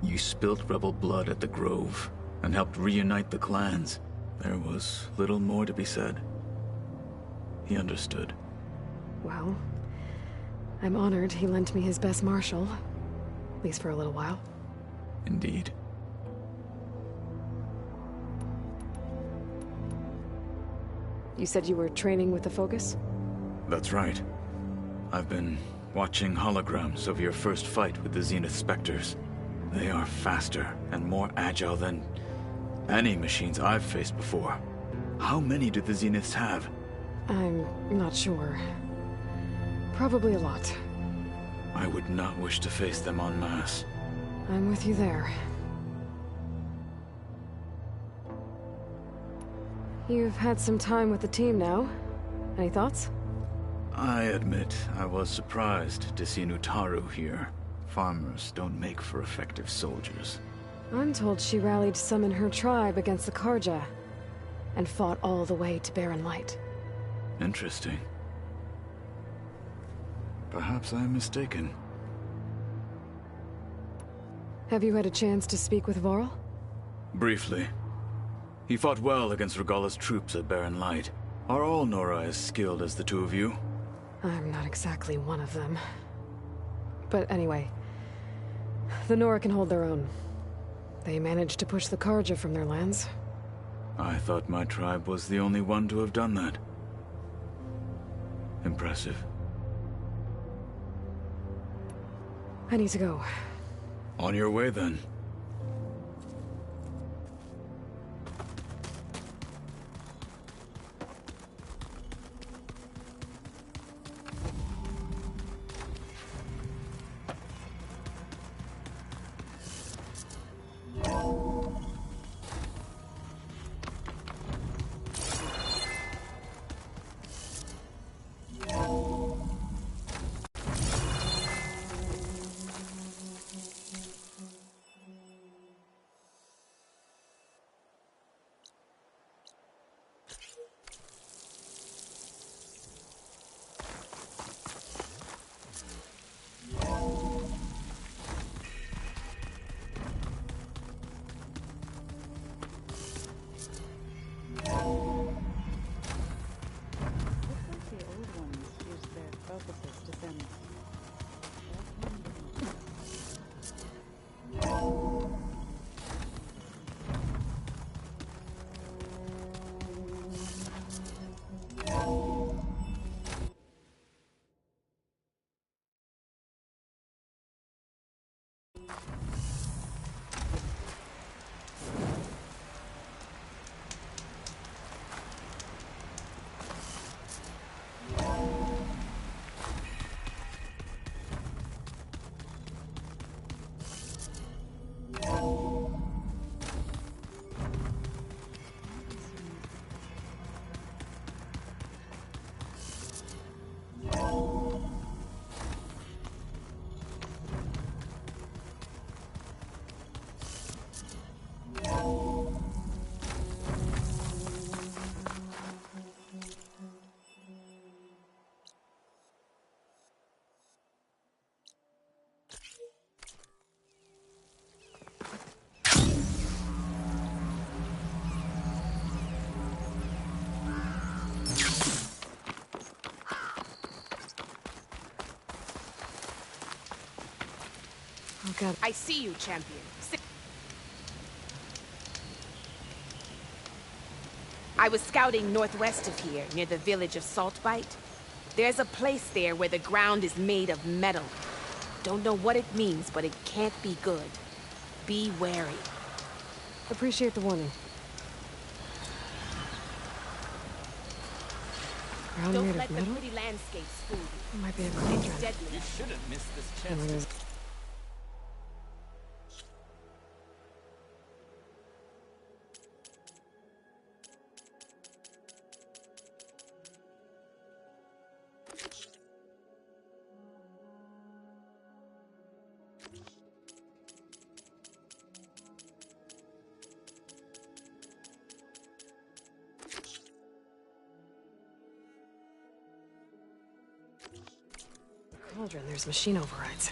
You spilt rebel blood at the Grove, and helped reunite the clans. There was little more to be said. He understood. Well, I'm honored he lent me his best marshal. At least for a little while. Indeed. You said you were training with the Focus? That's right. I've been watching holograms of your first fight with the Zenith Spectres. They are faster and more agile than any machines I've faced before. How many do the Zeniths have? I'm not sure. Probably a lot. I would not wish to face them en masse. I'm with you there. You've had some time with the team now. Any thoughts? I admit I was surprised to see Nutaru here. Farmers don't make for effective soldiers. I'm told she rallied some in her tribe against the Karja, and fought all the way to Barren Light. Interesting. Perhaps I'm mistaken. Have you had a chance to speak with Varl? Briefly. He fought well against Regalla's troops at Barren Light. Are all Nora as skilled as the two of you? I'm not exactly one of them. But anyway, the Nora can hold their own. They managed to push the Karja from their lands. I thought my tribe was the only one to have done that. Impressive. I need to go. On your way, then. Look out. I see you, champion. I was scouting northwest of here, near the village of Saltbite. There's a place there where the ground is made of metal. Don't know what it means, but it can't be good. Be wary. Appreciate the warning. Ground Don't made let of the metal? pretty landscapes fool you. Might be a It's cauldron. deadly. You shouldn't miss this Oh, chance. there's- Cauldron, there's machine overrides.